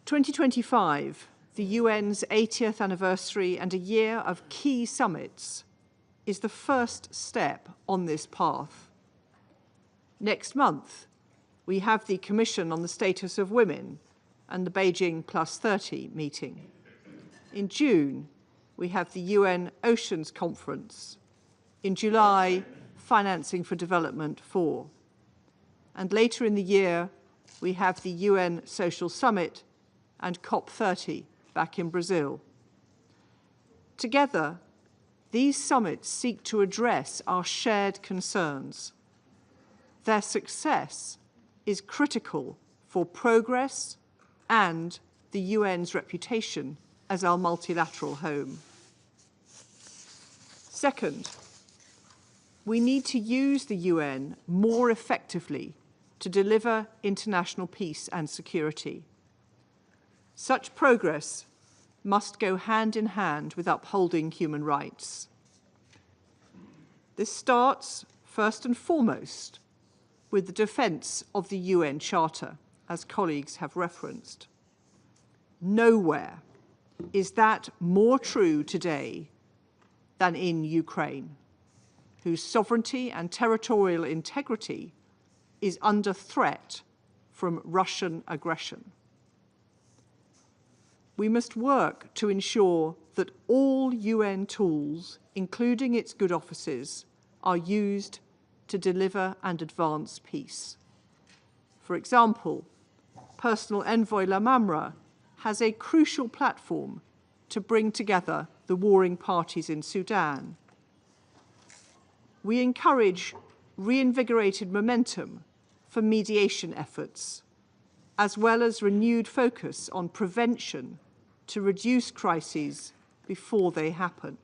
2025, the UN's 80th anniversary and a year of key summits, is the first step on this path. Next month, we have the Commission on the Status of Women and the Beijing +30 meeting. In June, we have the UN Oceans Conference. In July, Financing for Development 4. And later in the year, we have the UN Social Summit and COP30 back in Brazil. Together, these summits seek to address our shared concerns. Their success is critical for progress and the UN's reputation as our multilateral home. Second, we need to use the UN more effectively to deliver international peace and security. Such progress must go hand in hand with upholding human rights. This starts, first and foremost, with the defence of the UN Charter, as colleagues have referenced. Nowhere is that more true today than in Ukraine, whose sovereignty and territorial integrity is under threat from Russian aggression. We must work to ensure that all UN tools, including its good offices, are used to deliver and advance peace. For example, Personal Envoy Lamamra has a crucial platform to bring together the warring parties in Sudan. We encourage reinvigorated momentum for mediation efforts, as well as renewed focus on prevention to reduce crises before they happen.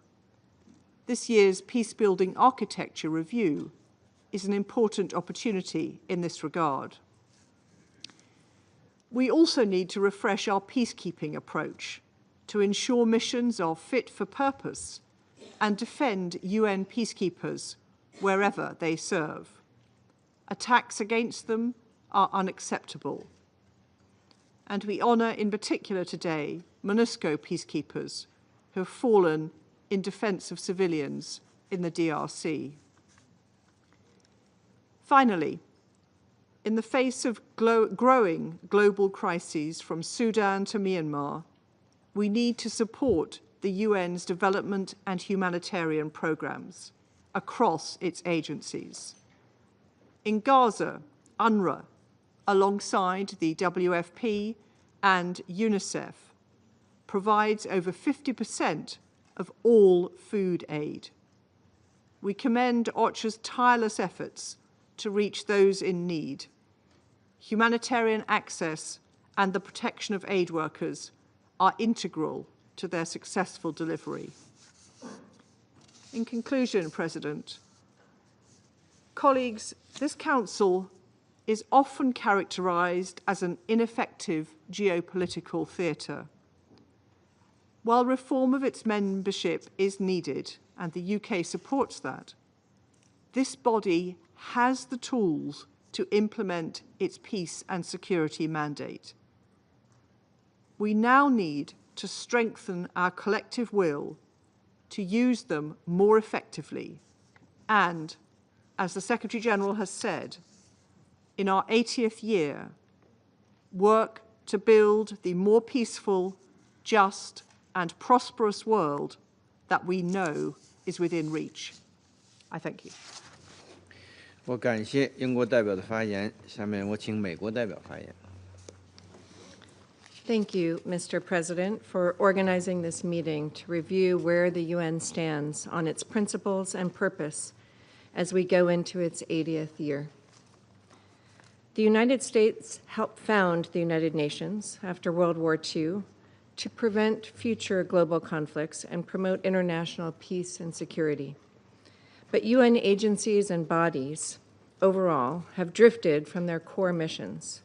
This year's Peacebuilding Architecture Review is an important opportunity in this regard. We also need to refresh our peacekeeping approach to ensure missions are fit for purpose and defend UN peacekeepers wherever they serve. Attacks against them are unacceptable. And we honour in particular today MONUSCO peacekeepers who have fallen in defence of civilians in the DRC. Finally, in the face of growing global crises from Sudan to Myanmar, we need to support the UN's development and humanitarian programmes across its agencies. In Gaza, UNRWA, alongside the WFP and UNICEF, provides over 50% of all food aid. We commend OCHA's tireless efforts to reach those in need. Humanitarian access and the protection of aid workers are integral to their successful delivery. In conclusion, President, colleagues, this Council is often characterised as an ineffective geopolitical theatre. While reform of its membership is needed, and the UK supports that, this body has the tools to implement its peace and security mandate. We now need to strengthen our collective will to use them more effectively and, as the Secretary-General has said, in our 80th year, work to build the more peaceful, just, and prosperous world that we know is within reach. I thank you. 我感谢英国代表的发言，下面我请美国代表发言。 Thank you, Mr. President, for organizing this meeting to review where the UN stands on its principles and purpose as we go into its 80th year. The United States helped found the United Nations after World War II to prevent future global conflicts and promote international peace and security. But UN agencies and bodies overall have drifted from their core missions.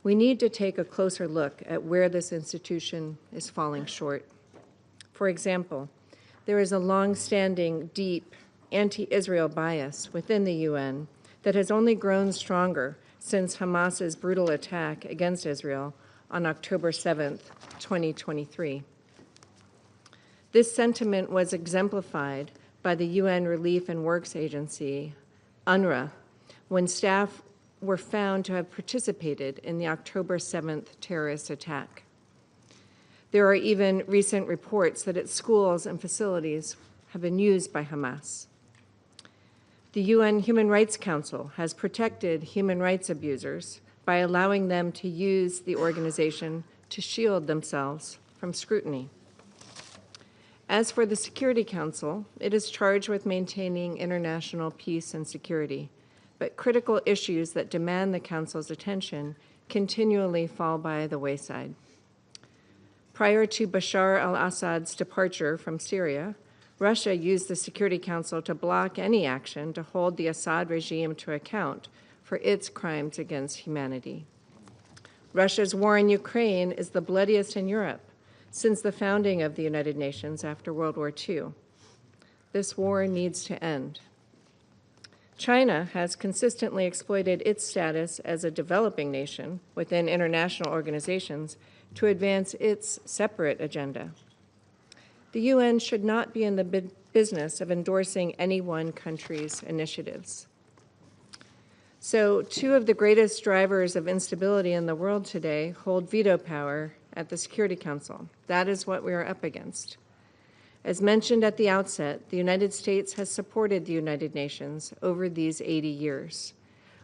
We need to take a closer look at where this institution is falling short. For example, there is a long-standing, deep anti-Israel bias within the UN that has only grown stronger since Hamas's brutal attack against Israel on October 7th, 2023. This sentiment was exemplified by the UN Relief and Works Agency, UNRWA, when staff were found to have participated in the October 7th terrorist attack. There are even recent reports that its schools and facilities have been used by Hamas. The UN Human Rights Council has protected human rights abusers by allowing them to use the organization to shield themselves from scrutiny. As for the Security Council, it is charged with maintaining international peace and security, but critical issues that demand the Council's attention continually fall by the wayside. Prior to Bashar al-Assad's departure from Syria, Russia used the Security Council to block any action to hold the Assad regime to account for its crimes against humanity. Russia's war in Ukraine is the bloodiest in Europe since the founding of the United Nations after World War II. This war needs to end. China has consistently exploited its status as a developing nation within international organizations to advance its separate agenda. The UN should not be in the business of endorsing any one country's initiatives. So, two of the greatest drivers of instability in the world today hold veto power at the Security Council. That is what we are up against. As mentioned at the outset, the United States has supported the United Nations over these 80 years.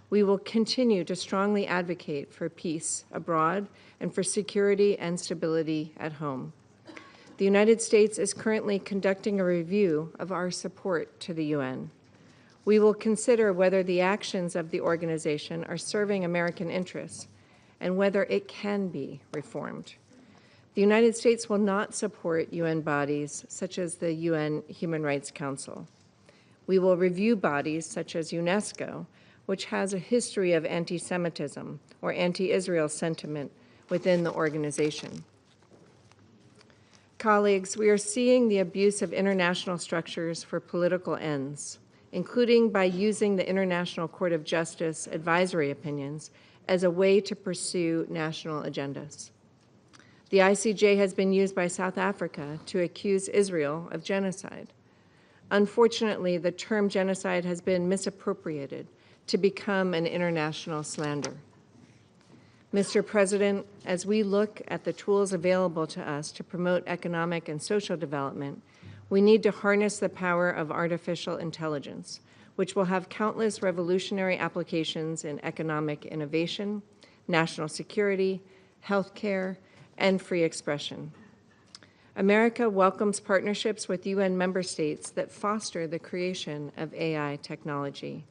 We will continue to strongly advocate for peace abroad and for security and stability at home. The United States is currently conducting a review of our support to the UN. We will consider whether the actions of the organization are serving American interests and whether it can be reformed. The United States will not support UN bodies such as the UN Human Rights Council. We will review bodies such as UNESCO, which has a history of anti-Semitism or anti-Israel sentiment within the organization. Colleagues, we are seeing the abuse of international structures for political ends, including by using the International Court of Justice advisory opinions as a way to pursue national agendas. The ICJ has been used by South Africa to accuse Israel of genocide. Unfortunately, the term genocide has been misappropriated to become an international slander. Mr. President, as we look at the tools available to us to promote economic and social development, we need to harness the power of artificial intelligence, which will have countless revolutionary applications in economic innovation, national security, healthcare, and free expression. America welcomes partnerships with UN member states that foster the creation of AI technology,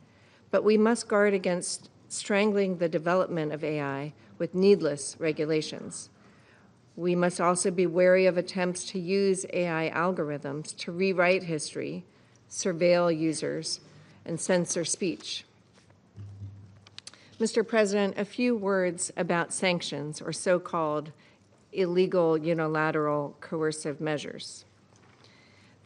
but we must guard against strangling the development of AI with needless regulations. We must also be wary of attempts to use AI algorithms to rewrite history, surveil users, and censor speech. Mr. President, a few words about sanctions, or so-called illegal unilateral coercive measures.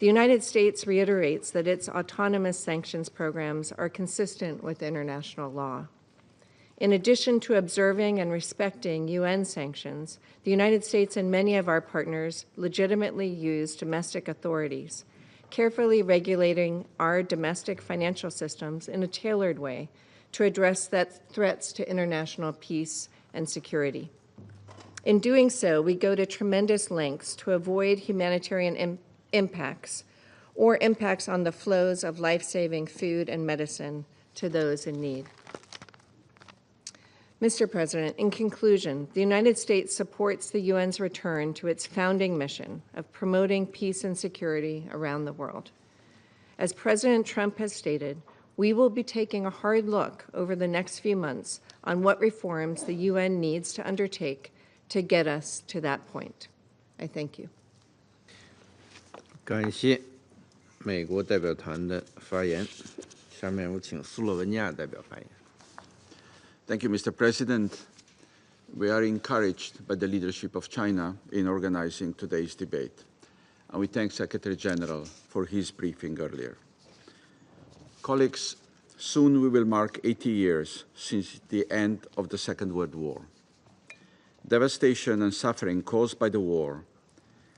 The United States reiterates that its autonomous sanctions programs are consistent with international law. In addition to observing and respecting UN sanctions, the United States and many of our partners legitimately use domestic authorities, carefully regulating our domestic financial systems in a tailored way to address threats to international peace and security. In doing so, we go to tremendous lengths to avoid humanitarian impacts or impacts on the flows of life-saving food and medicine to those in need. Mr. President, in conclusion, the United States supports the UN's return to its founding mission of promoting peace and security around the world. As President Trump has stated, we will be taking a hard look over the next few months on what reforms the UN needs to undertake to get us to that point. I thank you. 感谢美国代表团的发言。下面我请斯洛文尼亚代表发言。 Thank you, Mr. President. We are encouraged by the leadership of China in organizing today's debate, and we thank Secretary General for his briefing earlier. Colleagues, soon we will mark 80 years since the end of the Second World War. Devastation and suffering caused by the war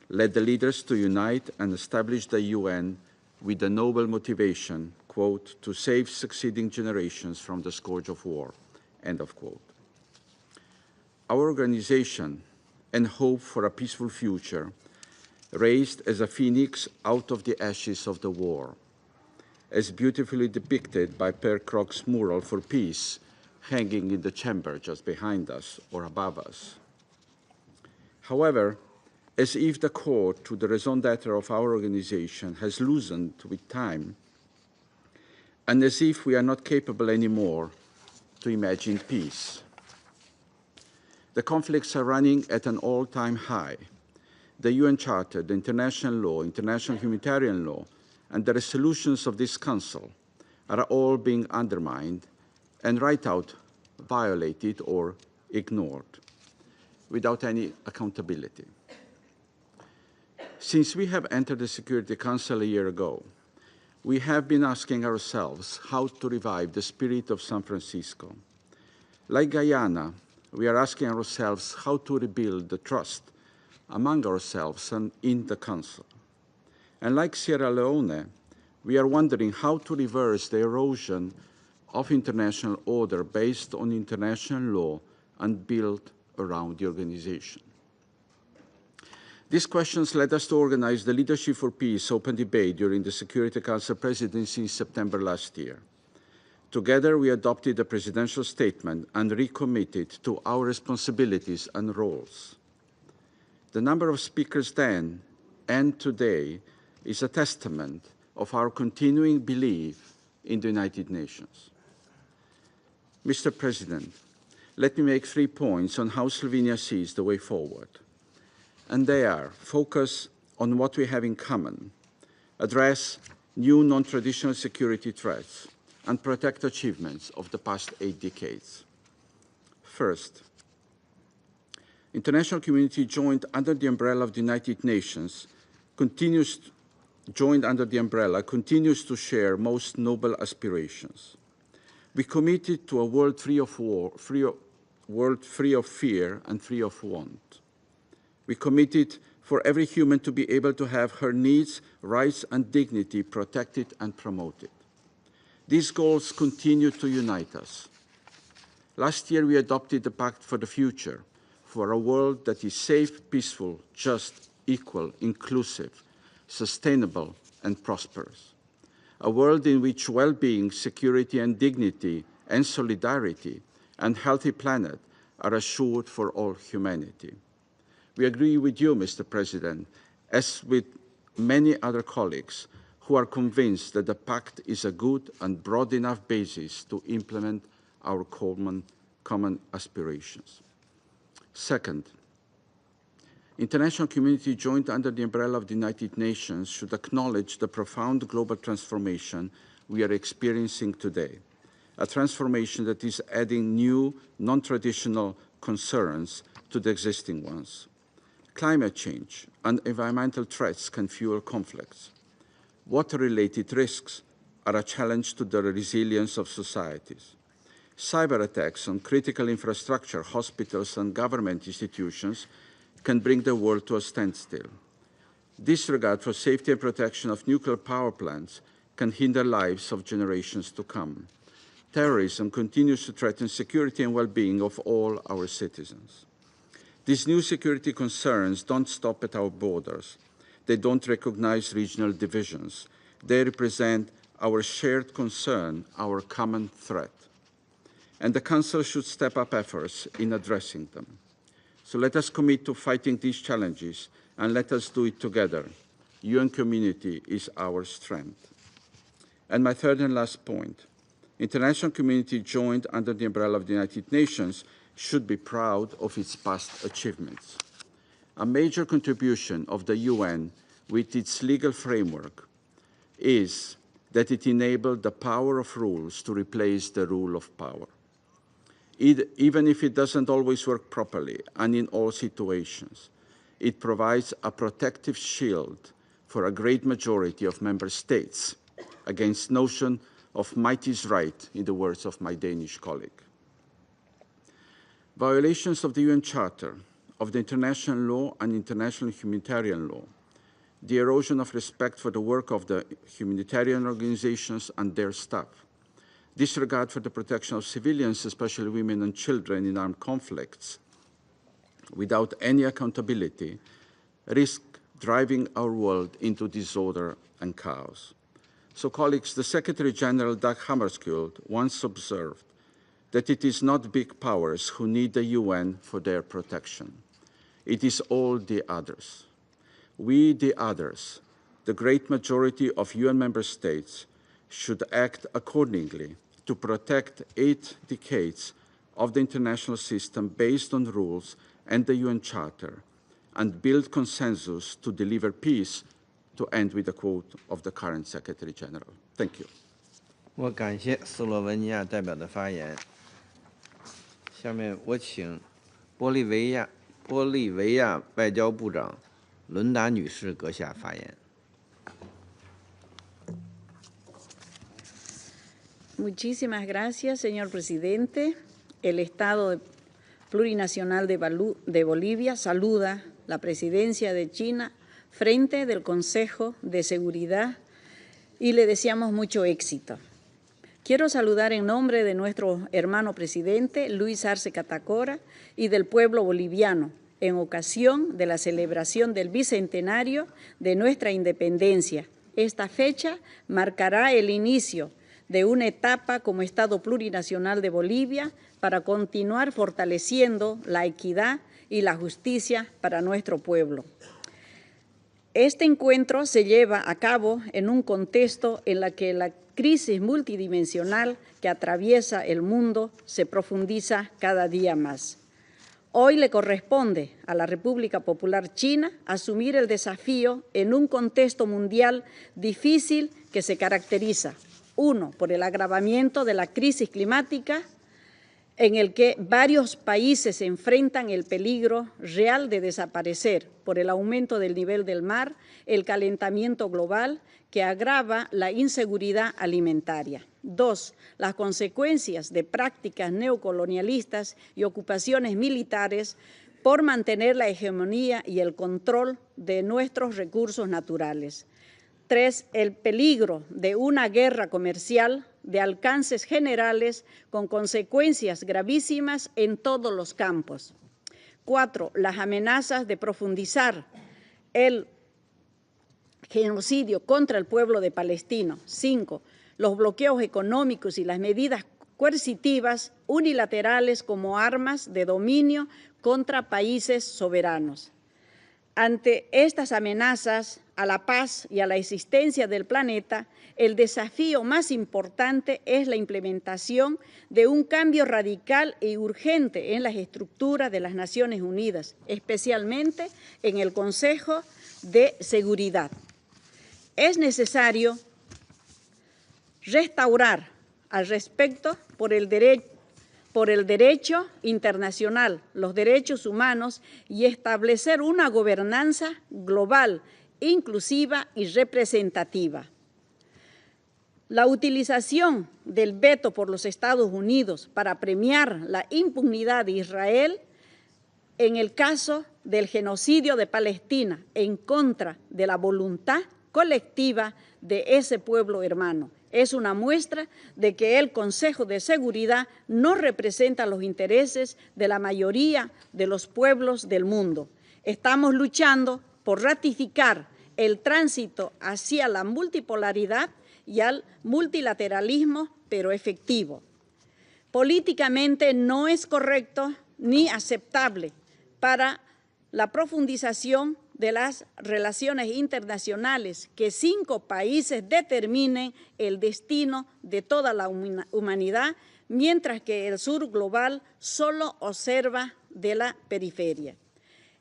led the leaders to unite and establish the UN with the noble motivation, quote, to save succeeding generations from the scourge of war. End of quote. Our organization and hope for a peaceful future raised as a phoenix out of the ashes of the war, as beautifully depicted by Per Krog's mural for peace hanging in the chamber just behind us or above us. However, as if the core to the raison d'etre of our organization has loosened with time, and as if we are not capable anymore to imagine peace. The conflicts are running at an all-time high. The UN Charter, the international law, international humanitarian law, and the resolutions of this Council are all being undermined and right out violated or ignored without any accountability. Since we have entered the Security Council a year ago, we have been asking ourselves how to revive the spirit of San Francisco. Like Guyana, we are asking ourselves how to rebuild the trust among ourselves and in the Council. And like Sierra Leone, we are wondering how to reverse the erosion of international order based on international law and built around the organization. These questions led us to organize the Leadership for Peace open debate during the Security Council presidency in September last year. Together, we adopted a presidential statement and recommitted to our responsibilities and roles. The number of speakers then and today is a testament of our continuing belief in the United Nations. Mr. President, let me make 3 points on how Slovenia sees the way forward. And they are: focus on what we have in common, address new non-traditional security threats, and protect achievements of the past 8 decades. First, international community joined under the umbrella of the United Nations continues to share most noble aspirations. We committed to a world free of war, world free of fear and free of want. We committed for every human to be able to have her needs, rights, and dignity protected and promoted. These goals continue to unite us. Last year, we adopted the Pact for the Future, for a world that is safe, peaceful, just, equal, inclusive, sustainable, and prosperous. A world in which well-being, security, and dignity, and solidarity, and healthy planet are assured for all humanity. We agree with you, Mr. President, as with many other colleagues who are convinced that the Pact is a good and broad enough basis to implement our common aspirations. Second, international community joined under the umbrella of the United Nations should acknowledge the profound global transformation we are experiencing today, a transformation that is adding new, non-traditional concerns to the existing ones. Climate change and environmental threats can fuel conflicts. Water-related risks are a challenge to the resilience of societies. Cyber attacks on critical infrastructure, hospitals, and government institutions can bring the world to a standstill. Disregard for safety and protection of nuclear power plants can hinder lives of generations to come. Terrorism continues to threaten security and well-being of all our citizens. These new security concerns don't stop at our borders. They don't recognize regional divisions. They represent our shared concern, our common threat. And the Council should step up efforts in addressing them. So let us commit to fighting these challenges, and let us do it together. UN community is our strength. And my third and last point, international community joined under the umbrella of the United Nations should be proud of its past achievements. A major contribution of the UN with its legal framework is that it enabled the power of rules to replace the rule of power. Even if it doesn't always work properly and in all situations, it provides a protective shield for a great majority of member states against the notion of might is right, in the words of my Danish colleague. Violations of the UN Charter, of the international law and international humanitarian law, the erosion of respect for the work of the humanitarian organizations and their staff, disregard for the protection of civilians, especially women and children in armed conflicts, without any accountability, risk driving our world into disorder and chaos. So, colleagues, the Secretary General Dag Hammarskjöld once observed that it is not big powers who need the UN for their protection. It is all the others. We, the others, the great majority of UN member states, should act accordingly to protect 8 decades of the international system based on rules and the UN Charter, and build consensus to deliver peace, to end with a quote of the current Secretary General. Thank you. 我感谢斯洛文尼亚代表的发言。下面我请玻利维亚外交部长伦达女士阁下发言。Muchísimas gracias, señor presidente. El Estado Plurinacional de Bolivia saluda la presidencia de China frente del Consejo de Seguridad y le deseamos mucho éxito. Quiero saludar en nombre de nuestro hermano presidente, Luis Arce Catacora, y del pueblo boliviano, en ocasión de la celebración del bicentenario de nuestra independencia. Esta fecha marcará el inicio de una etapa como Estado plurinacional de Bolivia para continuar fortaleciendo la equidad y la justicia para nuestro pueblo. Este encuentro se lleva a cabo en un contexto en el que la crisis multidimensional que atraviesa el mundo se profundiza cada día más. Hoy le corresponde a la República Popular China asumir el desafío en un contexto mundial difícil que se caracteriza, uno, por el agravamiento de la crisis climática, en el que varios países enfrentan el peligro real de desaparecer por el aumento del nivel del mar, el calentamiento global que agrava la inseguridad alimentaria. Dos, las consecuencias de prácticas neocolonialistas y ocupaciones militares por mantener la hegemonía y el control de nuestros recursos naturales. Tres, el peligro de una guerra comercial de alcances generales con consecuencias gravísimas en todos los campos. Cuatro, las amenazas de profundizar el genocidio contra el pueblo de Palestina. Cinco, los bloqueos económicos y las medidas coercitivas unilaterales como armas de dominio contra países soberanos. Ante estas amenazas a la paz y a la existencia del planeta, el desafío más importante es la implementación de un cambio radical e urgente en las estructuras de las Naciones Unidas, especialmente en el Consejo de Seguridad. Es necesario restaurar al respecto por el derecho internacional, los derechos humanos y establecer una gobernanza global inclusiva y representativa. La utilización del veto por los Estados Unidos para premiar la impunidad de Israel en el caso del genocidio de Palestina en contra de la voluntad colectiva de ese pueblo hermano es una muestra de que el Consejo de Seguridad no representa los intereses de la mayoría de los pueblos del mundo. Estamos luchando por ratificar el tránsito hacia la multipolaridad y al multilateralismo, pero efectivo. Políticamente no es correcto ni aceptable para la profundización de las relaciones internacionales que 5 países determinen el destino de toda la humanidad, mientras que el sur global solo observa de la periferia.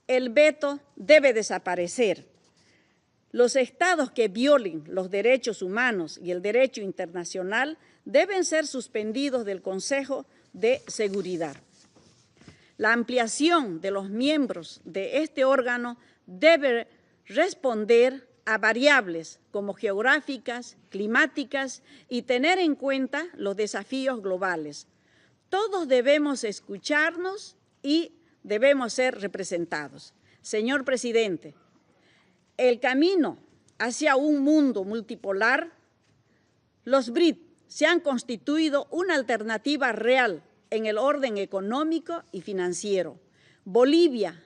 El veto debe desaparecer. Los estados que violen los derechos humanos y el derecho internacional deben ser suspendidos del Consejo de Seguridad. La ampliación de los miembros de este órgano debe responder a variables como geográficas, climáticas y tener en cuenta los desafíos globales. Todos debemos escucharnos y debemos ser representados. Señor presidente, el camino hacia un mundo multipolar, los BRIC se han constituido una alternativa real en el orden económico y financiero. Bolivia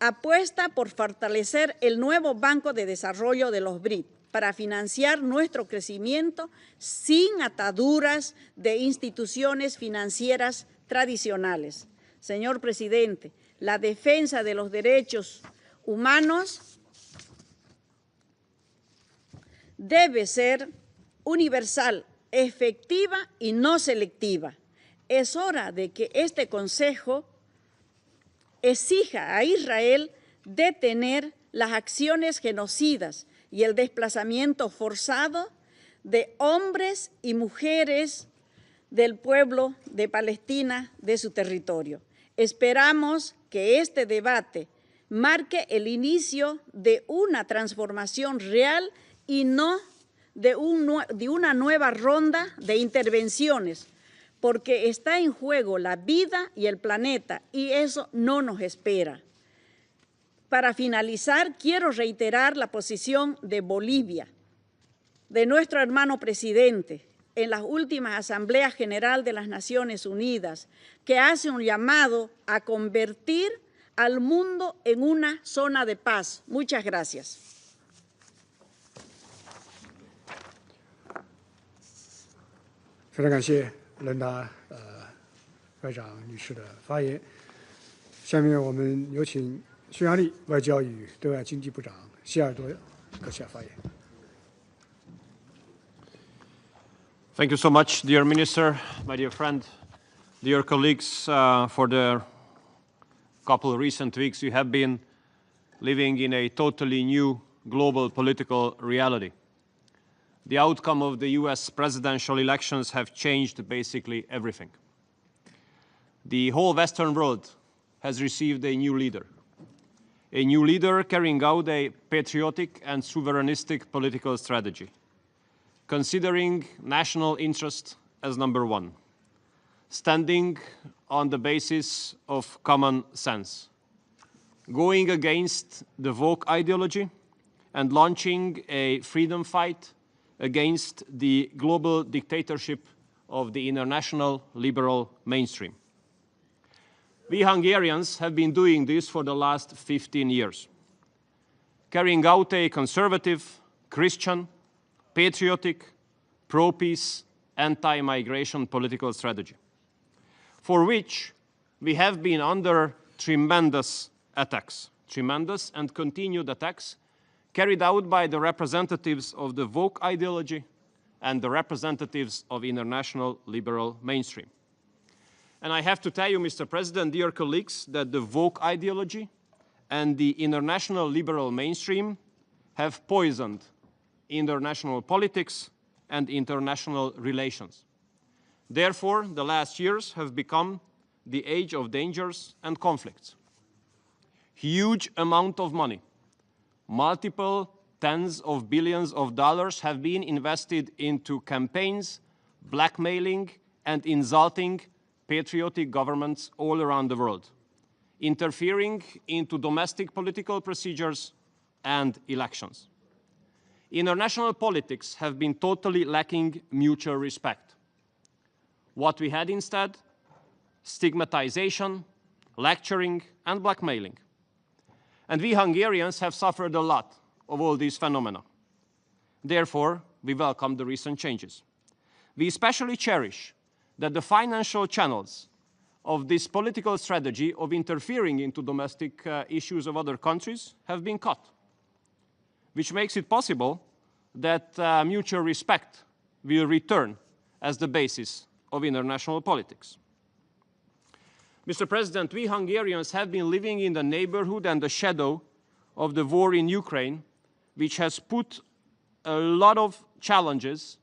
apuesta por fortalecer el nuevo Banco de Desarrollo de los BRIC para financiar nuestro crecimiento sin ataduras de instituciones financieras tradicionales. Señor presidente, la defensa de los derechos humanos debe ser universal, efectiva y no selectiva. Es hora de que este Consejo exija a Israel detener las acciones genocidas y el desplazamiento forzado de hombres y mujeres del pueblo de Palestina de su territorio. Esperamos que este debate marque el inicio de una transformación real y no de una nueva ronda de intervenciones, porque está en juego la vida y el planeta, y eso no nos espera. Para finalizar, quiero reiterar la posición de Bolivia, de nuestro hermano presidente, en las últimas Asambleas General de las Naciones Unidas, que hace un llamado a convertir al mundo en una zona de paz. Muchas gracias. 非常感谢伦达外长女士的发言。下面我们有请匈牙利外交与对外经济部长希尔多阁下发言。Thank you so much, dear Minister, my dear friend, dear colleagues. For the couple of recent weeks, we have been living in a totally new global political reality. The outcome of the US presidential elections have changed basically everything. The whole Western world has received a new leader carrying out a patriotic and sovereignistic political strategy, considering national interest as number one, standing on the basis of common sense, going against the woke ideology and launching a freedom fight against the global dictatorship of the international liberal mainstream. We Hungarians have been doing this for the last 15 years, carrying out a conservative, Christian, patriotic, pro-peace, anti-migration political strategy, for which we have been under tremendous attacks, tremendous and continued attacks, carried out by the representatives of the woke ideology and the representatives of international liberal mainstream. And I have to tell you, Mr. President, dear colleagues, that the woke ideology and the international liberal mainstream have poisoned international politics and international relations. Therefore, the last years have become the age of dangers and conflicts. Huge amount of money multiple tens of billions of dollars have been invested into campaigns, blackmailing, and insulting patriotic governments all around the world, interfering into domestic political procedures and elections. International politics have been totally lacking mutual respect. What we had instead? Stigmatization, lecturing, and blackmailing. And we Hungarians have suffered a lot of all these phenomena. Therefore, we welcome the recent changes. We especially cherish that the financial channels of this political strategy of interfering into domestic issues of other countries have been cut, which makes it possible that mutual respect will return as the basis of international politics. Mr. President, we Hungarians have been living in the neighborhood and the shadow of the war in Ukraine, which has put a lot of challenges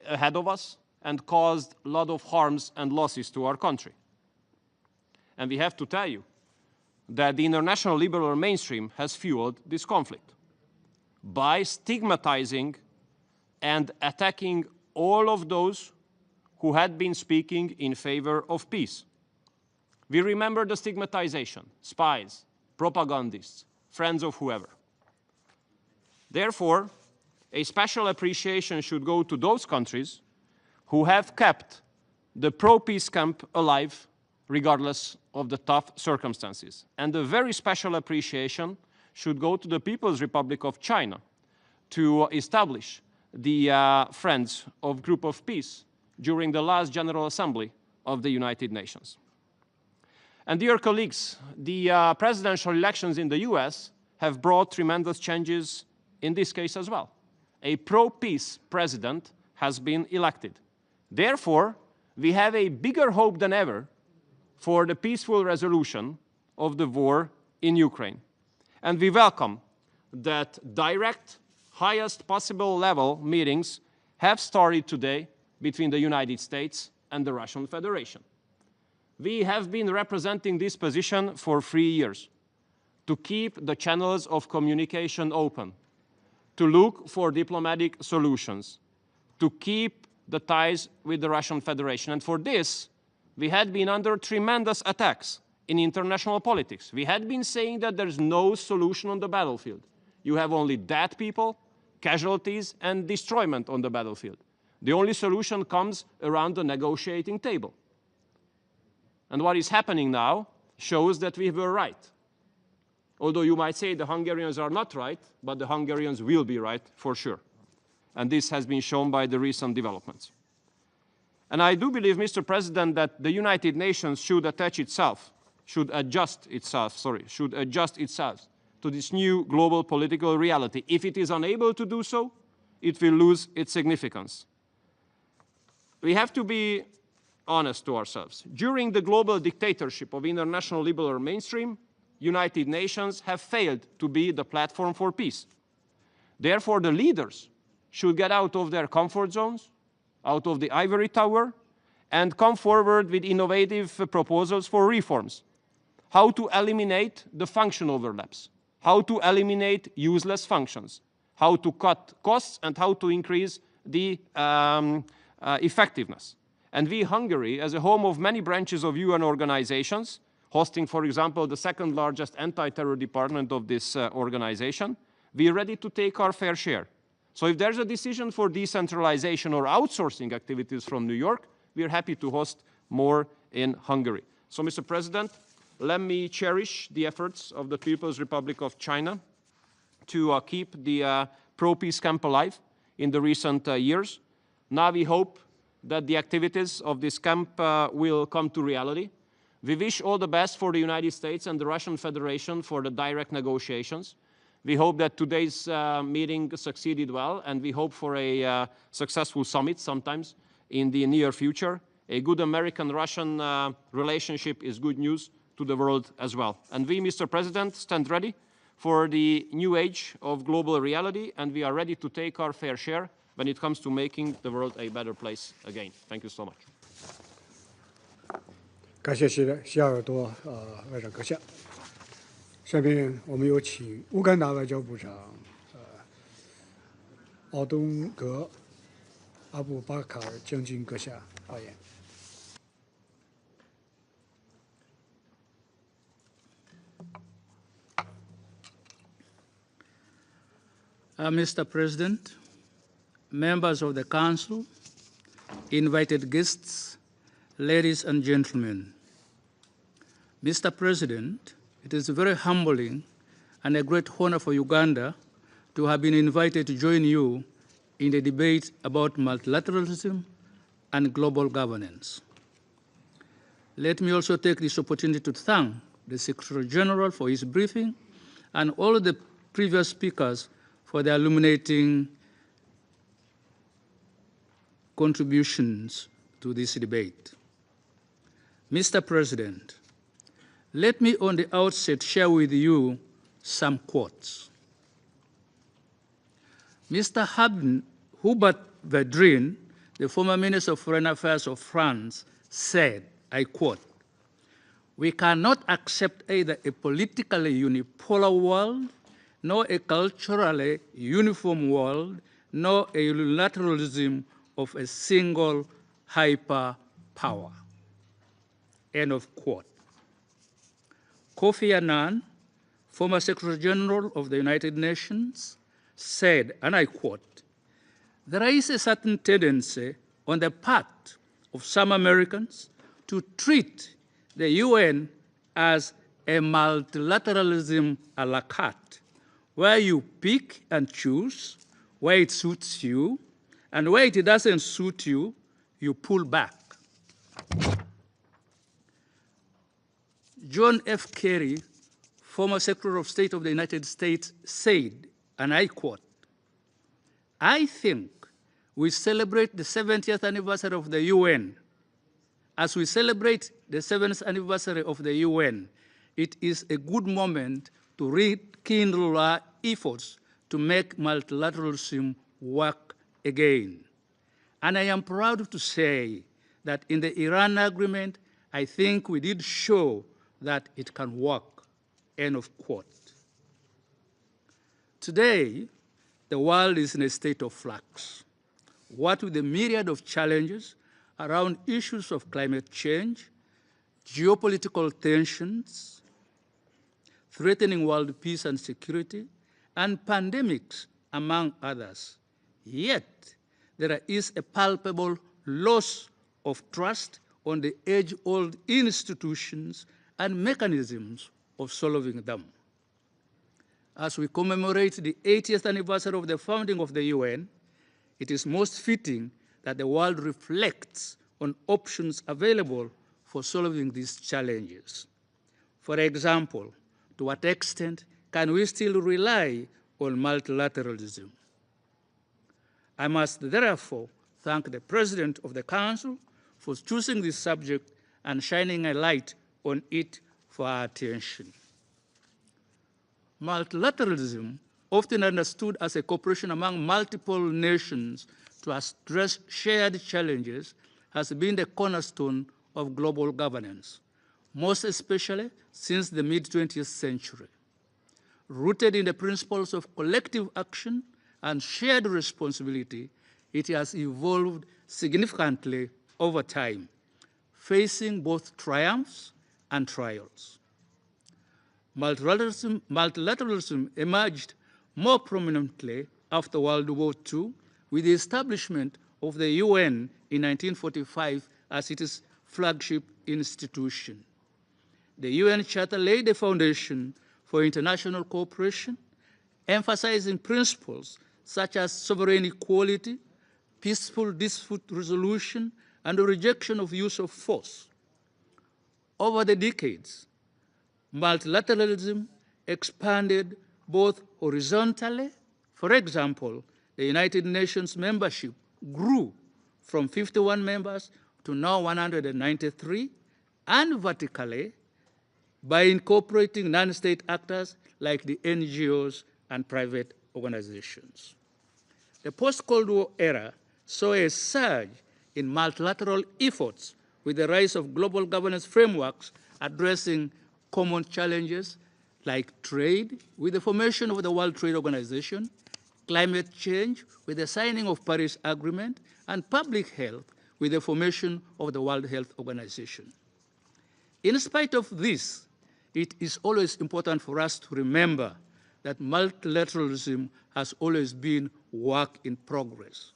ahead of us and caused a lot of harms and losses to our country. And we have to tell you that the international liberal mainstream has fueled this conflict by stigmatizing and attacking all of those who had been speaking in favor of peace. We remember the stigmatization, spies, propagandists, friends of whoever. Therefore, a special appreciation should go to those countries who have kept the pro-peace camp alive regardless of the tough circumstances. And a very special appreciation should go to the People's Republic of China to establish the Friends of Group of Peace during the last General Assembly of the United Nations. And dear colleagues, the presidential elections in the US have brought tremendous changes in this case as well. A pro-peace president has been elected. Therefore, we have a bigger hope than ever for the peaceful resolution of the war in Ukraine. And we welcome that direct, highest possible level meetings have started today between the United States and the Russian Federation. We have been representing this position for 3 years, to keep the channels of communication open, to look for diplomatic solutions, to keep the ties with the Russian Federation. And for this, we had been under tremendous attacks in international politics. We had been saying that there's no solution on the battlefield. You have only dead people, casualties, and destroyment on the battlefield. The only solution comes around the negotiating table. And what is happening now shows that we were right. Although you might say the Hungarians are not right, but the Hungarians will be right for sure. And this has been shown by the recent developments. And I do believe, Mr. President, that the United Nations should adjust itself to this new global political reality. If it is unable to do so, it will lose its significance. We have to be honest to ourselves. During the global dictatorship of international liberal mainstream, United Nations have failed to be the platform for peace. Therefore, the leaders should get out of their comfort zones, out of the ivory tower, and come forward with innovative proposals for reforms. How to eliminate the function overlaps, how to eliminate useless functions, how to cut costs, and how to increase the effectiveness. And we, Hungary, as a home of many branches of UN organizations, hosting, for example, the second largest anti-terror department of this organization, we are ready to take our fair share. So if there's a decision for decentralization or outsourcing activities from New York, we are happy to host more in Hungary. So, Mr. President, let me cherish the efforts of the People's Republic of China to keep the pro-peace camp alive in the recent years. Now we hope that the activities of this camp will come to reality. We wish all the best for the United States and the Russian Federation for the direct negotiations. We hope that today's meeting succeeded well, and we hope for a successful summit sometimes in the near future. A good American-Russian relationship is good news to the world as well. And we, Mr. President, stand ready for the new age of global reality, and we are ready to take our fair share when it comes to making the world a better place again. Thank you so much. 感谢西尔多外长阁下。下面我们有请乌干达外交部长奥东格阿布巴卡尔将军阁下发言。Mr. President, members of the Council, invited guests, ladies and gentlemen. Mr. President, it is very humbling and a great honor for Uganda to have been invited to join you in the debate about multilateralism and global governance. Let me also take this opportunity to thank the Secretary General for his briefing and all the previous speakers for their illuminating contributions to this debate. Mr. President, let me on the outset share with you some quotes. Mr. Hubert Védrine, the former Minister of Foreign Affairs of France, said, I quote, "We cannot accept either a politically unipolar world, nor a culturally uniform world, nor a unilateralism of a single hyperpower." End of quote. Kofi Annan, former Secretary General of the United Nations, said, and I quote, "There is a certain tendency on the part of some Americans to treat the UN as a multilateralism a la carte, where you pick and choose where it suits you, and where it doesn't suit you, you pull back." John F. Kerry, former Secretary of State of the United States, said, and I quote, "I think we celebrate the 70th anniversary of the UN. As we celebrate the 7th anniversary of the UN, it is a good moment to rekindle our efforts to make multilateralism work again. And I am proud to say that in the Iran agreement, I think we did show that it can work." End of quote. Today, the world is in a state of flux. What with the myriad of challenges around issues of climate change, geopolitical tensions, threatening world peace and security, and pandemics, among others. Yet, there is a palpable loss of trust on the age-old institutions and mechanisms of solving them. As we commemorate the 80th anniversary of the founding of the UN, it is most fitting that the world reflects on options available for solving these challenges. For example, to what extent can we still rely on multilateralism? I must therefore thank the President of the Council for choosing this subject and shining a light on it for our attention. Multilateralism, often understood as a cooperation among multiple nations to address shared challenges, has been the cornerstone of global governance, most especially since the mid-20th century. Rooted in the principles of collective action and shared responsibility, it has evolved significantly over time, facing both triumphs and trials. Multilateralism emerged more prominently after World War II with the establishment of the UN in 1945 as its flagship institution. The UN Charter laid the foundation for international cooperation, emphasizing principles such as sovereign equality, peaceful dispute resolution, and the rejection of use of force. Over the decades, multilateralism expanded both horizontally. For example, the United Nations membership grew from 51 members to now 193, and vertically by incorporating non-state actors like the NGOs and private organizations. The post-Cold War era saw a surge in multilateral efforts with the rise of global governance frameworks addressing common challenges like trade with the formation of the World Trade Organization, climate change with the signing of Paris Agreement, and public health with the formation of the World Health Organization. In spite of this, it is always important for us to remember that multilateralism has always been work in progress,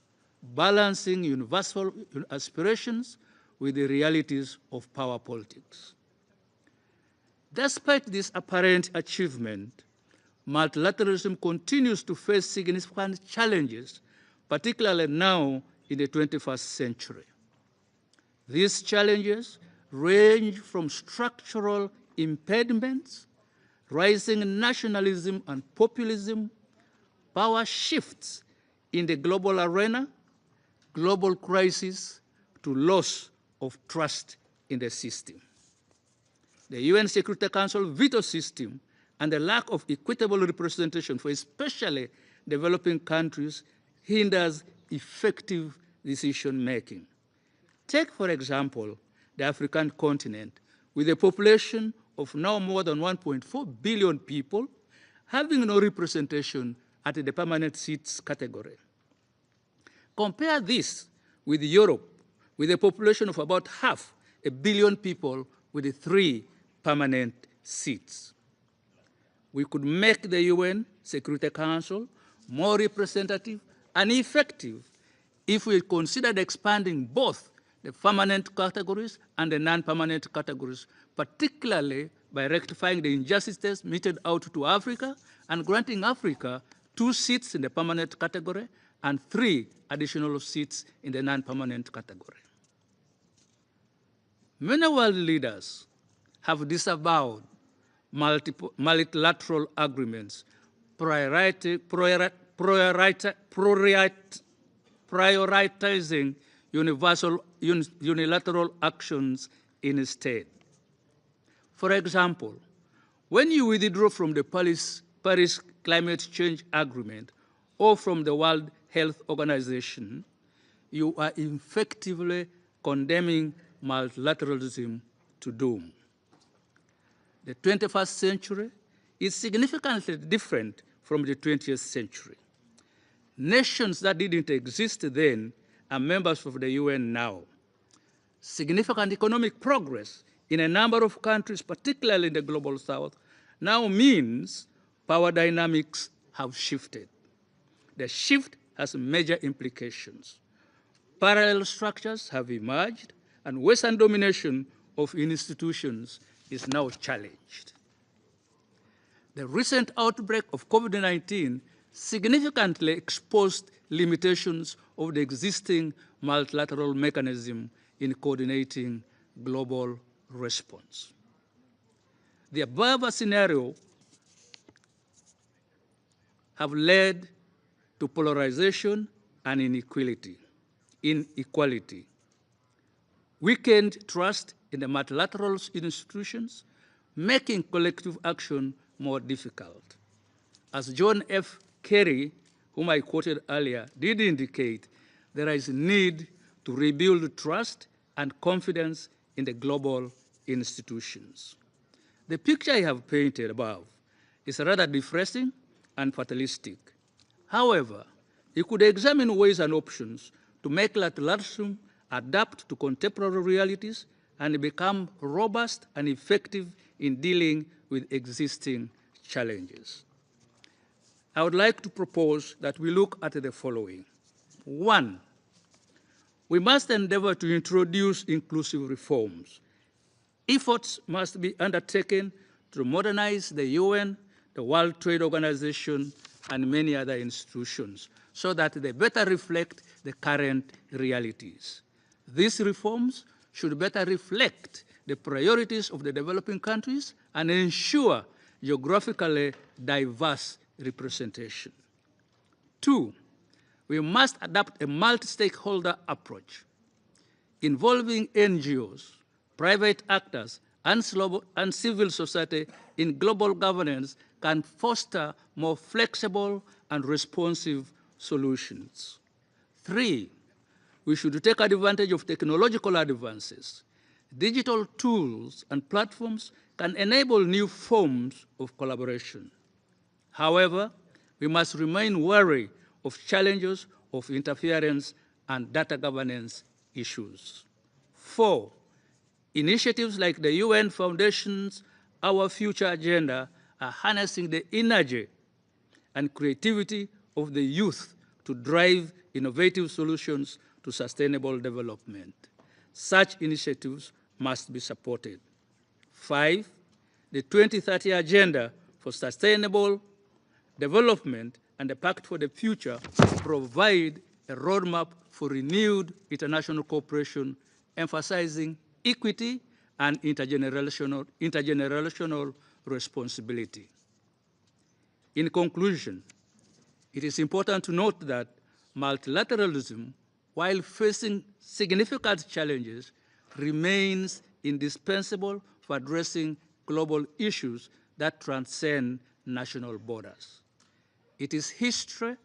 balancing universal aspirations with the realities of power politics. Despite this apparent achievement, multilateralism continues to face significant challenges, particularly now in the 21st century. These challenges range from structural impediments, rising nationalism and populism, power shifts in the global arena, global crisis, to loss of trust in the system. The UN Security Council veto system and the lack of equitable representation for especially developing countries hinders effective decision-making. Take, for example, the African continent, with a population of now more than 1.4 billion people, having no representation at the permanent seats category. Compare this with Europe, with a population of about 500 million people with 3 permanent seats. We could make the UN Security Council more representative and effective if we considered expanding both the permanent categories and the non-permanent categories, particularly by rectifying the injustices meted out to Africa and granting Africa 2 seats in the permanent category and 3 additional seats in the non-permanent category. Many world leaders have disavowed multilateral agreements, prioritizing unilateral actions instead. For example, when you withdraw from the Paris Climate Change Agreement or from the World Health Organization, you are effectively condemning multilateralism to doom. The 21st century is significantly different from the 20th century. Nations that didn't exist then are members of the UN now. Significant economic progress in a number of countries, particularly in the global south, now means power dynamics have shifted. The shift has major implications. Parallel structures have emerged, and Western domination of institutions is now challenged. The recent outbreak of COVID-19 significantly exposed limitations of the existing multilateral mechanism in coordinating global response. The above scenario have led to polarization and inequality, weakened trust in the multilateral institutions, making collective action more difficult. As John F. Kerry, whom I quoted earlier, did indicate, there is a need to rebuild trust and confidence in the global institutions. The picture I have painted above is rather depressing and fatalistic. However, you could examine ways and options to make multilateralism adapt to contemporary realities and become robust and effective in dealing with existing challenges. I would like to propose that we look at the following. 1, we must endeavor to introduce inclusive reforms. Efforts must be undertaken to modernize the UN, the World Trade Organization, and many other institutions so that they better reflect the current realities. These reforms should better reflect the priorities of the developing countries and ensure geographically diverse representation. 2, we must adopt a multi-stakeholder approach involving NGOs, private actors, and civil society in global governance can foster more flexible and responsive solutions. 3, we should take advantage of technological advances. Digital tools and platforms can enable new forms of collaboration. However, we must remain wary of challenges of interference and data governance issues. 4, initiatives like the UN Foundation's Our Future Agenda are harnessing the energy and creativity of the youth to drive innovative solutions to sustainable development. Such initiatives must be supported. 5, the 2030 Agenda for Sustainable Development and the Pact for the Future provide a roadmap for renewed international cooperation, emphasizing equity and intergenerational responsibility. In conclusion, it is important to note that multilateralism, while facing significant challenges, remains indispensable for addressing global issues that transcend national borders. Its history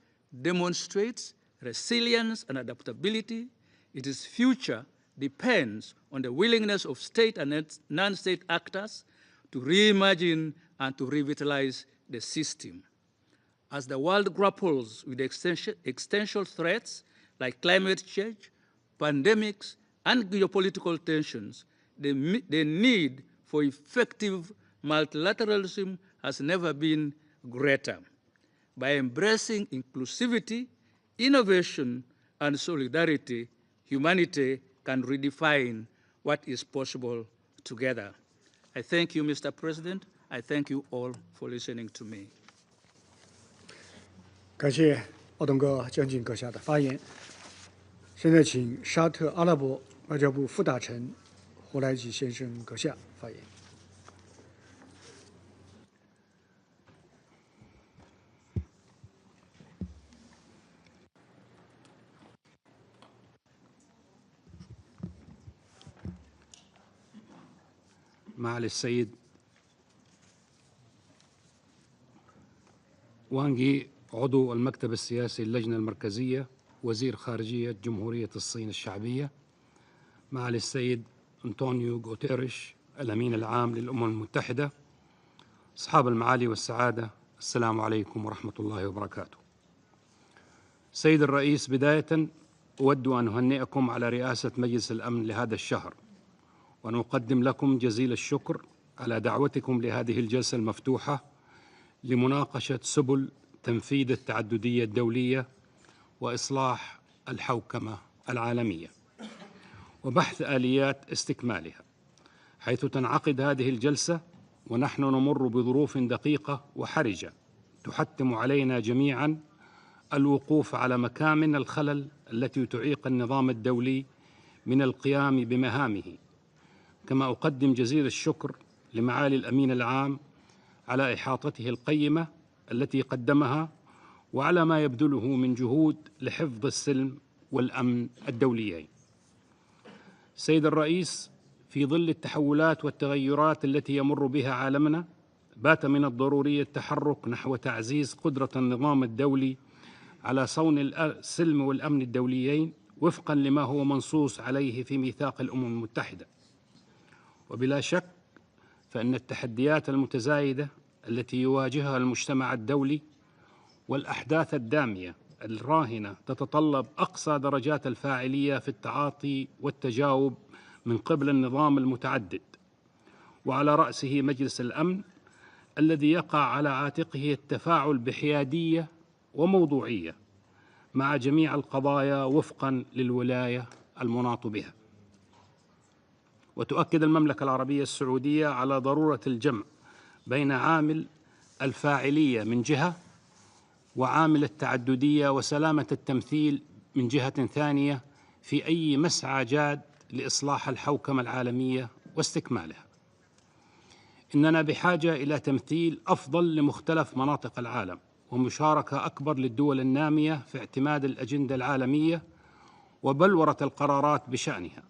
demonstrates resilience and adaptability. Its future depends on the willingness of state and non-state actors to reimagine and to revitalize the system. As the world grapples with existential threats like climate change, pandemics, and geopolitical tensions, the need for effective multilateralism has never been greater. By embracing inclusivity, innovation, and solidarity, humanity can redefine what is possible together. I thank you, Mr. President. I thank you all for listening to me. 感谢奥东哥将军阁下的发言。现在请沙特阿拉伯外交部副大臣胡来吉先生阁下发言。معالي السيد وانغ يي عضو المكتب السياسي اللجنة المركزية وزير خارجية جمهورية الصين الشعبية، معالي السيد أنطونيو غوتيريش الأمين العام للأمم المتحدة، أصحاب المعالي والسعادة، السلام عليكم ورحمة الله وبركاته. سيد الرئيس، بداية أود أن أهنئكم على رئاسة مجلس الأمن لهذا الشهر، ونقدم لكم جزيل الشكر على دعوتكم لهذه الجلسة المفتوحة لمناقشة سبل تنفيذ التعددية الدولية وإصلاح الحوكمة العالمية وبحث آليات استكمالها، حيث تنعقد هذه الجلسة ونحن نمر بظروف دقيقة وحرجة تحتم علينا جميعاً الوقوف على مكامن الخلل التي تعيق النظام الدولي من القيام بمهامه. كما أقدم جزيل الشكر لمعالي الأمين العام على إحاطته القيمة التي قدمها وعلى ما يبذله من جهود لحفظ السلم والأمن الدوليين. سيد الرئيس، في ظل التحولات والتغيرات التي يمر بها عالمنا، بات من الضروري التحرك نحو تعزيز قدرة النظام الدولي على صون السلم والأمن الدوليين وفقاً لما هو منصوص عليه في ميثاق الأمم المتحدة. وبلا شك فإن التحديات المتزايدة التي يواجهها المجتمع الدولي والأحداث الدامية الراهنة تتطلب أقصى درجات الفاعلية في التعاطي والتجاوب من قبل النظام المتعدد، وعلى رأسه مجلس الأمن الذي يقع على عاتقه التفاعل بحيادية وموضوعية مع جميع القضايا وفقاً للولاية المناط بها. وتؤكد المملكة العربية السعودية على ضرورة الجمع بين عامل الفاعلية من جهة وعامل التعددية وسلامة التمثيل من جهة ثانية في أي مسعى جاد لإصلاح الحوكمة العالمية واستكمالها. إننا بحاجة إلى تمثيل أفضل لمختلف مناطق العالم ومشاركة أكبر للدول النامية في اعتماد الأجندة العالمية وبلورة القرارات بشأنها،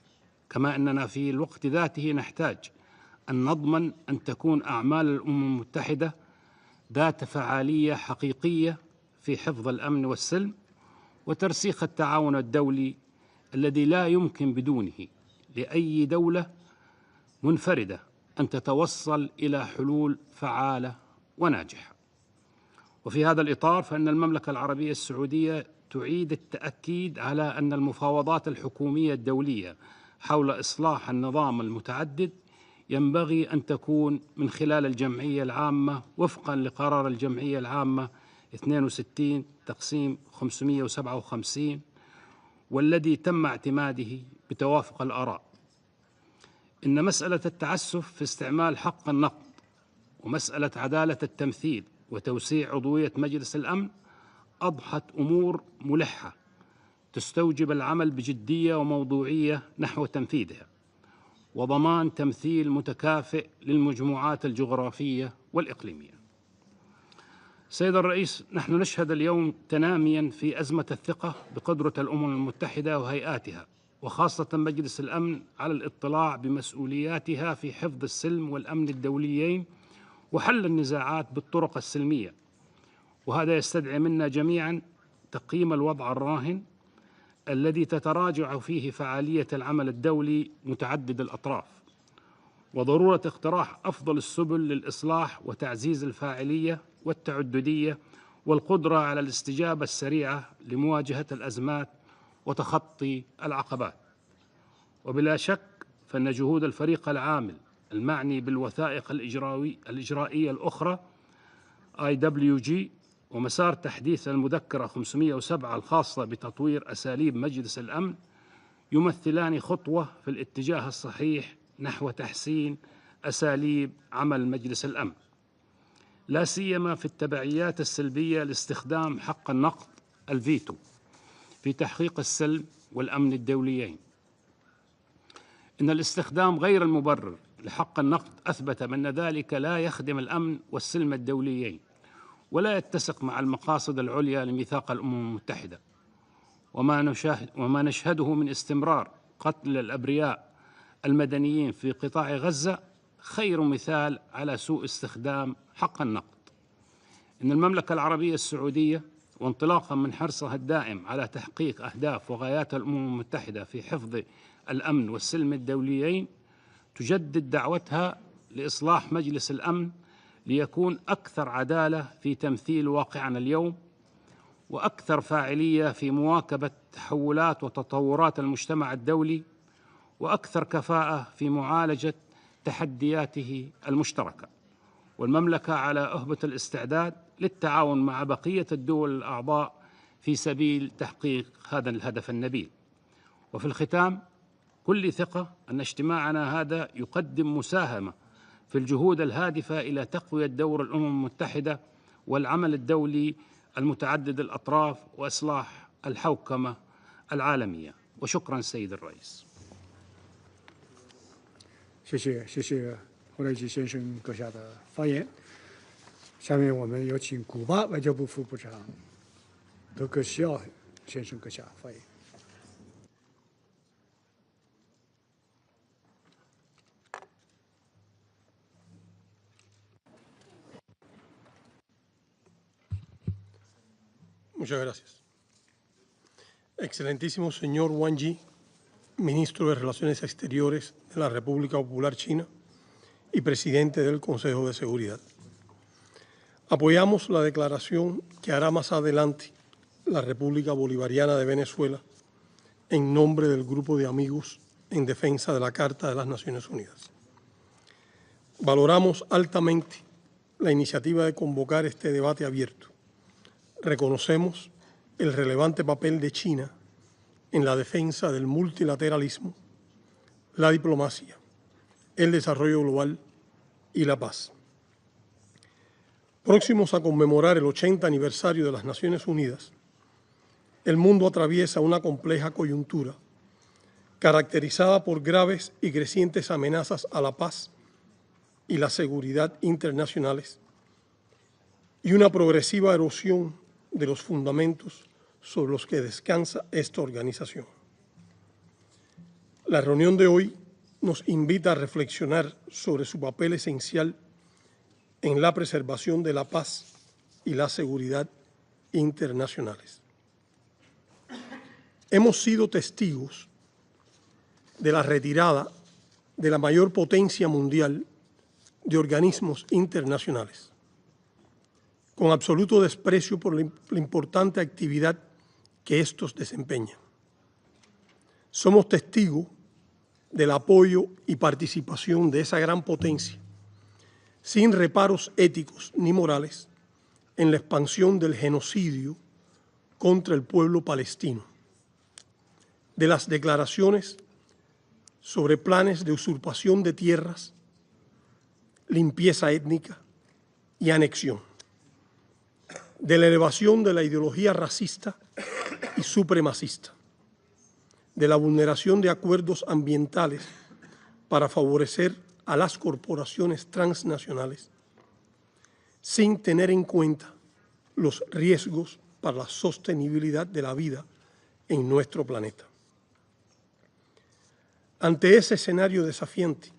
كما أننا في الوقت ذاته نحتاج أن نضمن أن تكون أعمال الأمم المتحدة ذات فعالية حقيقية في حفظ الأمن والسلم وترسيخ التعاون الدولي الذي لا يمكن بدونه لأي دولة منفردة أن تتوصل إلى حلول فعالة وناجحة. وفي هذا الإطار فإن المملكة العربية السعودية تعيد التأكيد على أن المفاوضات الحكومية الدولية حول إصلاح النظام المتعدد ينبغي أن تكون من خلال الجمعية العامة وفقاً لقرار الجمعية العامة 62/557 والذي تم اعتماده بتوافق الآراء. إن مسألة التعسف في استعمال حق النقد ومسألة عدالة التمثيل وتوسيع عضوية مجلس الأمن أضحت أمور ملحة تستوجب العمل بجدية وموضوعية نحو تنفيذها وضمان تمثيل متكافئ للمجموعات الجغرافية والإقليمية. سيد الرئيس، نحن نشهد اليوم تنامياً في أزمة الثقة بقدرة الأمم المتحدة وهيئاتها وخاصة مجلس الأمن على الاطلاع بمسؤولياتها في حفظ السلم والأمن الدوليين وحل النزاعات بالطرق السلمية، وهذا يستدعي منا جميعاً تقييم الوضع الراهن الذي تتراجع فيه فعالية العمل الدولي متعدد الأطراف، وضرورة اقتراح أفضل السبل للإصلاح وتعزيز الفاعلية والتعددية والقدرة على الاستجابة السريعة لمواجهة الأزمات وتخطي العقبات. وبلا شك فإن جهود الفريق العامل المعني بالوثائق الإجرائية الأخرى IWG ومسار تحديث المذكرة 507 الخاصة بتطوير أساليب مجلس الأمن يمثلان خطوة في الاتجاه الصحيح نحو تحسين أساليب عمل مجلس الأمن، لا سيما في التبعيات السلبية لاستخدام حق النقد الفيتو في تحقيق السلم والأمن الدوليين. إن الاستخدام غير المبرر لحق النقد أثبت بأن ذلك لا يخدم الأمن والسلم الدوليين ولا يتسق مع المقاصد العليا لميثاق الأمم المتحدة، وما نشهده من استمرار قتل الأبرياء المدنيين في قطاع غزة خير مثال على سوء استخدام حق النقد. إن المملكة العربية السعودية وانطلاقا من حرصها الدائم على تحقيق أهداف وغايات الأمم المتحدة في حفظ الأمن والسلم الدوليين تجدد دعوتها لإصلاح مجلس الأمن ليكون أكثر عدالة في تمثيل واقعنا اليوم وأكثر فاعلية في مواكبة تحولات وتطورات المجتمع الدولي وأكثر كفاءة في معالجة تحدياته المشتركة. والمملكة على أهبة الاستعداد للتعاون مع بقية الدول الأعضاء في سبيل تحقيق هذا الهدف النبيل. وفي الختام كل ثقة أن اجتماعنا هذا يقدم مساهمة في الجهود الهادفة إلى تقوية دور الأمم المتحدة والعمل الدولي المتعدد الأطراف وإصلاح الحوكمة العالمية. وشكرا سيد الرئيس. 谢谢胡雷吉先生阁下的发言。下面我们有请古巴外交部副部长德格西奥先生阁下发言。Muchas gracias. Excelentísimo señor Wang Yi, Ministro de Relaciones Exteriores de la República Popular China y Presidente del Consejo de Seguridad. Apoyamos la declaración que hará más adelante la República Bolivariana de Venezuela en nombre del Grupo de Amigos en Defensa de la Carta de las Naciones Unidas. Valoramos altamente la iniciativa de convocar este debate abierto. Reconocemos el relevante papel de China en la defensa del multilateralismo, la diplomacia, el desarrollo global y la paz. Próximos a conmemorar el 80 aniversario de las Naciones Unidas, el mundo atraviesa una compleja coyuntura caracterizada por graves y crecientes amenazas a la paz y la seguridad internacionales y una progresiva erosión de los fundamentos sobre los que descansa esta organización. La reunión de hoy nos invita a reflexionar sobre su papel esencial en la preservación de la paz y la seguridad internacionales. Hemos sido testigos de la retirada de la mayor potencia mundial de organismos internacionales, con absoluto desprecio por la importante actividad que estos desempeñan. Somos testigos del apoyo y participación de esa gran potencia, sin reparos éticos ni morales, en la expansión del genocidio contra el pueblo palestino, de las declaraciones sobre planes de usurpación de tierras, limpieza étnica y anexión, de la elevación de la ideología racista y supremacista, de la vulneración de acuerdos ambientales para favorecer a las corporaciones transnacionales, sin tener en cuenta los riesgos para la sostenibilidad de la vida en nuestro planeta. Ante ese escenario desafiante,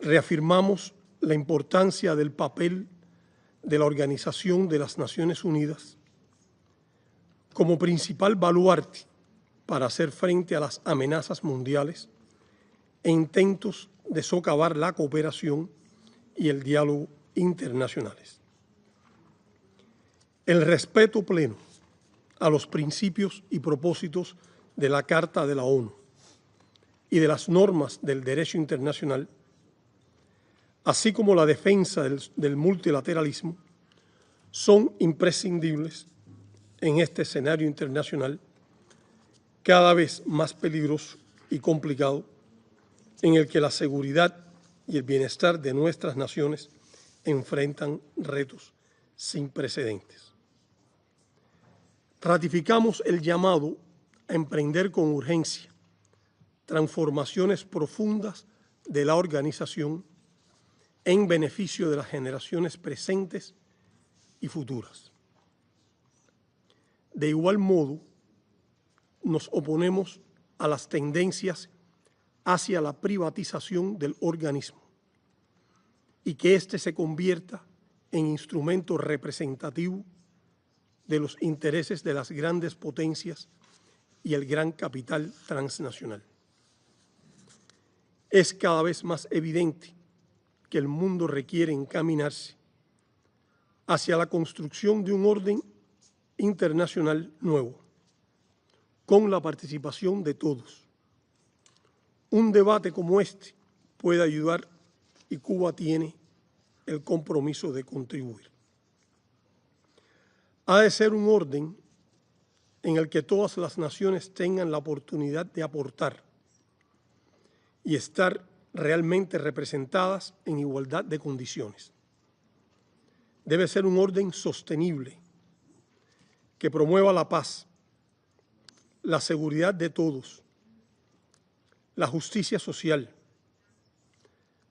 reafirmamos la importancia del papel de la Organización de las Naciones Unidas como principal baluarte para hacer frente a las amenazas mundiales e intentos de socavar la cooperación y el diálogo internacionales. El respeto pleno a los principios y propósitos de la Carta de la ONU y de las normas del derecho internacional, así como la defensa del multilateralismo, son imprescindibles en este escenario internacional cada vez más peligroso y complicado, en el que la seguridad y el bienestar de nuestras naciones enfrentan retos sin precedentes. Ratificamos el llamado a emprender con urgencia transformaciones profundas de la organización en beneficio de las generaciones presentes y futuras. De igual modo, nos oponemos a las tendencias hacia la privatización del organismo y que éste se convierta en instrumento representativo de los intereses de las grandes potencias y el gran capital transnacional. Es cada vez más evidente que el mundo requiere encaminarse hacia la construcción de un orden internacional nuevo, con la participación de todos. Un debate como este puede ayudar y Cuba tiene el compromiso de contribuir. Ha de ser un orden en el que todas las naciones tengan la oportunidad de aportar y estar realmente representadas en igualdad de condiciones. Debe ser un orden sostenible que promueva la paz, la seguridad de todos, la justicia social,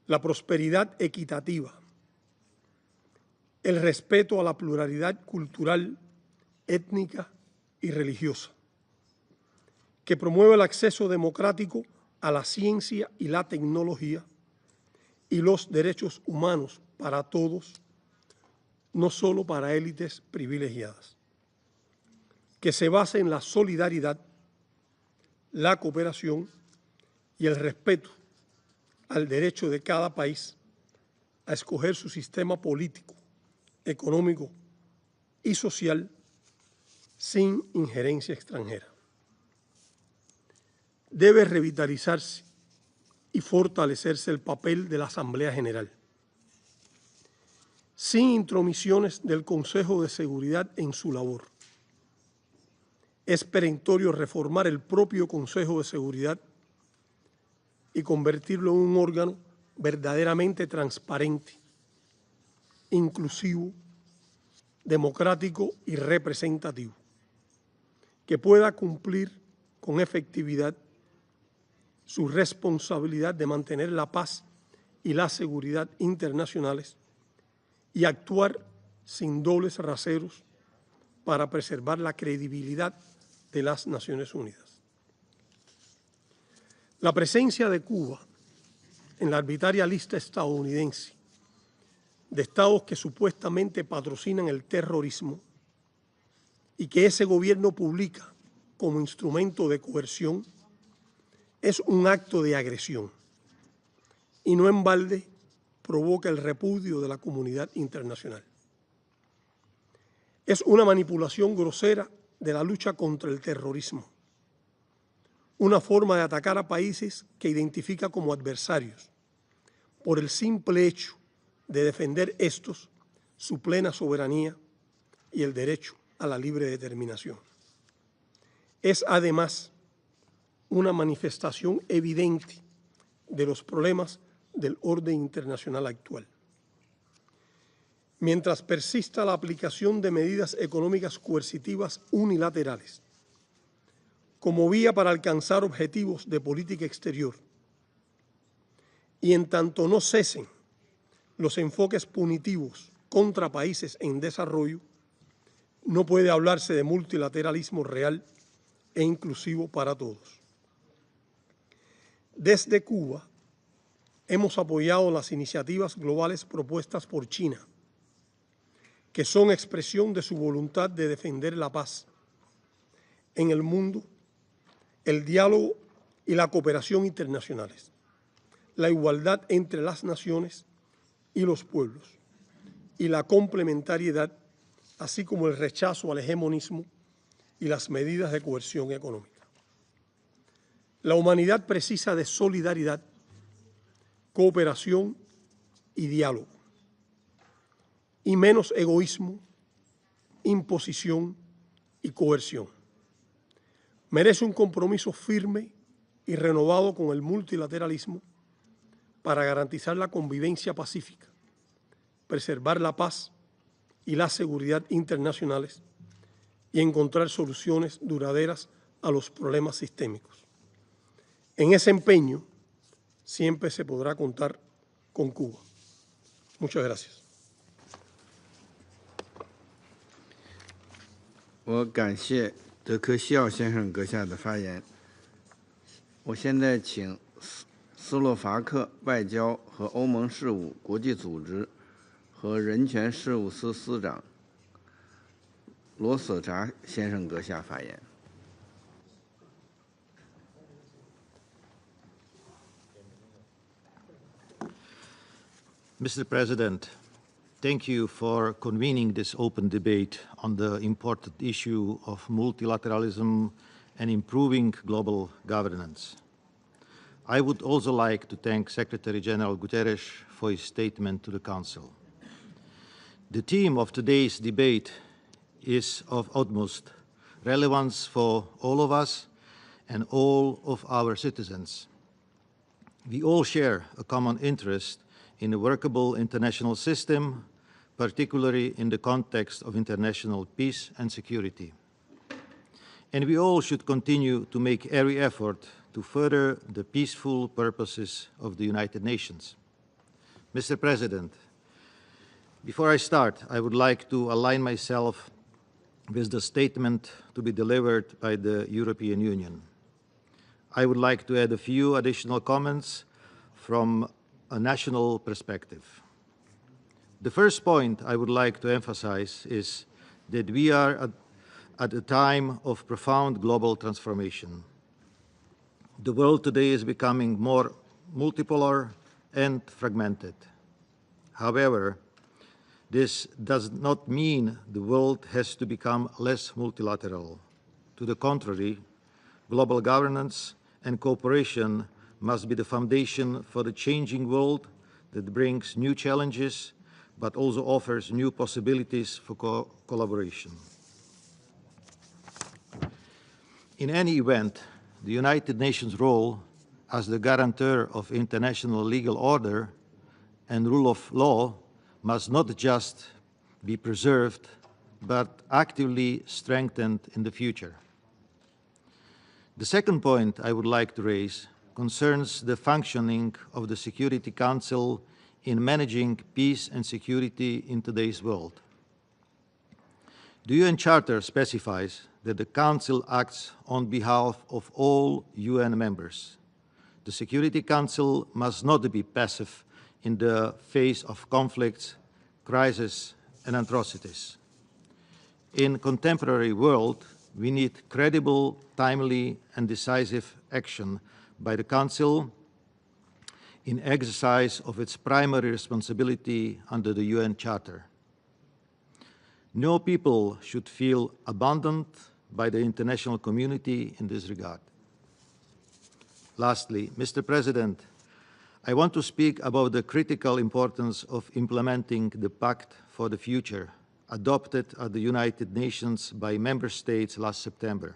la prosperidad equitativa, el respeto a la pluralidad cultural, étnica y religiosa, que promueva el acceso democrático a la ciencia y la tecnología y los derechos humanos para todos, no solo para élites privilegiadas, que se base en la solidaridad, la cooperación y el respeto al derecho de cada país a escoger su sistema político, económico y social sin injerencia extranjera. Debe revitalizarse y fortalecerse el papel de la Asamblea General, sin intromisiones del Consejo de Seguridad en su labor. Es perentorio reformar el propio Consejo de Seguridad y convertirlo en un órgano verdaderamente transparente, inclusivo, democrático y representativo, que pueda cumplir con efectividad su responsabilidad de mantener la paz y la seguridad internacionales y actuar sin dobles raseros para preservar la credibilidad de las Naciones Unidas. La presencia de Cuba en la arbitraria lista estadounidense de estados que supuestamente patrocinan el terrorismo y que ese gobierno publica como instrumento de coerción es un acto de agresión y no en balde provoca el repudio de la comunidad internacional. Es una manipulación grosera de la lucha contra el terrorismo, una forma de atacar a países que identifica como adversarios por el simple hecho de defender estos su plena soberanía y el derecho a la libre determinación. Es además una manifestación evidente de los problemas del orden internacional actual. Mientras persista la aplicación de medidas económicas coercitivas unilaterales como vía para alcanzar objetivos de política exterior, y en tanto no cesen los enfoques punitivos contra países en desarrollo, no puede hablarse de multilateralismo real e inclusivo para todos. Desde Cuba hemos apoyado las iniciativas globales propuestas por China, que son expresión de su voluntad de defender la paz en el mundo, el diálogo y la cooperación internacionales, la igualdad entre las naciones y los pueblos, y la complementariedad, así como el rechazo al hegemonismo y las medidas de coerción económica. La humanidad precisa de solidaridad, cooperación y diálogo, y menos egoísmo, imposición y coerción. Merece un compromiso firme y renovado con el multilateralismo para garantizar la convivencia pacífica, preservar la paz y la seguridad internacionales y encontrar soluciones duraderas a los problemas sistémicos. En ese empeño siempre se podrá contar con Cuba. Muchas gracias. 我感谢德科西奥先生阁下的发言。我现在请斯洛伐克外交和欧盟事务国际组织和人权事务司司长罗索扎先生阁下发言。Mr. President, thank you for convening this open debate on the important issue of multilateralism and improving global governance. I would also like to thank Secretary General Guterres for his statement to the Council. The theme of today's debate is of utmost relevance for all of us and all of our citizens. We all share a common interest in a workable international system, particularly in the context of international peace and security. And we all should continue to make every effort to further the peaceful purposes of the United Nations. Mr. President, before I start, I would like to align myself with the statement to be delivered by the European Union. I would like to add a few additional comments from a national perspective. The first point I would like to emphasize is that we are at a time of profound global transformation. The world today is becoming more multipolar and fragmented. However, this does not mean the world has to become less multilateral. To the contrary, global governance and cooperation must be the foundation for the changing world that brings new challenges, but also offers new possibilities for collaboration. In any event, the United Nations' role as the guarantor of international legal order and rule of law must not just be preserved, but actively strengthened in the future. The second point I would like to raise concerns the functioning of the Security Council in managing peace and security in today's world. The UN Charter specifies that the Council acts on behalf of all UN members. The Security Council must not be passive in the face of conflicts, crises, and atrocities. In a contemporary world, we need credible, timely, and decisive action by the Council in exercise of its primary responsibility under the UN Charter. No people should feel abandoned by the international community in this regard. Lastly, Mr. President, I want to speak about the critical importance of implementing the Pact for the Future, adopted at the United Nations by member states last September.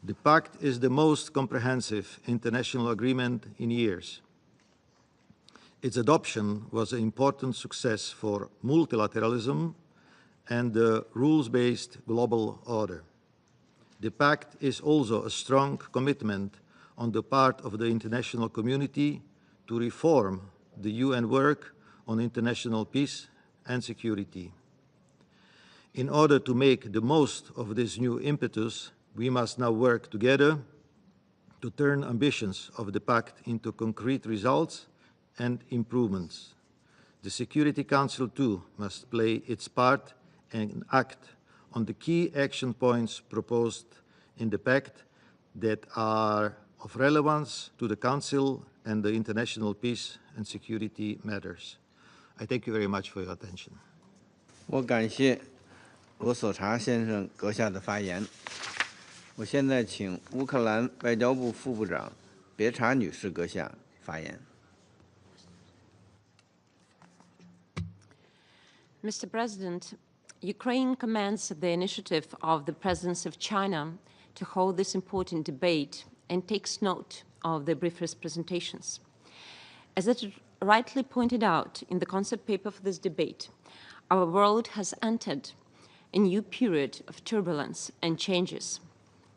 The Pact is the most comprehensive international agreement in years. Its adoption was an important success for multilateralism and the rules-based global order. The Pact is also a strong commitment on the part of the international community to reform the UN work on international peace and security. In order to make the most of this new impetus, we must now work together to turn ambitions of the Pact into concrete results and improvements. The Security Council too must play its part and act on the key action points proposed in the Pact that are of relevance to the Council and the international peace and security matters. I thank you very much for your attention. 我感谢罗索查先生阁下的发言。我现在请乌克兰外交部副部长别查女士阁下发言。Mr. President, Ukraine commends the initiative of the President of China to hold this important debate and takes note of the briefest presentations. As it rightly pointed out in the concept paper for this debate, our world has entered a new period of turbulence and changes.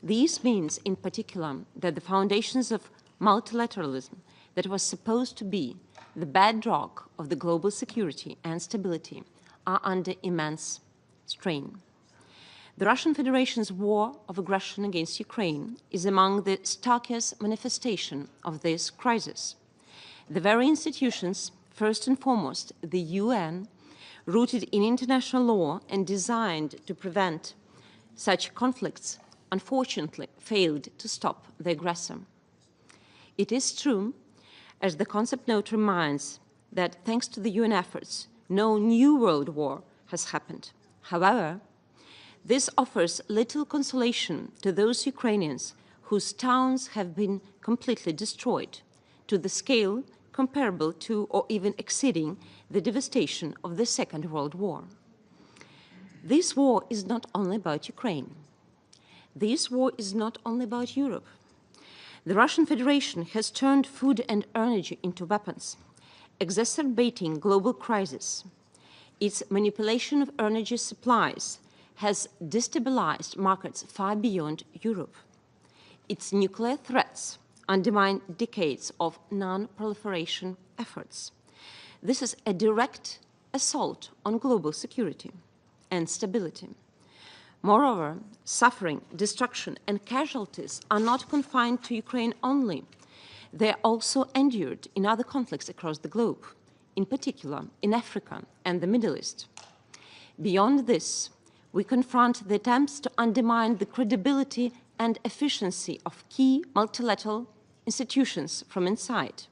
This means, in particular, that the foundations of multilateralism that was supposed to be the bedrock of the global security and stability are under immense strain. The Russian Federation's war of aggression against Ukraine is among the starkest manifestations of this crisis. The very institutions, first and foremost the UN, rooted in international law and designed to prevent such conflicts, unfortunately failed to stop the aggressor. It is true, as the concept note reminds, that thanks to the UN efforts, no new world war has happened. However, this offers little consolation to those Ukrainians whose towns have been completely destroyed, to the scale comparable to or even exceeding the devastation of the Second World War. This war is not only about Ukraine. This war is not only about Europe. The Russian Federation has turned food and energy into weapons, exacerbating global crisis. Its manipulation of energy supplies has destabilized markets far beyond Europe. Its nuclear threats undermine decades of non-proliferation efforts. This is a direct assault on global security and stability. Moreover, suffering, destruction, and casualties are not confined to Ukraine only. They are also endured in other conflicts across the globe, in particular in Africa and the Middle East. Beyond this, we confront the attempts to undermine the credibility and efficiency of key multilateral institutions from inside.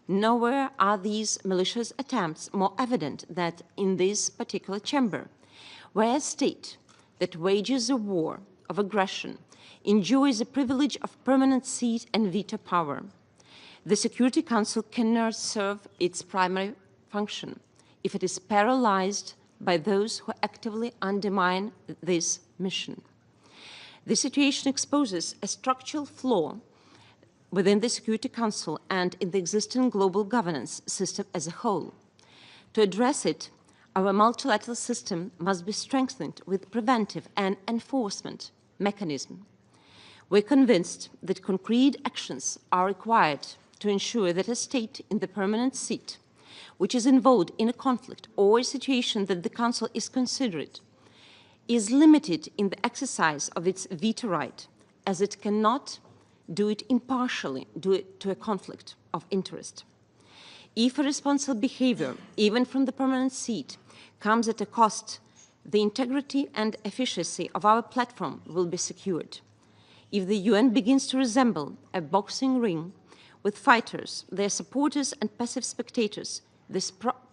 Nowhere are these malicious attempts more evident than in this particular chamber, where a state that wages a war of aggression enjoys the privilege of permanent seat and veto power. The Security Council cannot serve its primary function if it is paralyzed by those who actively undermine this mission. This situation exposes a structural flaw within the Security Council and in the existing global governance system as a whole. To address it, our multilateral system must be strengthened with preventive and enforcement mechanisms. We're convinced that concrete actions are required to ensure that a state in the permanent seat, which is involved in a conflict or a situation that the Council is considered, is limited in the exercise of its veto right, as it cannot do it impartially due to a conflict of interest. If irresponsible behavior, even from the permanent seat, comes at a cost, the integrity and efficiency of our platform will be secured. If the UN begins to resemble a boxing ring with fighters, their supporters, and passive spectators, the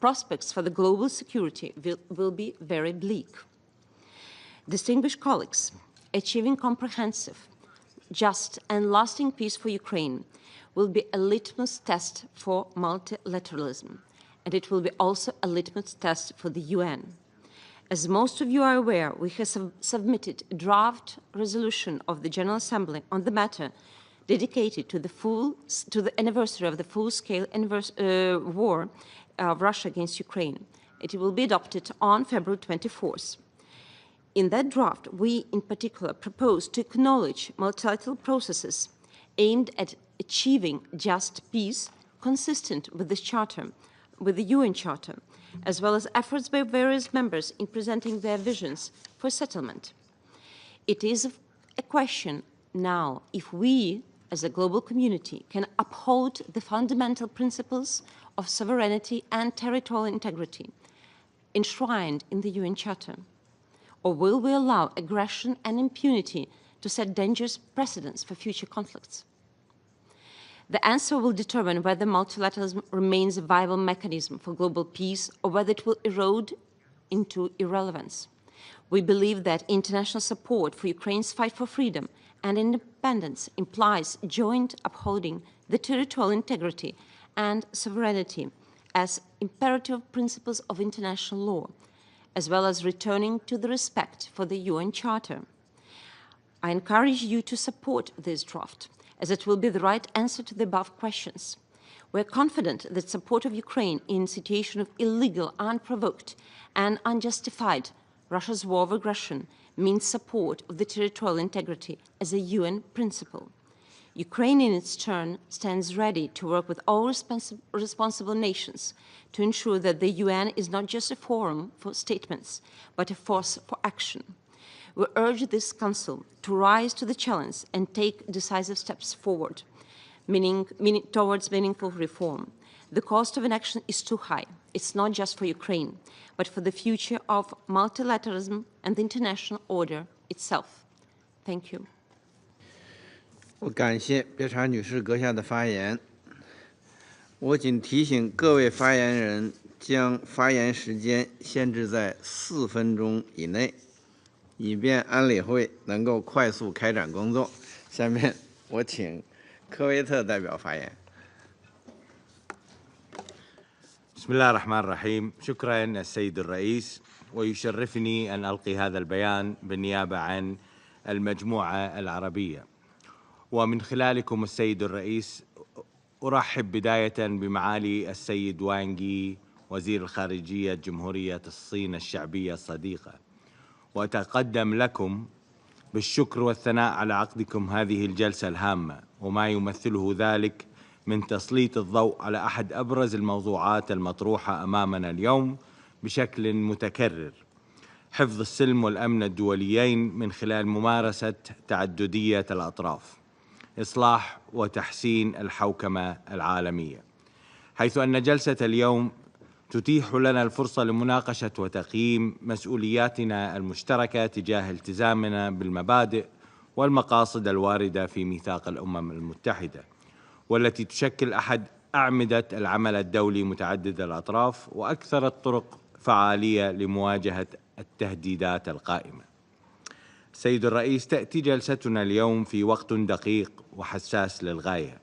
prospects for the global security will be very bleak. Distinguished colleagues, achieving comprehensive, just, and lasting peace for Ukraine will be a litmus test for multilateralism, and it will be also a litmus test for the UN. As most of you are aware, we have submitted a draft resolution of the General Assembly on the matter dedicated to the anniversary of the full-scale war of Russia against Ukraine. It will be adopted on February 24th. In that draft, we in particular propose to acknowledge multilateral processes aimed at achieving just peace consistent with this charter, with the UN Charter, as well as efforts by various members in presenting their visions for settlement. It is a question now if we, as a global community, can uphold the fundamental principles of sovereignty and territorial integrity enshrined in the UN Charter, or will we allow aggression and impunity to set dangerous precedents for future conflicts? The answer will determine whether multilateralism remains a viable mechanism for global peace or whether it will erode into irrelevance. We believe that international support for Ukraine's fight for freedom and independence implies joint upholding the territorial integrity and sovereignty as imperative principles of international law, as well as returning to the respect for the UN Charter. I encourage you to support this draft, as it will be the right answer to the above questions. We are confident that support of Ukraine in a situation of illegal, unprovoked, and unjustified Russia's war of aggression means support of the territorial integrity as a UN principle. Ukraine, in its turn, stands ready to work with all responsible nations to ensure that the UN is not just a forum for statements, but a force for action. We urge this Council to rise to the challenge and take decisive steps forward, towards meaningful reform. The cost of inaction is too high. It's not just for Ukraine, but for the future of multilateralism and the international order itself. Thank you. 我感谢别查女士阁下的发言。我仅提醒各位发言人将发言时间限制在4分钟以内，以便安理会能够快速开展工作。下面我请科威特代表发言。بسم الله الرحمن الرحيم. شكرا السيد الرئيس، ويشرفني أن ألقي هذا البيان بالنيابة عن المجموعة العربية. ومن خلالكم السيد الرئيس أرحب بداية بمعالي السيد وانغ يي وزير الخارجية جمهورية الصين الشعبية الصديقة، وأتقدم لكم بالشكر والثناء على عقدكم هذه الجلسة الهامة وما يمثله ذلك من تسليط الضوء على أحد أبرز الموضوعات المطروحة أمامنا اليوم بشكل متكرر: حفظ السلم والأمن الدوليين من خلال ممارسة تعددية الأطراف، إصلاح وتحسين الحوكمة العالمية. حيث أن جلسة اليوم تتيح لنا الفرصة لمناقشة وتقييم مسؤولياتنا المشتركة تجاه التزامنا بالمبادئ والمقاصد الواردة في ميثاق الأمم المتحدة، والتي تشكل أحد أعمدة العمل الدولي متعدد الأطراف وأكثر الطرق فعالية لمواجهة التهديدات القائمة. سيد الرئيس، تأتي جلستنا اليوم في وقت دقيق وحساس للغاية،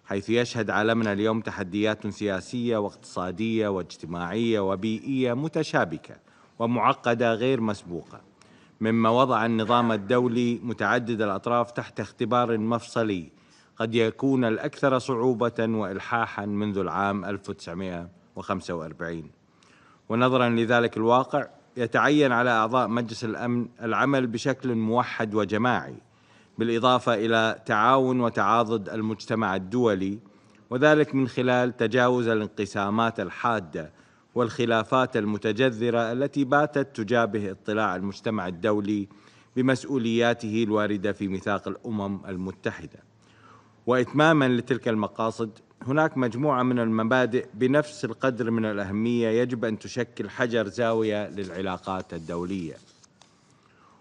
حيث يشهد عالمنا اليوم تحديات سياسية واقتصادية واجتماعية وبيئية متشابكة ومعقدة غير مسبوقة، مما وضع النظام الدولي متعدد الأطراف تحت اختبار مفصلي قد يكون الأكثر صعوبة وإلحاحا منذ العام 1945. ونظرا لذلك الواقع، يتعين على أعضاء مجلس الأمن العمل بشكل موحد وجماعي، بالإضافة إلى تعاون وتعاضد المجتمع الدولي، وذلك من خلال تجاوز الانقسامات الحادة والخلافات المتجذرة التي باتت تجابه اطلاع المجتمع الدولي بمسؤولياته الواردة في ميثاق الأمم المتحدة. وإتماماً لتلك المقاصد، هناك مجموعة من المبادئ بنفس القدر من الأهمية يجب أن تشكل حجر زاوية للعلاقات الدولية،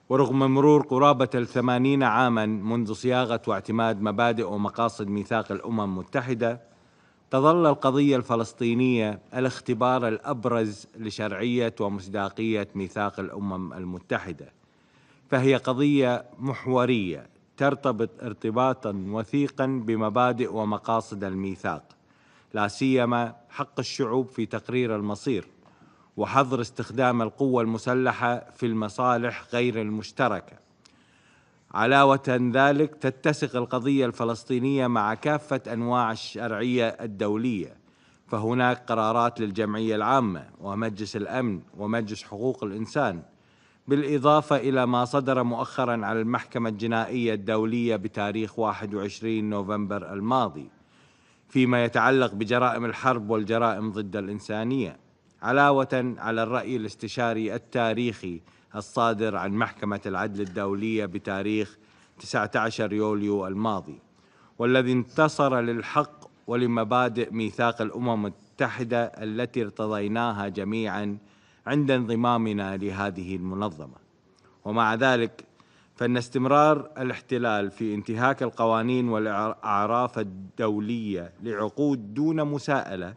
ورغم مرور قرابة 80 عاماً منذ صياغة واعتماد مبادئ ومقاصد ميثاق الأمم المتحدة، تظل القضية الفلسطينية الاختبار الأبرز لشرعية ومصداقية ميثاق الأمم المتحدة، فهي قضية محورية ترتبط ارتباطاً وثيقاً بمبادئ ومقاصد الميثاق، لا سيما حق الشعوب في تقرير المصير وحظر استخدام القوة المسلحة في المصالح غير المشتركة. علاوة ذلك تتسق القضية الفلسطينية مع كافة أنواع الشرعية الدولية، فهناك قرارات للجمعية العامة ومجلس الأمن ومجلس حقوق الإنسان، بالإضافة إلى ما صدر مؤخراً على المحكمة الجنائية الدولية بتاريخ 21 نوفمبر الماضي فيما يتعلق بجرائم الحرب والجرائم ضد الإنسانية، علاوة على الرأي الاستشاري التاريخي الصادر عن محكمة العدل الدولية بتاريخ 19 يوليو الماضي، والذي انتصر للحق ولمبادئ ميثاق الأمم المتحدة التي ارتضيناها جميعاً عند انضمامنا لهذه المنظمة. ومع ذلك فإن استمرار الاحتلال في انتهاك القوانين والأعراف الدولية لعقود دون مساءلة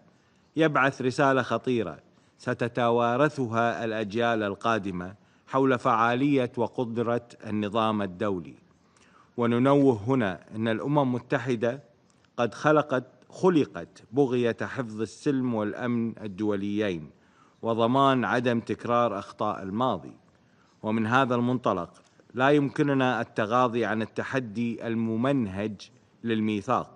يبعث رسالة خطيرة ستتوارثها الأجيال القادمة حول فعالية وقدرة النظام الدولي. وننوه هنا أن الأمم المتحدة قد خلقت بغية حفظ السلم والأمن الدوليين وضمان عدم تكرار أخطاء الماضي، ومن هذا المنطلق لا يمكننا التغاضي عن التحدي الممنهج للميثاق،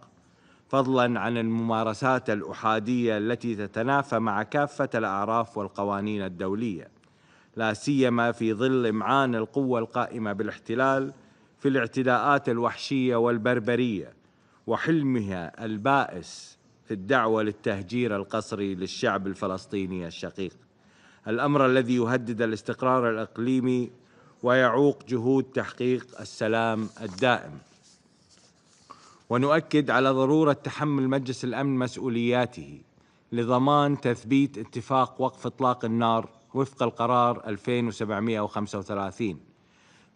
فضلاً عن الممارسات الأحادية التي تتنافى مع كافة الأعراف والقوانين الدولية، لا سيما في ظل إمعان القوة القائمة بالاحتلال في الاعتداءات الوحشية والبربرية وحلمها البائس في الدعوة للتهجير القسري للشعب الفلسطيني الشقيق، الأمر الذي يهدد الاستقرار الإقليمي ويعوق جهود تحقيق السلام الدائم. ونؤكد على ضرورة تحمل مجلس الأمن مسؤولياته لضمان تثبيت اتفاق وقف إطلاق النار وفق القرار 2735،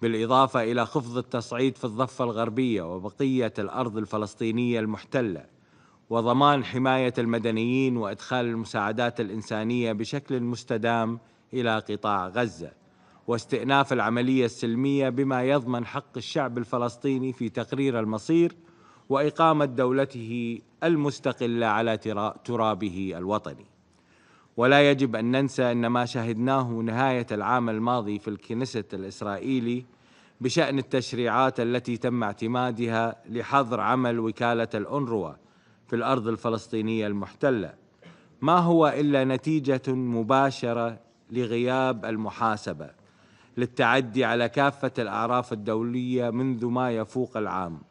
بالإضافة إلى خفض التصعيد في الضفة الغربية وبقية الأرض الفلسطينية المحتلة، وضمان حماية المدنيين وإدخال المساعدات الإنسانية بشكل مستدام إلى قطاع غزة، واستئناف العملية السلمية بما يضمن حق الشعب الفلسطيني في تقرير المصير وإقامة دولته المستقلة على ترابه الوطني. ولا يجب أن ننسى أن ما شهدناه نهاية العام الماضي في الكنيست الإسرائيلي بشأن التشريعات التي تم اعتمادها لحظر عمل وكالة الأونروا في الأرض الفلسطينية المحتلة ما هو إلا نتيجة مباشرة لغياب المحاسبة للتعدي على كافة الأعراف الدولية منذ ما يفوق العام.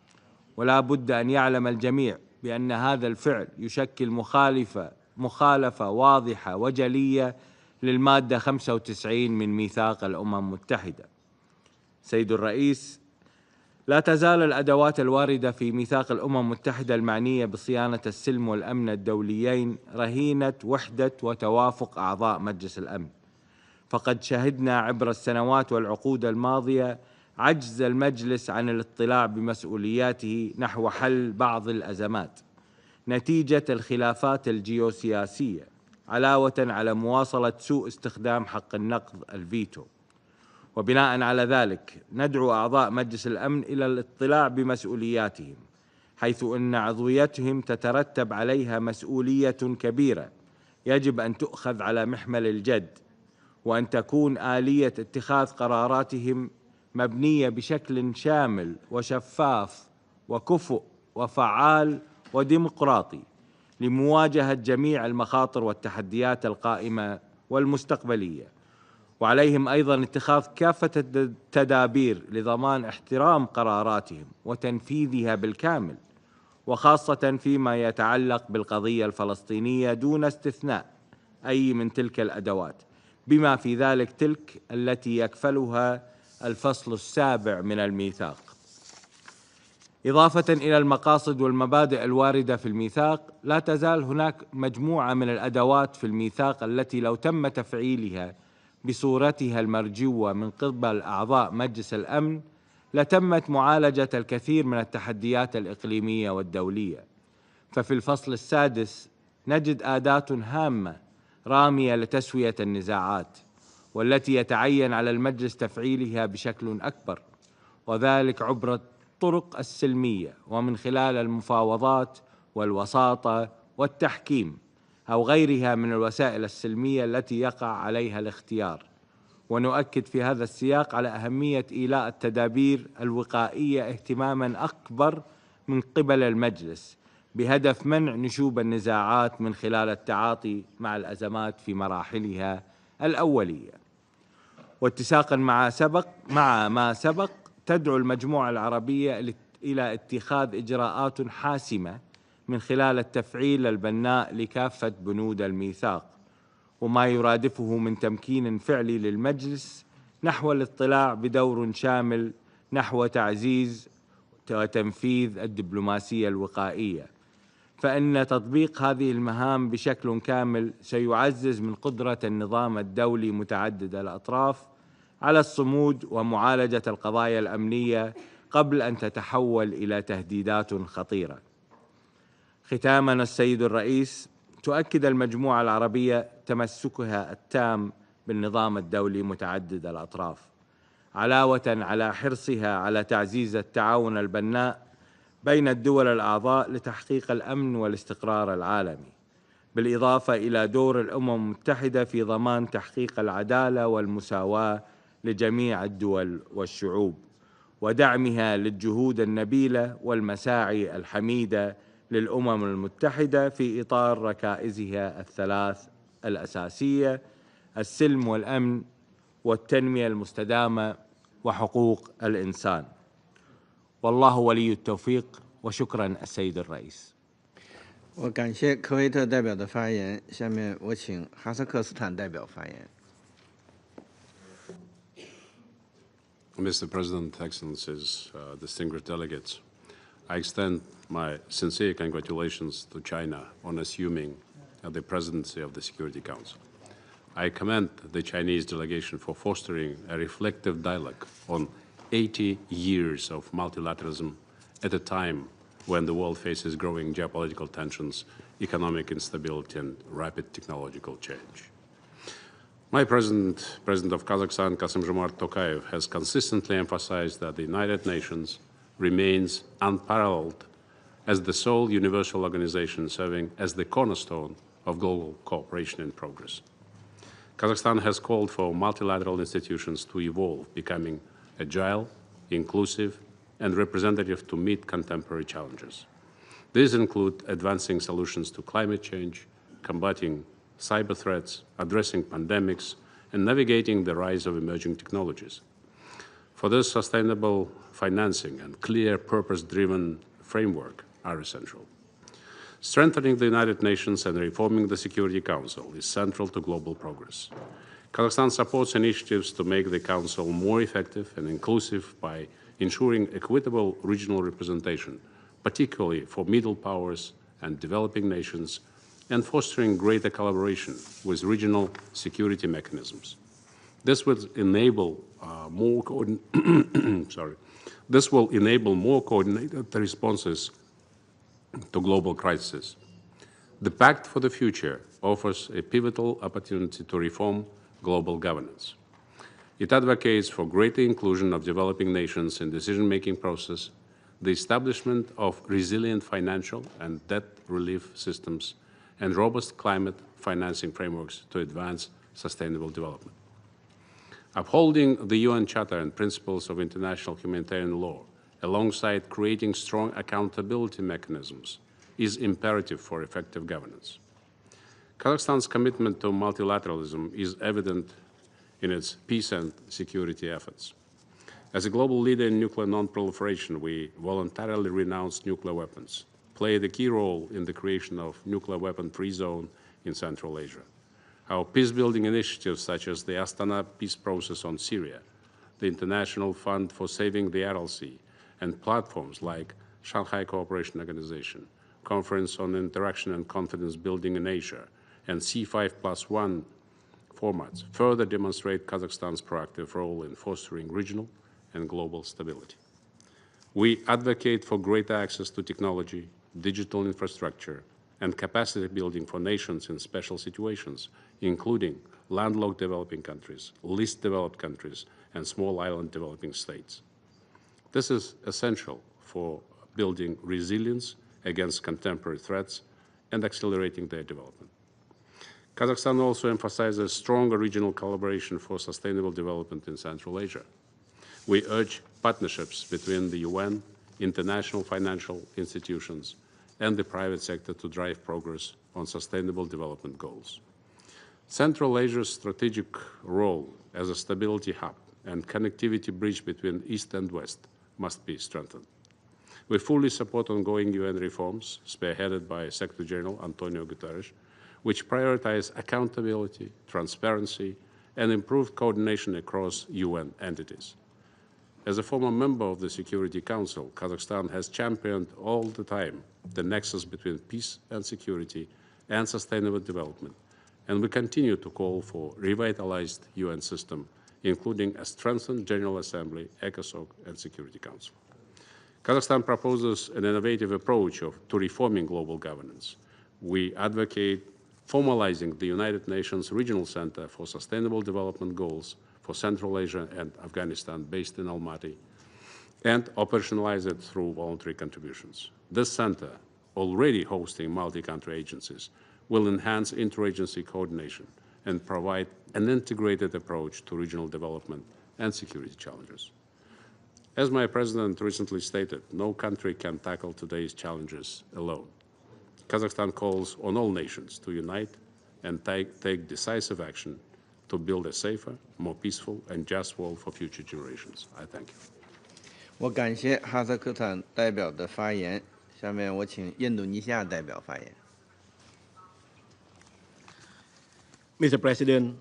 ولا بد أن يعلم الجميع بأن هذا الفعل يشكل مخالفة واضحة وجلية للمادة 95 من ميثاق الأمم المتحدة. سيد الرئيس، لا تزال الأدوات الواردة في ميثاق الأمم المتحدة المعنية بصيانة السلم والأمن الدوليين رهينة وحدة وتوافق أعضاء مجلس الأمن، فقد شهدنا عبر السنوات والعقود الماضية عجز المجلس عن الاطلاع بمسؤولياته نحو حل بعض الأزمات نتيجة الخلافات الجيوسياسية، علاوة على مواصلة سوء استخدام حق النقض الفيتو. وبناء على ذلك ندعو أعضاء مجلس الأمن إلى الاطلاع بمسؤولياتهم، حيث أن عضويتهم تترتب عليها مسؤولية كبيرة يجب أن تؤخذ على محمل الجد، وأن تكون آلية اتخاذ قراراتهم مبنية بشكل شامل وشفاف وكفؤ وفعال وديمقراطي لمواجهة جميع المخاطر والتحديات القائمة والمستقبلية. وعليهم أيضاً اتخاذ كافة التدابير لضمان احترام قراراتهم وتنفيذها بالكامل، وخاصة فيما يتعلق بالقضية الفلسطينية دون استثناء أي من تلك الأدوات، بما في ذلك تلك التي يكفلها الفصل 7 من الميثاق. إضافة إلى المقاصد والمبادئ الواردة في الميثاق، لا تزال هناك مجموعة من الأدوات في الميثاق التي لو تم تفعيلها بصورتها المرجوة من قبل أعضاء مجلس الأمن لتمت معالجة الكثير من التحديات الإقليمية والدولية. ففي الفصل السادس نجد أداة هامة رامية لتسوية النزاعات، والتي يتعين على المجلس تفعيلها بشكل أكبر، وذلك عبر الطرق السلمية ومن خلال المفاوضات والوساطة والتحكيم أو غيرها من الوسائل السلمية التي يقع عليها الاختيار. ونؤكد في هذا السياق على أهمية إيلاء التدابير الوقائية اهتماماً أكبر من قبل المجلس بهدف منع نشوب النزاعات من خلال التعاطي مع الأزمات في مراحلها الأولية. واتساقاً مع ما سبق تدعو المجموعة العربية إلى اتخاذ إجراءات حاسمة من خلال التفعيل البناء لكافة بنود الميثاق، وما يرادفه من تمكين فعلي للمجلس نحو الاطلاع بدور شامل نحو تعزيز وتنفيذ الدبلوماسية الوقائية، فإن تطبيق هذه المهام بشكل كامل سيعزز من قدرة النظام الدولي متعدد الأطراف على الصمود ومعالجة القضايا الأمنية قبل أن تتحول إلى تهديدات خطيرة. ختاماً السيد الرئيس، تؤكد المجموعة العربية تمسكها التام بالنظام الدولي متعدد الأطراف، علاوة على حرصها على تعزيز التعاون البناء بين الدول الأعضاء لتحقيق الأمن والاستقرار العالمي، بالإضافة إلى دور الأمم المتحدة في ضمان تحقيق العدالة والمساواة لجميع الدول والشعوب، ودعمها للجهود النبيلة والمساعي الحميدة للأمم المتحدة في إطار ركائزها الثلاث الأساسية: السلم والأمن والتنمية المستدامة وحقوق الإنسان. والله ولي التوفيق، وشكرا السيد الرئيس. 我感谢科威特代表的发言，下面我请哈萨克斯坦代表发言。 Mr. President, Excellencies, distinguished delegates, I extend my sincere congratulations to China on assuming the presidency of the Security Council. I commend the Chinese delegation for fostering a reflective dialogue on 80 years of multilateralism at a time when the world faces growing geopolitical tensions, economic instability, and rapid technological change. My President of Kazakhstan, Kassym-Jomart Tokayev, has consistently emphasized that the United Nations remains unparalleled as the sole universal organization serving as the cornerstone of global cooperation and progress. Kazakhstan has called for multilateral institutions to evolve, becoming agile, inclusive, and representative to meet contemporary challenges. These include advancing solutions to climate change, combating cyber threats, addressing pandemics, and navigating the rise of emerging technologies. For this, sustainable financing and clear purpose-driven framework are essential. Strengthening the United Nations and reforming the Security Council is central to global progress. Kazakhstan supports initiatives to make the Council more effective and inclusive by ensuring equitable regional representation, particularly for middle powers and developing nations, and fostering greater collaboration with regional security mechanisms. This will enable more coordinated responses to global crises. The Pact for the Future offers a pivotal opportunity to reform global governance. It advocates for greater inclusion of developing nations in decision-making process, the establishment of resilient financial and debt relief systems, and robust climate financing frameworks to advance sustainable development. Upholding the UN Charter and principles of international humanitarian law, alongside creating strong accountability mechanisms, is imperative for effective governance. Kazakhstan's commitment to multilateralism is evident in its peace and security efforts. As a global leader in nuclear non-proliferation, we voluntarily renounced nuclear weapons, played a key role in the creation of nuclear weapon-free zone in Central Asia. Our peace-building initiatives, such as the Astana peace process on Syria, the International Fund for Saving the Aral Sea, and platforms like Shanghai Cooperation Organization, Conference on Interaction and Confidence Building in Asia, and C5+1 formats further demonstrate Kazakhstan's proactive role in fostering regional and global stability. We advocate for greater access to technology, digital infrastructure, and capacity building for nations in special situations, including landlocked developing countries, least developed countries, and small island developing states. This is essential for building resilience against contemporary threats and accelerating their development. Kazakhstan also emphasizes stronger regional collaboration for sustainable development in Central Asia. We urge partnerships between the UN, international financial institutions, and the private sector to drive progress on sustainable development goals. Central Asia's strategic role as a stability hub and connectivity bridge between East and West must be strengthened. We fully support ongoing UN reforms, spearheaded by Secretary General Antonio Guterres, which prioritize accountability, transparency, and improved coordination across UN entities. As a former member of the Security Council, Kazakhstan has championed all the time the nexus between peace and security and sustainable development, and we continue to call for a revitalized UN system, including a strengthened General Assembly, ECOSOC, and Security Council. Kazakhstan proposes an innovative approach to reforming global governance. We advocate formalizing the United Nations Regional Center for Sustainable Development Goals for Central Asia and Afghanistan, based in Almaty, and operationalize it through voluntary contributions. This center, already hosting multi-country agencies, will enhance interagency coordination and provide an integrated approach to regional development and security challenges. As my president recently stated, no country can tackle today's challenges alone. Kazakhstan calls on all nations to unite and take decisive action to build a safer, more peaceful, and just world for future generations. I thank you. 我感谢哈萨克斯坦代表的发言。下面我请印度尼西亚代表发言。Mr. President,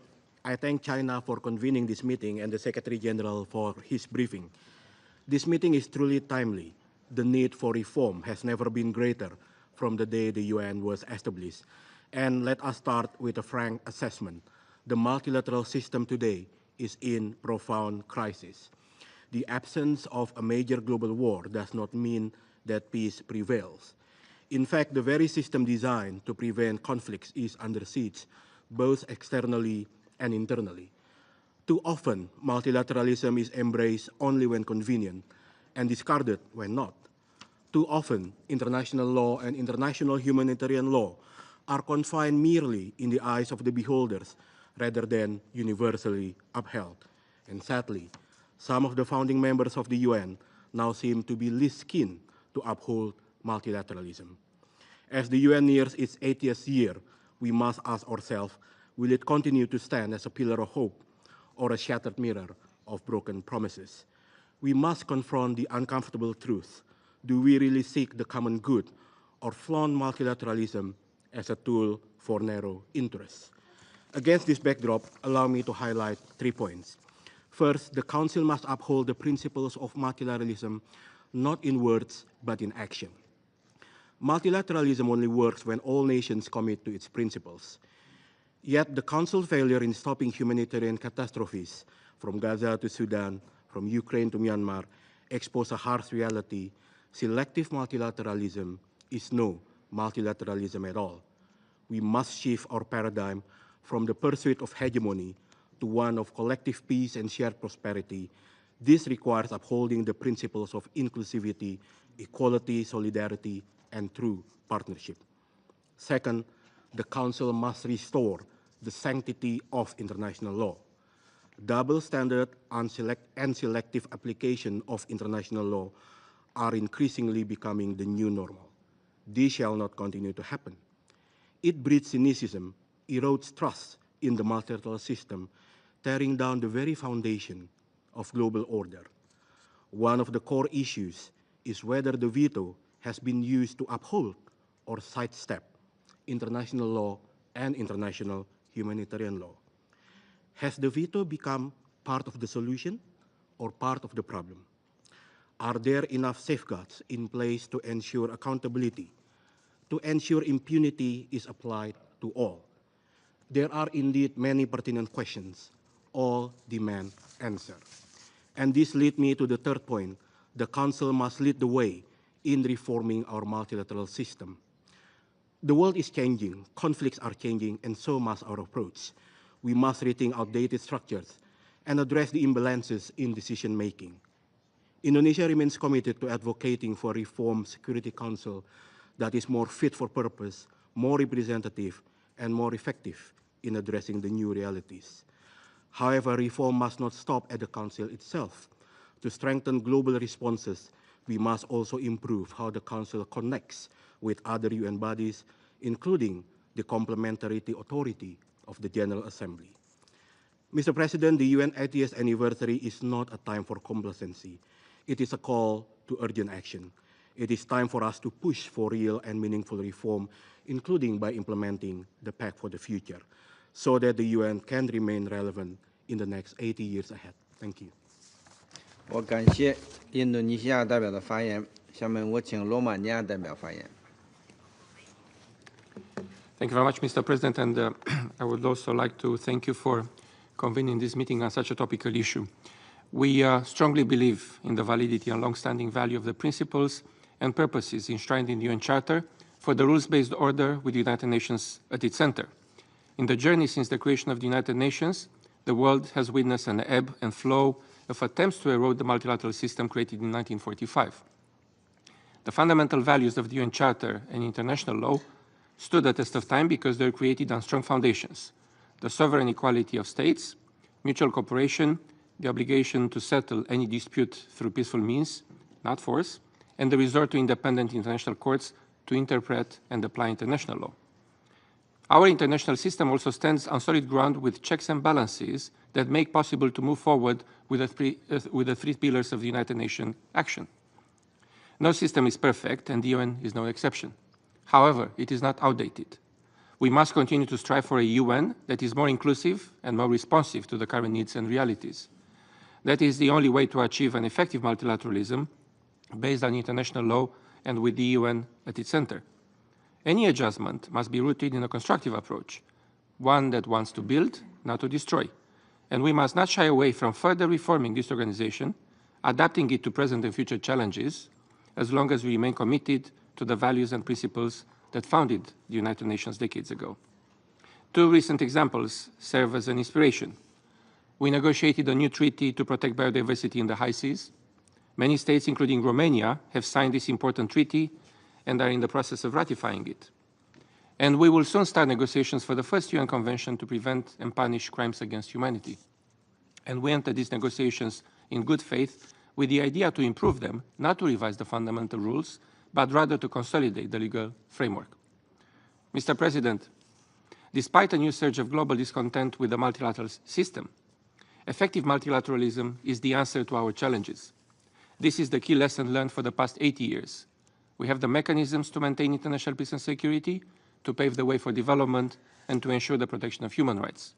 I thank China for convening this meeting and the Secretary General for his briefing. This meeting is truly timely. The need for reform has never been greater from the day the UN was established. And let us start with a frank assessment. The multilateral system today is in profound crisis. The absence of a major global war does not mean that peace prevails. In fact, the very system designed to prevent conflicts is under siege, both externally and internally. Too often, multilateralism is embraced only when convenient and discarded when not. Too often, international law and international humanitarian law are confined merely in the eyes of the beholders rather than universally upheld. And sadly, some of the founding members of the UN now seem to be least keen to uphold multilateralism. As the UN nears its 80th year, we must ask ourselves, will it continue to stand as a pillar of hope or a shattered mirror of broken promises? We must confront the uncomfortable truth. Do we really seek the common good or flaunt multilateralism as a tool for narrow interests? Against this backdrop, allow me to highlight 3 points. First, the Council must uphold the principles of multilateralism, not in words, but in action. Multilateralism only works when all nations commit to its principles. Yet the Council's failure in stopping humanitarian catastrophes, from Gaza to Sudan, from Ukraine to Myanmar, expose a harsh reality. Selective multilateralism is no multilateralism at all. We must shift our paradigm from the pursuit of hegemony to one of collective peace and shared prosperity. This requires upholding the principles of inclusivity, equality, solidarity, and true partnership. Second, the Council must restore the sanctity of international law. Double standard and selective application of international law are increasingly becoming the new normal. This shall not continue to happen. It breeds cynicism, erodes trust in the multilateral system, tearing down the very foundation of global order. One of the core issues is whether the veto has been used to uphold or sidestep international law and international humanitarian law. Has the veto become part of the solution or part of the problem? Are there enough safeguards in place to ensure accountability, to ensure impunity is applied to all? There are indeed many pertinent questions, all demand answer. And this leads me to the third point. The Council must lead the way in reforming our multilateral system. The world is changing, conflicts are changing, and so must our approach. We must rethink outdated structures and address the imbalances in decision-making. Indonesia remains committed to advocating for a reformed Security Council that is more fit for purpose, more representative, and more effective in addressing the new realities. However, reform must not stop at the Council itself. To strengthen global responses, we must also improve how the Council connects with other UN bodies, including the complementarity authority of the General Assembly. Mr. President, the UN 80th anniversary is not a time for complacency. It is a call to urgent action. It is time for us to push for real and meaningful reform, including by implementing the Pact for the Future, so that the UN can remain relevant in the next 80 years ahead. Thank you. 我感谢印度尼西亚代表的发言。下面我请罗马尼亚代表发言。Thank you very much, Mr. President, and I would also like to thank you for convening this meeting on such a topical issue. We strongly believe in the validity and long-standing value of the principles and purposes enshrined in the UN Charter for the rules-based order with the United Nations at its center. In the journey since the creation of the United Nations, the world has witnessed an ebb and flow of attempts to erode the multilateral system created in 1945. The fundamental values of the UN Charter and international law stood the test of time because they were created on strong foundations: the sovereign equality of states, mutual cooperation, the obligation to settle any dispute through peaceful means, not force, and the resort to independent international courts to interpret and apply international law. Our international system also stands on solid ground with checks and balances that make possible to move forward with the three pillars of the United Nations action. No system is perfect, and the UN is no exception. However, it is not outdated. We must continue to strive for a UN that is more inclusive and more responsive to the current needs and realities. That is the only way to achieve an effective multilateralism based on international law and with the UN at its center. Any adjustment must be rooted in a constructive approach, one that wants to build, not to destroy. And we must not shy away from further reforming this organization, adapting it to present and future challenges, as long as we remain committed to the values and principles that founded the United Nations decades ago. Two recent examples serve as an inspiration. We negotiated a new treaty to protect biodiversity in the high seas. Many states, including Romania, have signed this important treaty and are in the process of ratifying it. And we will soon start negotiations for the first UN Convention to prevent and punish crimes against humanity. And we entered these negotiations in good faith with the idea to improve them, not to revise the fundamental rules, but rather to consolidate the legal framework. Mr. President, despite a new surge of global discontent with the multilateral system, effective multilateralism is the answer to our challenges. This is the key lesson learned for the past 80 years. We have the mechanisms to maintain international peace and security, to pave the way for development, and to ensure the protection of human rights.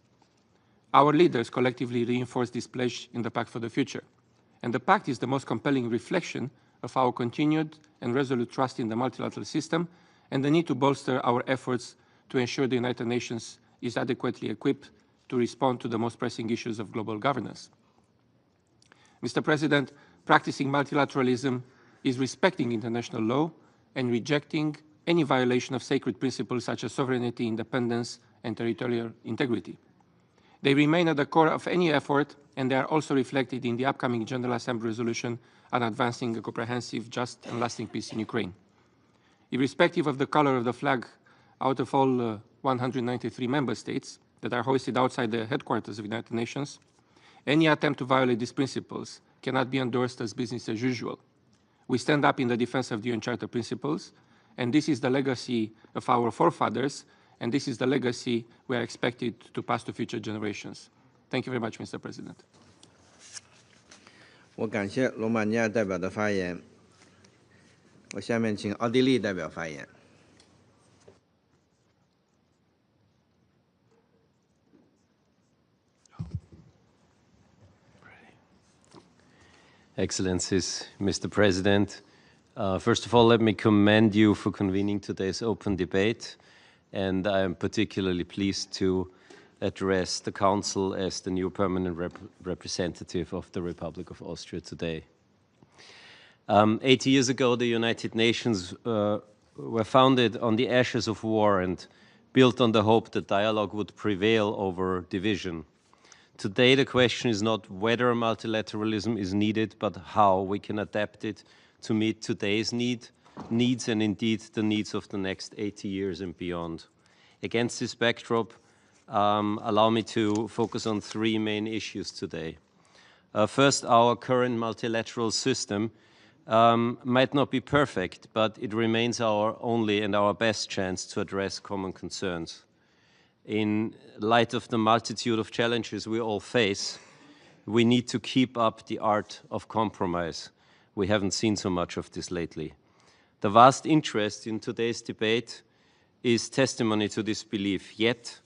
Our leaders collectively reinforced this pledge in the Pact for the Future, and the Pact is the most compelling reflection of our continued and resolute trust in the multilateral system and the need to bolster our efforts to ensure the United Nations is adequately equipped to respond to the most pressing issues of global governance. Mr. President, practicing multilateralism is respecting international law and rejecting any violation of sacred principles such as sovereignty, independence, and territorial integrity. They remain at the core of any effort, and they are also reflected in the upcoming General Assembly resolution on advancing a comprehensive, just, and lasting peace in Ukraine. Irrespective of the color of the flag, out of all 193 member states that are hoisted outside the headquarters of the United Nations, any attempt to violate these principles cannot be endorsed as business as usual. We stand up in the defense of the UN Charter principles, and this is the legacy of our forefathers, and this is the legacy we are expected to pass to future generations. Thank you very much, Mr. President. 我感谢罗马尼亚代表的发言。我下面请奥地利代表发言。Excellencies, Mr. President, first of all, let me commend you for convening today's open debate and I am particularly pleased to address the Council as the new permanent representative of the Republic of Austria today. 80 years ago, the United Nations were founded on the ashes of war and built on the hope that dialogue would prevail over division. Today, the question is not whether multilateralism is needed, but how we can adapt it to meet today's needs and indeed the needs of the next 80 years and beyond. Against this backdrop, allow me to focus on three main issues today. First, our current multilateral system might not be perfect, but it remains our only and our best chance to address common concerns. In light of the multitude of challenges we all face, we need to keep up the art of compromise. We haven't seen so much of this lately. The vast interest in today's debate is testimony to this belief. Yet,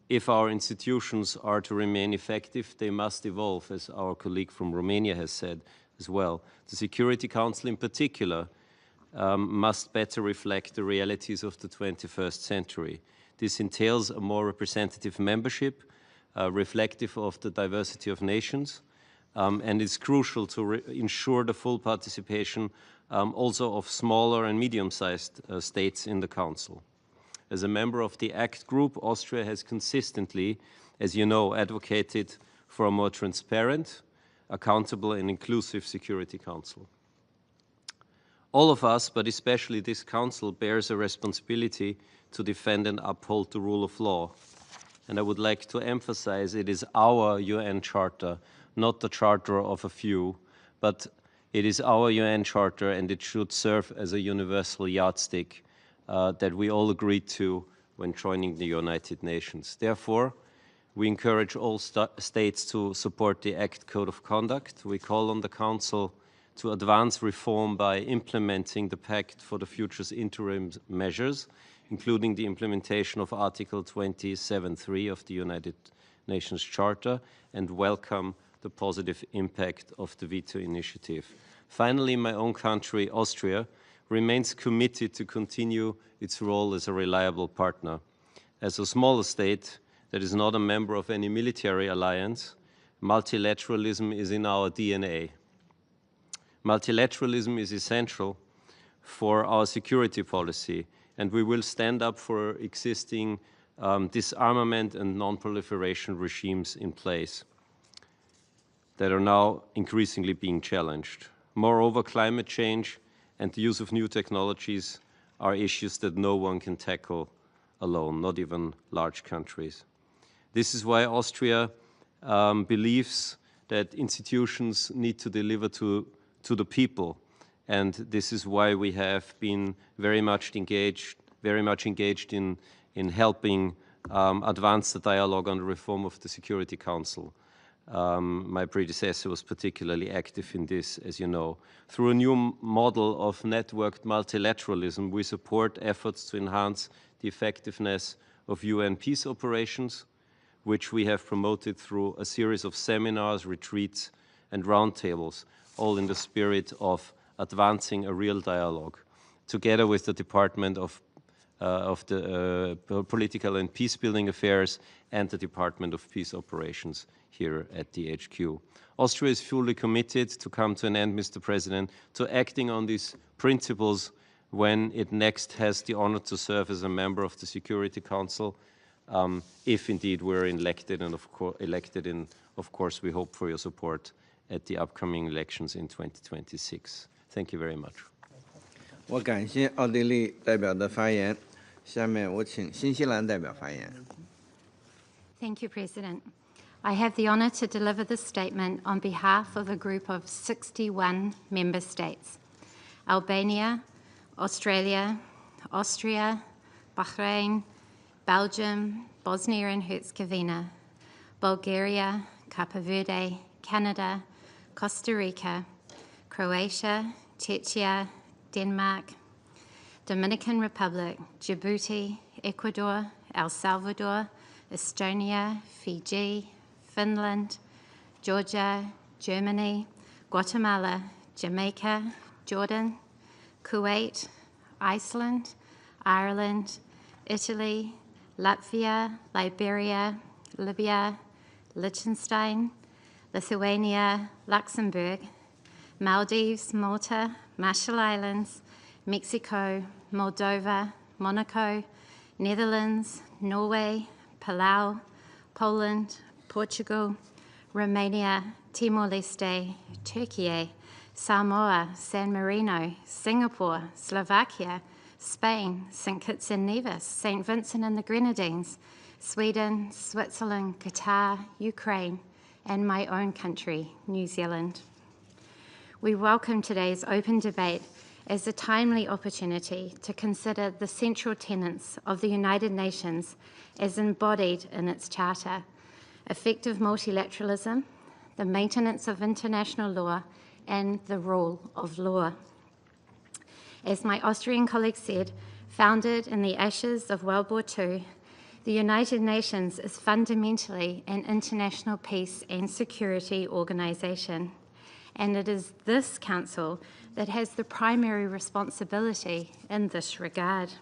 if our institutions are to remain effective, they must evolve, as our colleague from Romania has said as well. The Security Council in particular must better reflect the realities of the 21st century. This entails a more representative membership, reflective of the diversity of nations, and is crucial to ensure the full participation also of smaller and medium-sized states in the Council. As a member of the ACT group, Austria has consistently, as you know, advocated for a more transparent, accountable and inclusive Security Council. All of us, but especially this Council, bears a responsibility to defend and uphold the rule of law. And I would like to emphasize it is our UN Charter, not the charter of a few, but it is our UN Charter, and it should serve as a universal yardstick that we all agreed to when joining the United Nations. Therefore, we encourage all states to support the ACT Code of Conduct. We call on the Council to advance reform by implementing the Pact for the Future's interim measures, including the implementation of Article 27.3 of the United Nations Charter, and welcome the positive impact of the veto initiative. Finally, my own country, Austria, remains committed to continue its role as a reliable partner. As a smaller state that is not a member of any military alliance, multilateralism is in our DNA. Multilateralism is essential for our security policy, and we will stand up for existing disarmament and non-proliferation regimes in place that are now increasingly being challenged. Moreover, climate change and the use of new technologies are issues that no one can tackle alone, not even large countries. This is why Austria believes that institutions need to deliver to the people, and this is why we have been very much engaged in helping advance the dialogue on the reform of the Security Council. My predecessor was particularly active in this, as you know. Through a new model of networked multilateralism, we support efforts to enhance the effectiveness of UN peace operations, which we have promoted through a series of seminars, retreats, and roundtables, all in the spirit of advancing a real dialogue, together with the Department of Political and Peacebuilding Affairs and the Department of Peace Operations here at the HQ. Austria is fully committed to come to an end, Mr. President, to acting on these principles when it next has the honor to serve as a member of the Security Council, if indeed we're elected, and of course we hope for your support at the upcoming elections in 2026. Thank you very much. 我感谢奥地利代表的发言，下面我请新西兰代表发言。 Thank you, President. I have the honour to deliver this statement on behalf of a group of 61 member states: Albania, Australia, Austria, Bahrain, Belgium, Bosnia and Herzegovina, Bulgaria, Cape Verde, Canada, Costa Rica, Croatia, Czechia, Denmark, Dominican Republic, Djibouti, Ecuador, El Salvador, Estonia, Fiji, Finland, Georgia, Germany, Guatemala, Jamaica, Jordan, Kuwait, Iceland, Ireland, Italy, Latvia, Liberia, Libya, Liechtenstein, Lithuania, Luxembourg, Maldives, Malta, Marshall Islands, Mexico, Moldova, Monaco, Netherlands, Norway, Palau, Poland, Portugal, Romania, Timor-Leste, Turkey, Samoa, San Marino, Singapore, Slovakia, Spain, St. Kitts and Nevis, St. Vincent and the Grenadines, Sweden, Switzerland, Qatar, Ukraine, and my own country, New Zealand. We welcome today's open debate as a timely opportunity to consider the central tenets of the United Nations as embodied in its charter: effective multilateralism, the maintenance of international law, and the rule of law. As my Austrian colleague said, founded in the ashes of World War II, the United Nations is fundamentally an international peace and security organization, and it is this council that has the primary responsibility in this regard.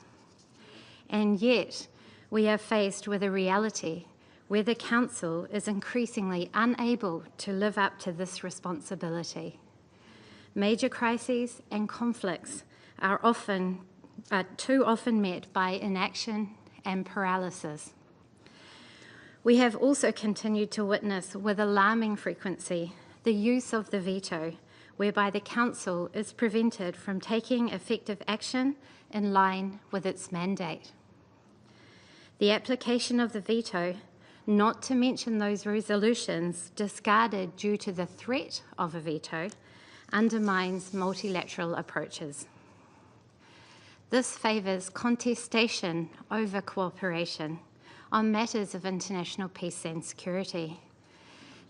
And yet, we are faced with a reality where the council is increasingly unable to live up to this responsibility. Major crises and conflicts are too often met by inaction and paralysis. We have also continued to witness with alarming frequency the use of the veto, whereby the Council is prevented from taking effective action in line with its mandate. The application of the veto, not to mention those resolutions discarded due to the threat of a veto, undermines multilateral approaches. This favours contestation over cooperation on matters of international peace and security.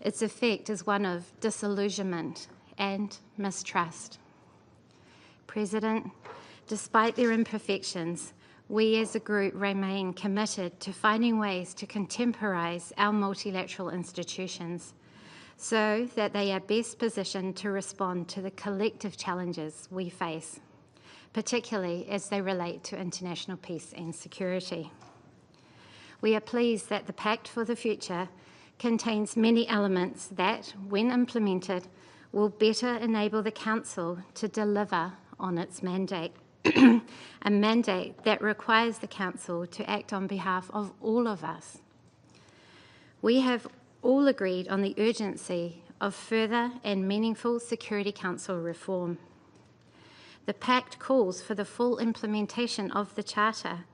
Its effect is one of disillusionment and mistrust. President, despite their imperfections, we as a group remain committed to finding ways to contemporise our multilateral institutions so that they are best positioned to respond to the collective challenges we face, particularly as they relate to international peace and security. We are pleased that the Pact for the Future contains many elements that, when implemented, will better enable the Council to deliver on its mandate, a mandate that requires the Council to act on behalf of all of us. We have all agreed on the urgency of further and meaningful Security Council reform. The Pact calls for the full implementation of the Charter,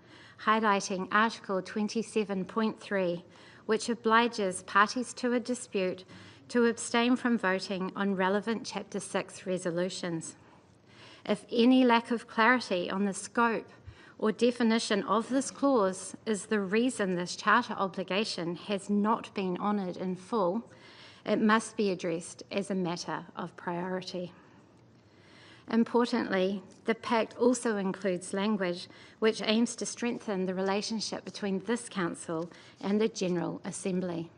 highlighting Article 27.3, which obliges parties to a dispute to abstain from voting on relevant Chapter 6 resolutions. If any lack of clarity on the scope or definition of this clause is the reason this Charter obligation has not been honoured in full, it must be addressed as a matter of priority. Importantly, the Pact also includes language which aims to strengthen the relationship between this Council and the General Assembly.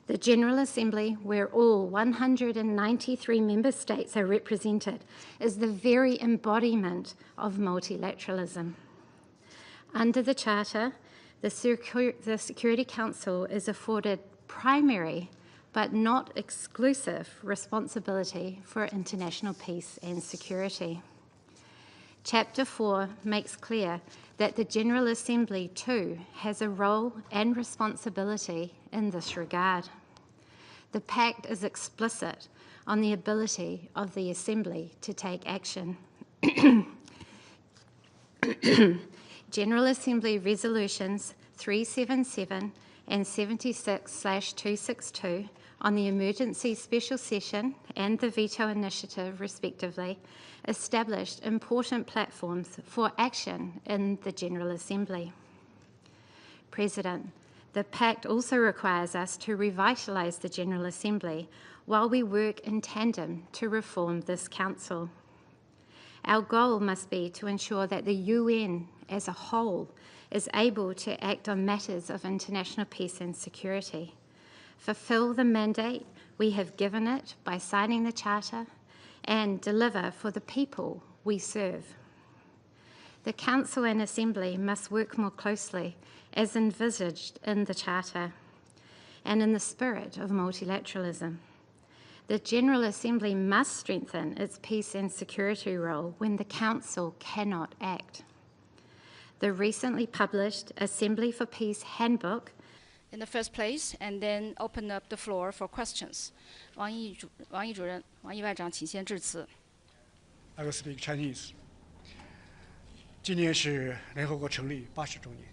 The General Assembly, where all 193 member states are represented, is the very embodiment of multilateralism. Under the Charter, the Security Council is afforded primary but not exclusive responsibility for international peace and security. Chapter 4 makes clear that the General Assembly too has a role and responsibility in this regard. The Pact is explicit on the ability of the Assembly to take action. General Assembly Resolutions 377 and 76/262 on the Emergency Special Session and the Veto Initiative, respectively, established important platforms for action in the General Assembly. President, the Pact also requires us to revitalise the General Assembly while we work in tandem to reform this Council. Our goal must be to ensure that the UN as a whole is able to act on matters of international peace and security, fulfil the mandate we have given it by signing the Charter, and deliver for the people we serve. The Council and Assembly must work more closely as envisaged in the Charter and in the spirit of multilateralism. The General Assembly must strengthen its peace and security role when the Council cannot act. The recently published Assembly for Peace Handbook in the first place, and then open up the floor for questions. Wang Yi主任，王毅外长，请先致辞。I will speak Chinese. 今年是联合国成立80周年，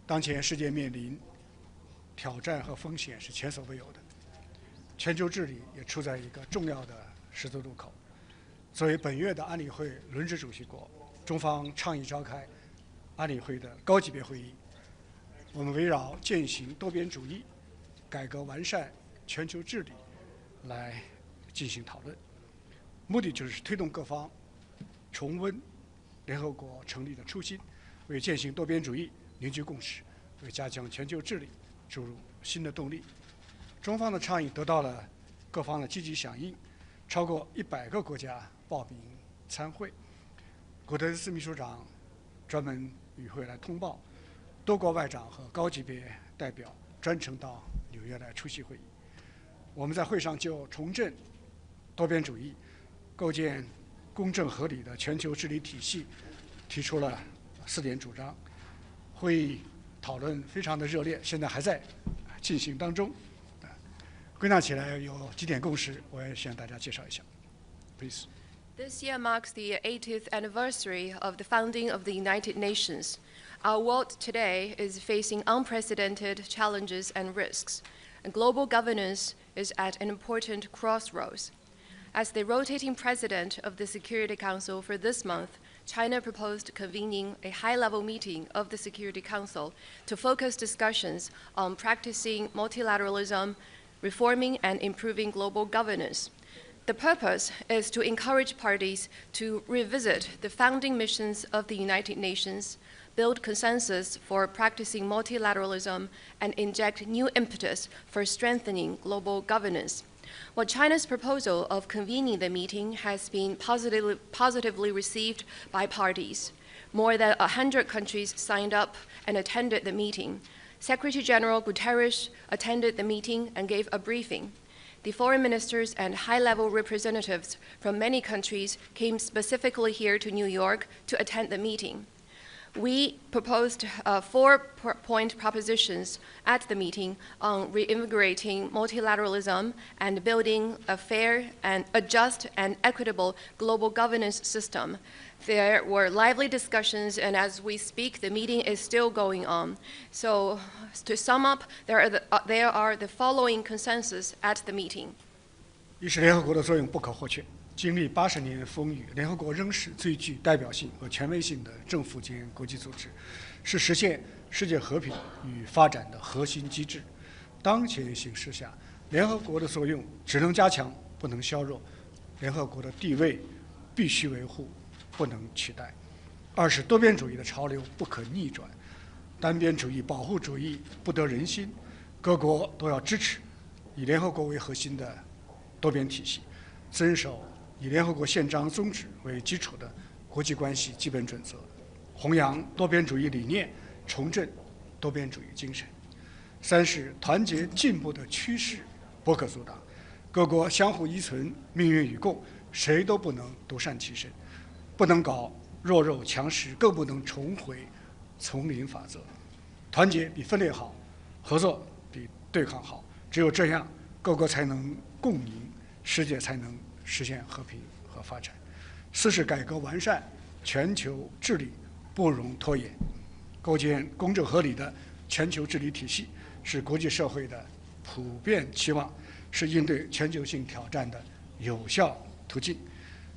当前世界面临挑战和风险是前所未有的，全球治理也处在一个重要的十字路口。作为本月的安理会轮值主席国，中方倡议召开安理会的高级别会议。我们围绕践行多边主义、改革完善全球治理来进行讨论，目的就是推动各方重温联合国成立的初心，为践行多边主义凝聚共识，为加强全球治理注入新的动力。中方的倡议得到了各方的积极响应，超过100个国家报名参会。古特雷斯秘书长专门与会来通报，多国外长和高级别代表专程到纽约来出席会议。我们在会上就重振多边主义、构建公正合理的全球治理体系提出了4点主张。会议讨论非常的热烈，现在还在进行当中。归纳起来有几点共识，我也向大家介绍一下。Please. This year marks the 80th anniversary of the founding of the United Nations. Our world today is facing unprecedented challenges and risks, and global governance is at an important crossroads. As the rotating president of the Security Council for this month, China proposed convening a high-level meeting of the Security Council to focus discussions on practicing multilateralism, reforming and improving global governance. The purpose is to encourage parties to revisit the founding missions of the United Nations, build consensus for practicing multilateralism, and inject new impetus for strengthening global governance. While China's proposal of convening the meeting has been positively received by parties, more than 100 countries signed up and attended the meeting. Secretary General Guterres attended the meeting and gave a briefing. The foreign ministers and high-level representatives from many countries came specifically here to New York to attend the meeting. We proposed 4-point propositions at the meeting on reinvigorating multilateralism and building a fair and a just and equitable global governance system. There were lively discussions, and as we speak, the meeting is still going on. So, to sum up, there are the following consensus at the meeting. 一是联合国的作用不可或缺。经历80年风雨，联合国仍是最具代表性和权威性的政府间国际组织，是实现世界和平与发展的核心机制。当前形势下，联合国的作用只能加强，不能削弱。联合国的地位必须维护，不能取代。二是多边主义的潮流不可逆转，单边主义、保护主义不得人心，各国都要支持以联合国为核心的多边体系，遵守以联合国宪章宗旨为基础的国际关系基本准则，弘扬多边主义理念，重振多边主义精神。三是团结进步的趋势不可阻挡，各国相互依存，命运与共，谁都不能独善其身，不能搞弱肉强食，更不能重回丛林法则。团结比分裂好，合作比对抗好，只有这样，各国才能共赢，世界才能实现和平和发展。四是改革完善全球治理，不容拖延，构建公正合理的全球治理体系，是国际社会的普遍期望，是应对全球性挑战的有效途径。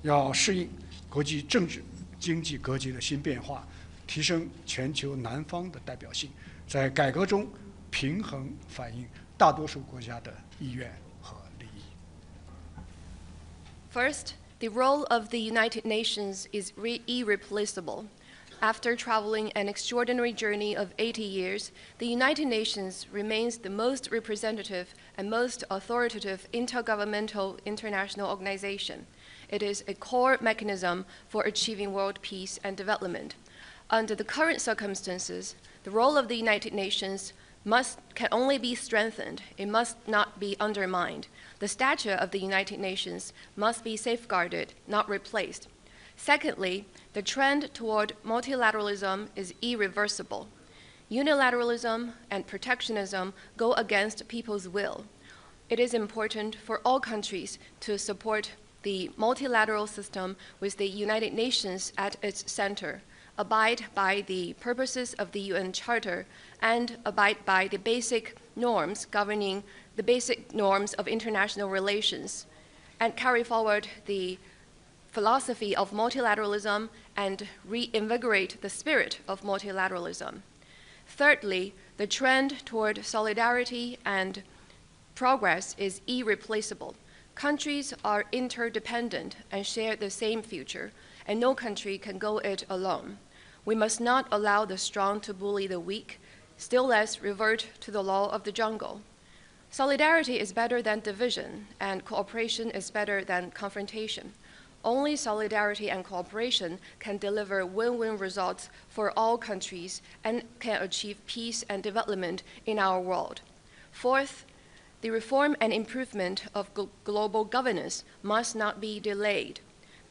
要适应国际政治经济格局的新变化，提升全球南方的代表性，在改革中平衡反映大多数国家的意愿和利益。First, the role of the United Nations is irreplaceable. After traveling an extraordinary journey of 80 years, the United Nations remains the most representative and most authoritative intergovernmental international organization. It is a core mechanism for achieving world peace and development. Under the current circumstances, the role of the United Nations can only be strengthened. It must not be undermined. The stature of the United Nations must be safeguarded, not replaced. Secondly, the trend toward multilateralism is irreversible. Unilateralism and protectionism go against people's will. It is important for all countries to support the multilateral system with the United Nations at its center, abide by the purposes of the UN Charter, and abide by the basic norms governing the basic norms of international relations, and carry forward the philosophy of multilateralism and reinvigorate the spirit of multilateralism. Thirdly, the trend toward solidarity and progress is irreplaceable. Countries are interdependent and share the same future, and no country can go it alone. We must not allow the strong to bully the weak, still less revert to the law of the jungle. Solidarity is better than division, and cooperation is better than confrontation. Only solidarity and cooperation can deliver win-win results for all countries and can achieve peace and development in our world. Fourth, the reform and improvement of global governance must not be delayed.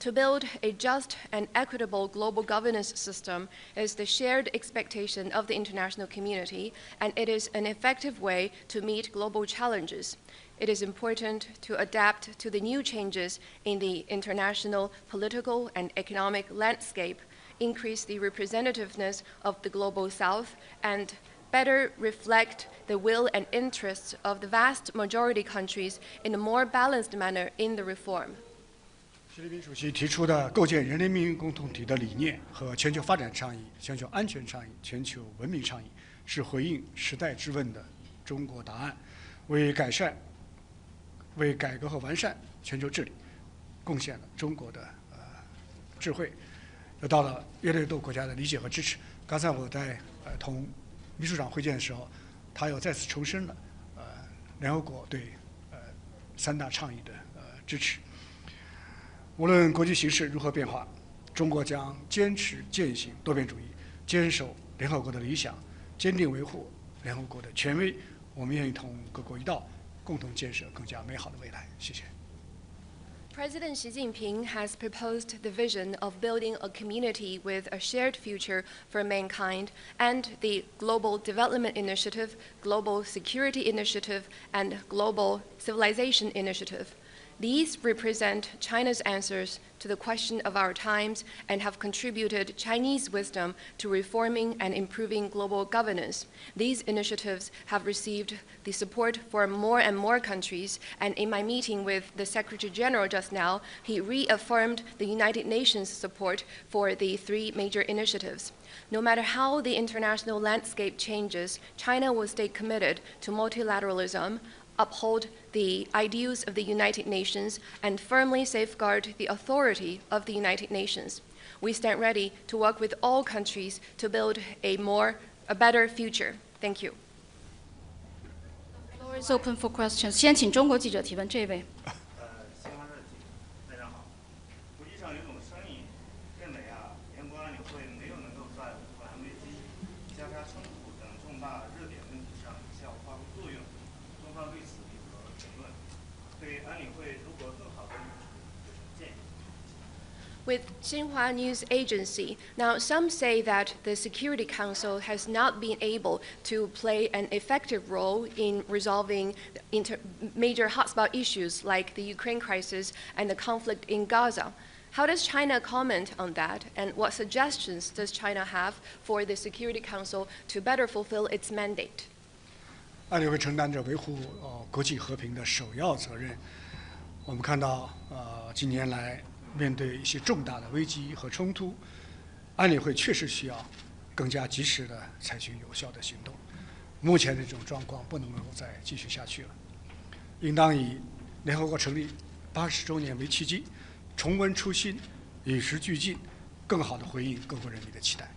To build a just and equitable global governance system is the shared expectation of the international community, and it is an effective way to meet global challenges. It is important to adapt to the new changes in the international political and economic landscape, increase the representativeness of the global South, and better reflect the will and interests of the vast majority countries in a more balanced manner in the reform. 习近平主席提出的构建人类命运共同体的理念和全球发展倡议、全球安全倡议、全球文明倡议，是回应时代之问的中国答案，为改革和完善全球治理贡献了中国的智慧，得到了越来越多国家的理解和支持。刚才我在同秘书长会见的时候，他又再次重申了联合国对三大倡议的支持。无论国际形势如何变化，中国将坚持践行多边主义，坚守联合国的理想，坚定维护联合国的权威。我们愿意同各国一道，共同建设更加美好的未来。谢谢。President Xi Jinping has proposed the vision of building a community with a shared future for mankind and the Global Development Initiative, Global Security Initiative, and Global Civilization Initiative. These represent China's answers to the question of our times and have contributed Chinese wisdom to reforming and improving global governance. These initiatives have received the support for more and more countries, and in my meeting with the Secretary General just now, he reaffirmed the United Nations support for the three major initiatives. No matter how the international landscape changes, China will stay committed to multilateralism, uphold the ideals of the United Nations, and firmly safeguard the authority of the United Nations. We stand ready to work with all countries to build a better future. Thank you. The floor is open for questions. 先请中国记者提问，这位。With Xinhua News Agency, now some say that the Security Council has not been able to play an effective role in resolving major hotspot issues like the Ukraine crisis and the conflict in Gaza. How does China comment on that, and what suggestions does China have for the Security Council to better fulfill its mandate? 安理会承担着维护国际和平的首要责任。我们看到近年来面对一些重大的危机和冲突，安理会确实需要更加及时地采取有效的行动。目前的这种状况不能够再继续下去了，应当以联合国成立80周年为契机，重温初心，与时俱进，更好地回应各国人民的期待。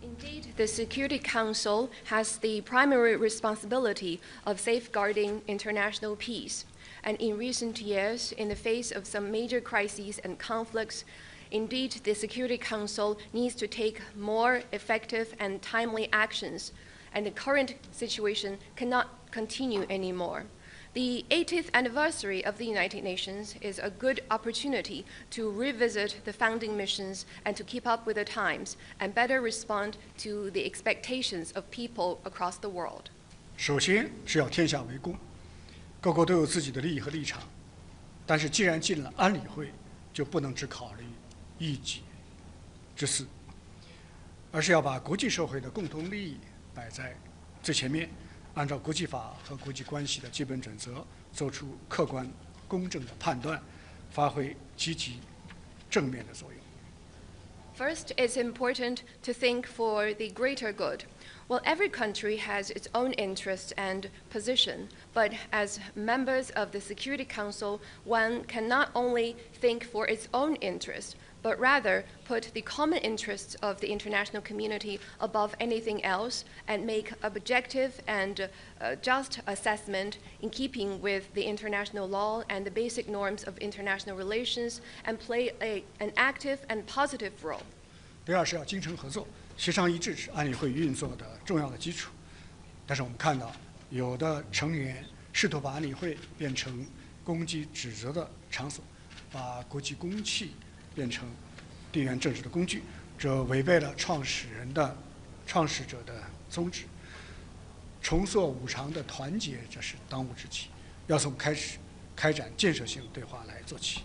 Indeed, the Security Council has the primary responsibility of safeguarding international peace. And in recent years, in the face of some major crises and conflicts, Indeed, the Security Council needs to take more effective and timely actions, and the current situation cannot continue anymore. The 80th anniversary of the United Nations is a good opportunity to revisit the founding missions and to keep up with the times and better respond to the expectations of people across the world. 首先是要天下为公，各国都有自己的利益和立场，但是既然进了安理会，就不能只考虑一己之私，而是要把国际社会的共同利益摆在最前面，按照国际法和国际关系的基本准则，做出客观公正的判断，发挥积极正面的作用。First, it's important to think for the greater good. Well, every country has its own interests and position, but as members of the Security Council, one can not only think for its own interest, but rather put the common interests of the international community above anything else and make objective and just assessment in keeping with the international law and the basic norms of international relations and play an active and positive role. 第二是要精诚合作，协商一致是安理会运作的重要的基础。但是我们看到，有的成员试图把安理会变成攻击指责的场所，把国际公器变成地缘政治的工具，这违背了创始者的宗旨。重塑五常的团结，这是当务之急，要从开始开展建设性对话来做起。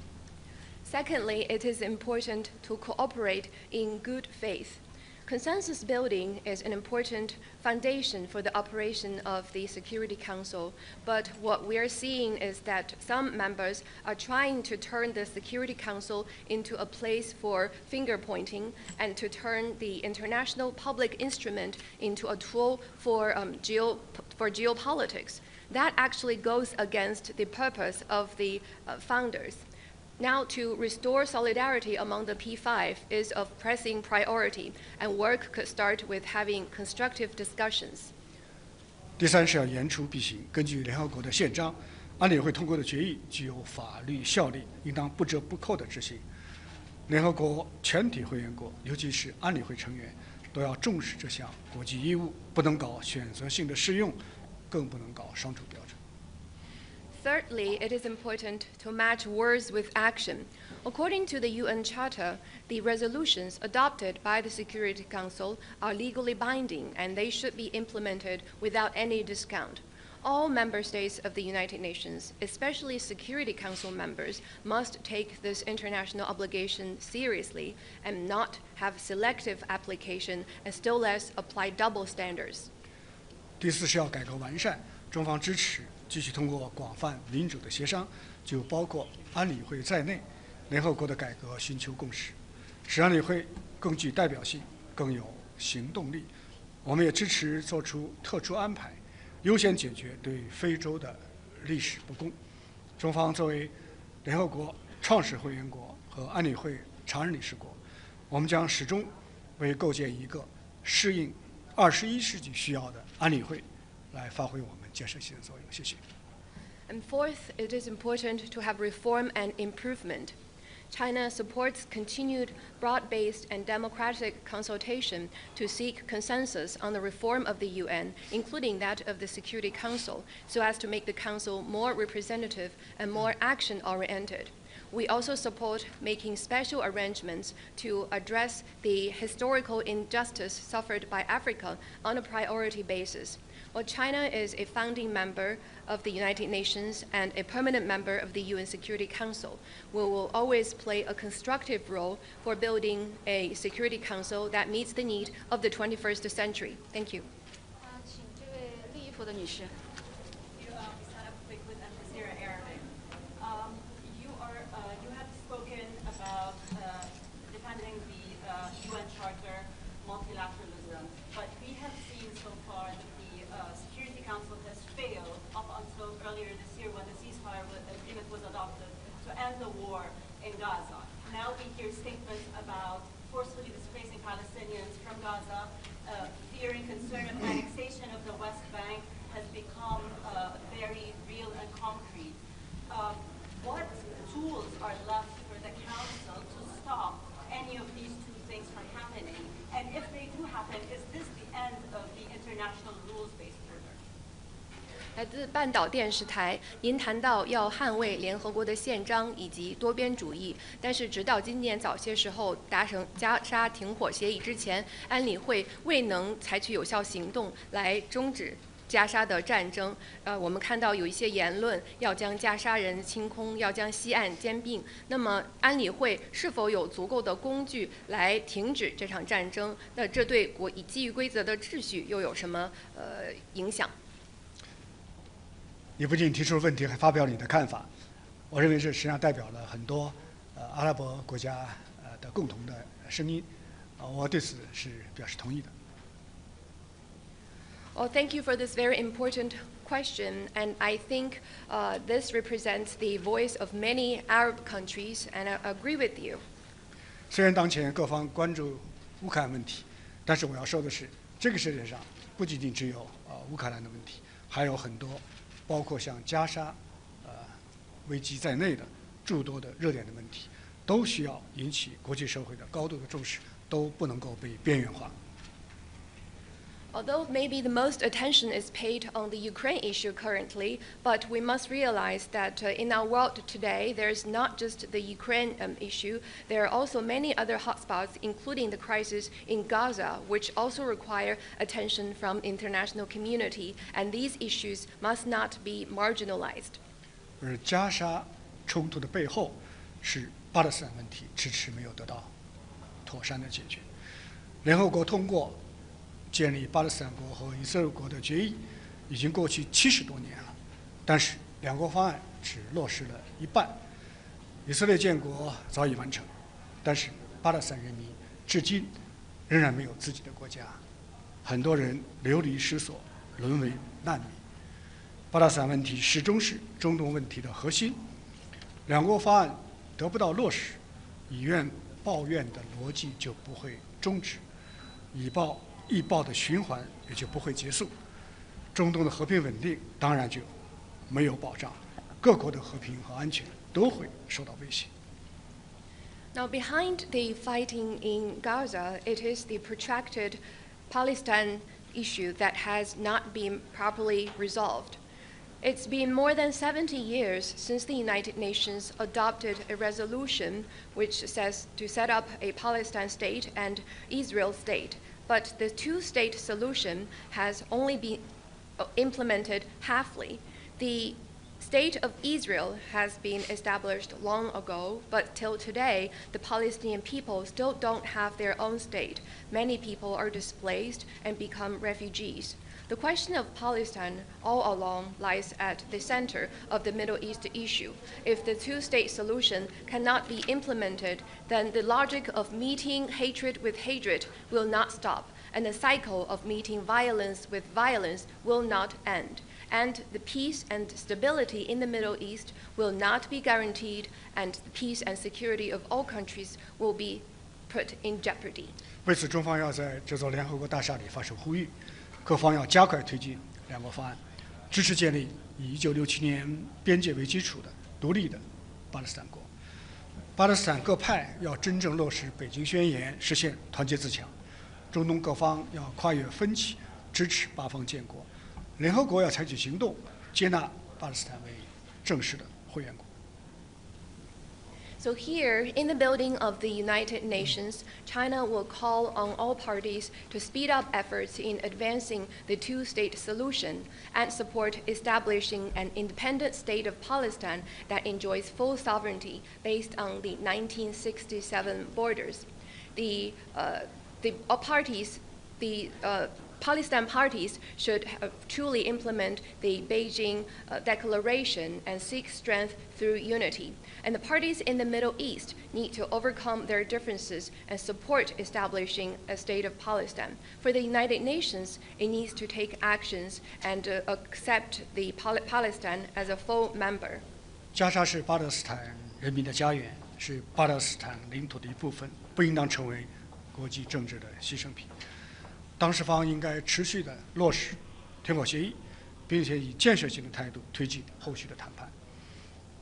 Secondly, it is important to cooperate in good faith. Consensus building is an important foundation for the operation of the Security Council, but what we are seeing is that some members are trying to turn the Security Council into a place for finger pointing and to turn the international public instrument into a tool for geopolitics. That actually goes against the purpose of the founders. Now, to restore solidarity among the P5 is of pressing priority, and work could start with having constructive discussions. 第三是要言出必行。根据联合国的宪章，安理会通过的决议具有法律效力，应当不折不扣地执行。联合国全体会员国，尤其是安理会成员，都要重视这项国际义务，不能搞选择性的适用，更不能搞双重标准。Thirdly, it is important to match words with action. According to the UN Charter, the resolutions adopted by the Security Council are legally binding and they should be implemented without any discount. All member states of the United Nations, especially Security Council members, must take this international obligation seriously and not have selective application and still less apply double standards. 第四是要改革完善，中方支持继续通过广泛民主的协商，就包括安理会在内，联合国的改革寻求共识，使安理会更具代表性、更有行动力。我们也支持做出特殊安排，优先解决对非洲的历史不公。中方作为联合国创始会员国和安理会常任理事国，我们将始终为构建一个适应21世纪需要的安理会来发挥我们建设性的作用。谢谢。And fourth, it is important to have reform and improvement. China supports continued broad-based and democratic consultation to seek consensus on the reform of the UN, including that of the Security Council, so as to make the Council more representative and more action-oriented. We also support making special arrangements to address the historical injustice suffered by Africa on a priority basis. While China is a founding member of the United Nations and a permanent member of the UN Security Council, we will always play a constructive role for building a Security Council that meets the need of the 21st century. Thank you. 请这位利益府的女士。You have spoken about defending the UN Charter, multilateralism, but we have seen so far that the Security Council has failed up until earlier this year when the ceasefire agreement was adopted to end the war in Gaza. Now we hear statements about forcefully displacing Palestinians from Gaza, fearing concern of annexation of the West Bank has become very real and concrete. What tools are left for the Council to stop 来自半岛电视台，您谈到要捍卫联合国的宪章以及多边主义，但是直到今年早些时候达成加沙停火协议之前，安理会未能采取有效行动来终止加沙的战争。我们看到有一些言论要将加沙人清空，要将西岸兼并。那么安理会是否有足够的工具来停止这场战争？那这对基于规则的秩序又有什么影响？你不仅提出了问题，还发表了你的看法。我认为这实际上代表了很多阿拉伯国家的共同的声音，我对此是表示同意的。Well, thank you for this very important question, and I think this represents the voice of many Arab countries, and I agree with you. 虽然当前各方关注乌克兰问题，但是我要说的是，这个世界上不仅仅只有乌克兰的问题，还有很多。包括像加沙危机在内的诸多的热点的问题，都需要引起国际社会的高度的重视，都不能够被边缘化。Although maybe the most attention is paid on the Ukraine issue currently, but we must realize that in our world today, there's not just the Ukraine issue. There are also many other hotspots, including the crisis in Gaza, which also require attention from the international community, and these issues must not be marginalized. 而加沙冲突的背后是巴勒斯坦问题迟迟没有得到妥善的解决。联合国通过建立巴勒斯坦国和以色列国的决议已经过去70多年了，但是两国方案只落实了一半。以色列建国早已完成，但是巴勒斯坦人民至今仍然没有自己的国家，很多人流离失所，沦为难民。巴勒斯坦问题始终是中东问题的核心。两国方案得不到落实，以怨报怨的逻辑就不会终止，以暴的循环也就不会结束，中东的和平稳定当然就没有保障，各国的和平和安全都会受到威胁。Now, behind the fighting in Gaza, it is the protracted Palestine issue that has not been properly resolved. It's been more than 70 years since the United Nations adopted a resolution which says to set up a Palestine state and Israel state. But the two-state solution has only been implemented halfly. The state of Israel has been established long ago, but till today, the Palestinian people still don't have their own state. Many people are displaced and become refugees. The question of Palestine all along lies at the center of the Middle East issue. If the two-state solution cannot be implemented, then the logic of meeting hatred with hatred will not stop, and the cycle of meeting violence with violence will not end. And the peace and stability in the Middle East will not be guaranteed, and the peace and security of all countries will be put in jeopardy. 为此，中方要在这座联合国大厦里发出呼吁，各方要加快推进两国方案，支持建立以1967年边界为基础的独立的巴勒斯坦国。巴勒斯坦各派要真正落实北京宣言，实现团结自强。中东各方要跨越分歧，支持八方建国。联合国要采取行动，接纳巴勒斯坦为正式的会员国。So here, in the building of the United Nations, China will call on all parties to speed up efforts in advancing the two-state solution and support establishing an independent state of Palestine that enjoys full sovereignty based on the 1967 borders. The Palestine parties should truly implement the Beijing Declaration and seek strength through unity. And the parties in the Middle East need to overcome their differences and support establishing a state of Palestine. For the United Nations, it needs to take actions and accept the Palestine as a full member. 加沙是巴勒斯坦人民的家园，是巴勒斯坦领土的一部分，不应当成为国际政治的牺牲品。当事方应该持续地落实停火协议，并且以建设性的态度推进后续的谈判。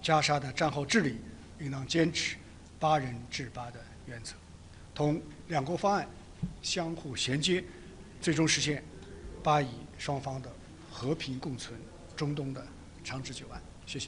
加沙的战后治理应当坚持8人治8的原则，同两国方案相互衔接，最终实现巴以双方的和平共存、中东的长治久安。谢谢。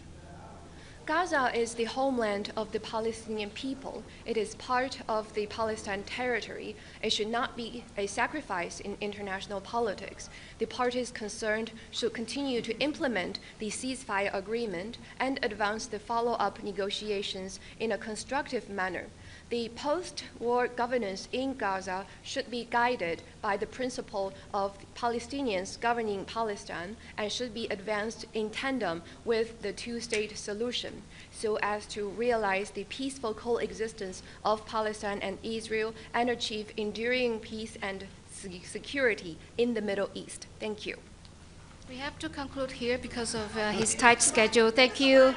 Gaza is the homeland of the Palestinian people. It is part of the Palestine territory. It should not be a sacrifice in international politics. The parties concerned should continue to implement the ceasefire agreement and advance the follow-up negotiations in a constructive manner. The post-war governance in Gaza should be guided by the principle of Palestinians governing Palestine and should be advanced in tandem with the two-state solution so as to realize the peaceful coexistence of Palestine and Israel and achieve enduring peace and security in the Middle East. Thank you. We have to conclude here because of his tight schedule. Thank you.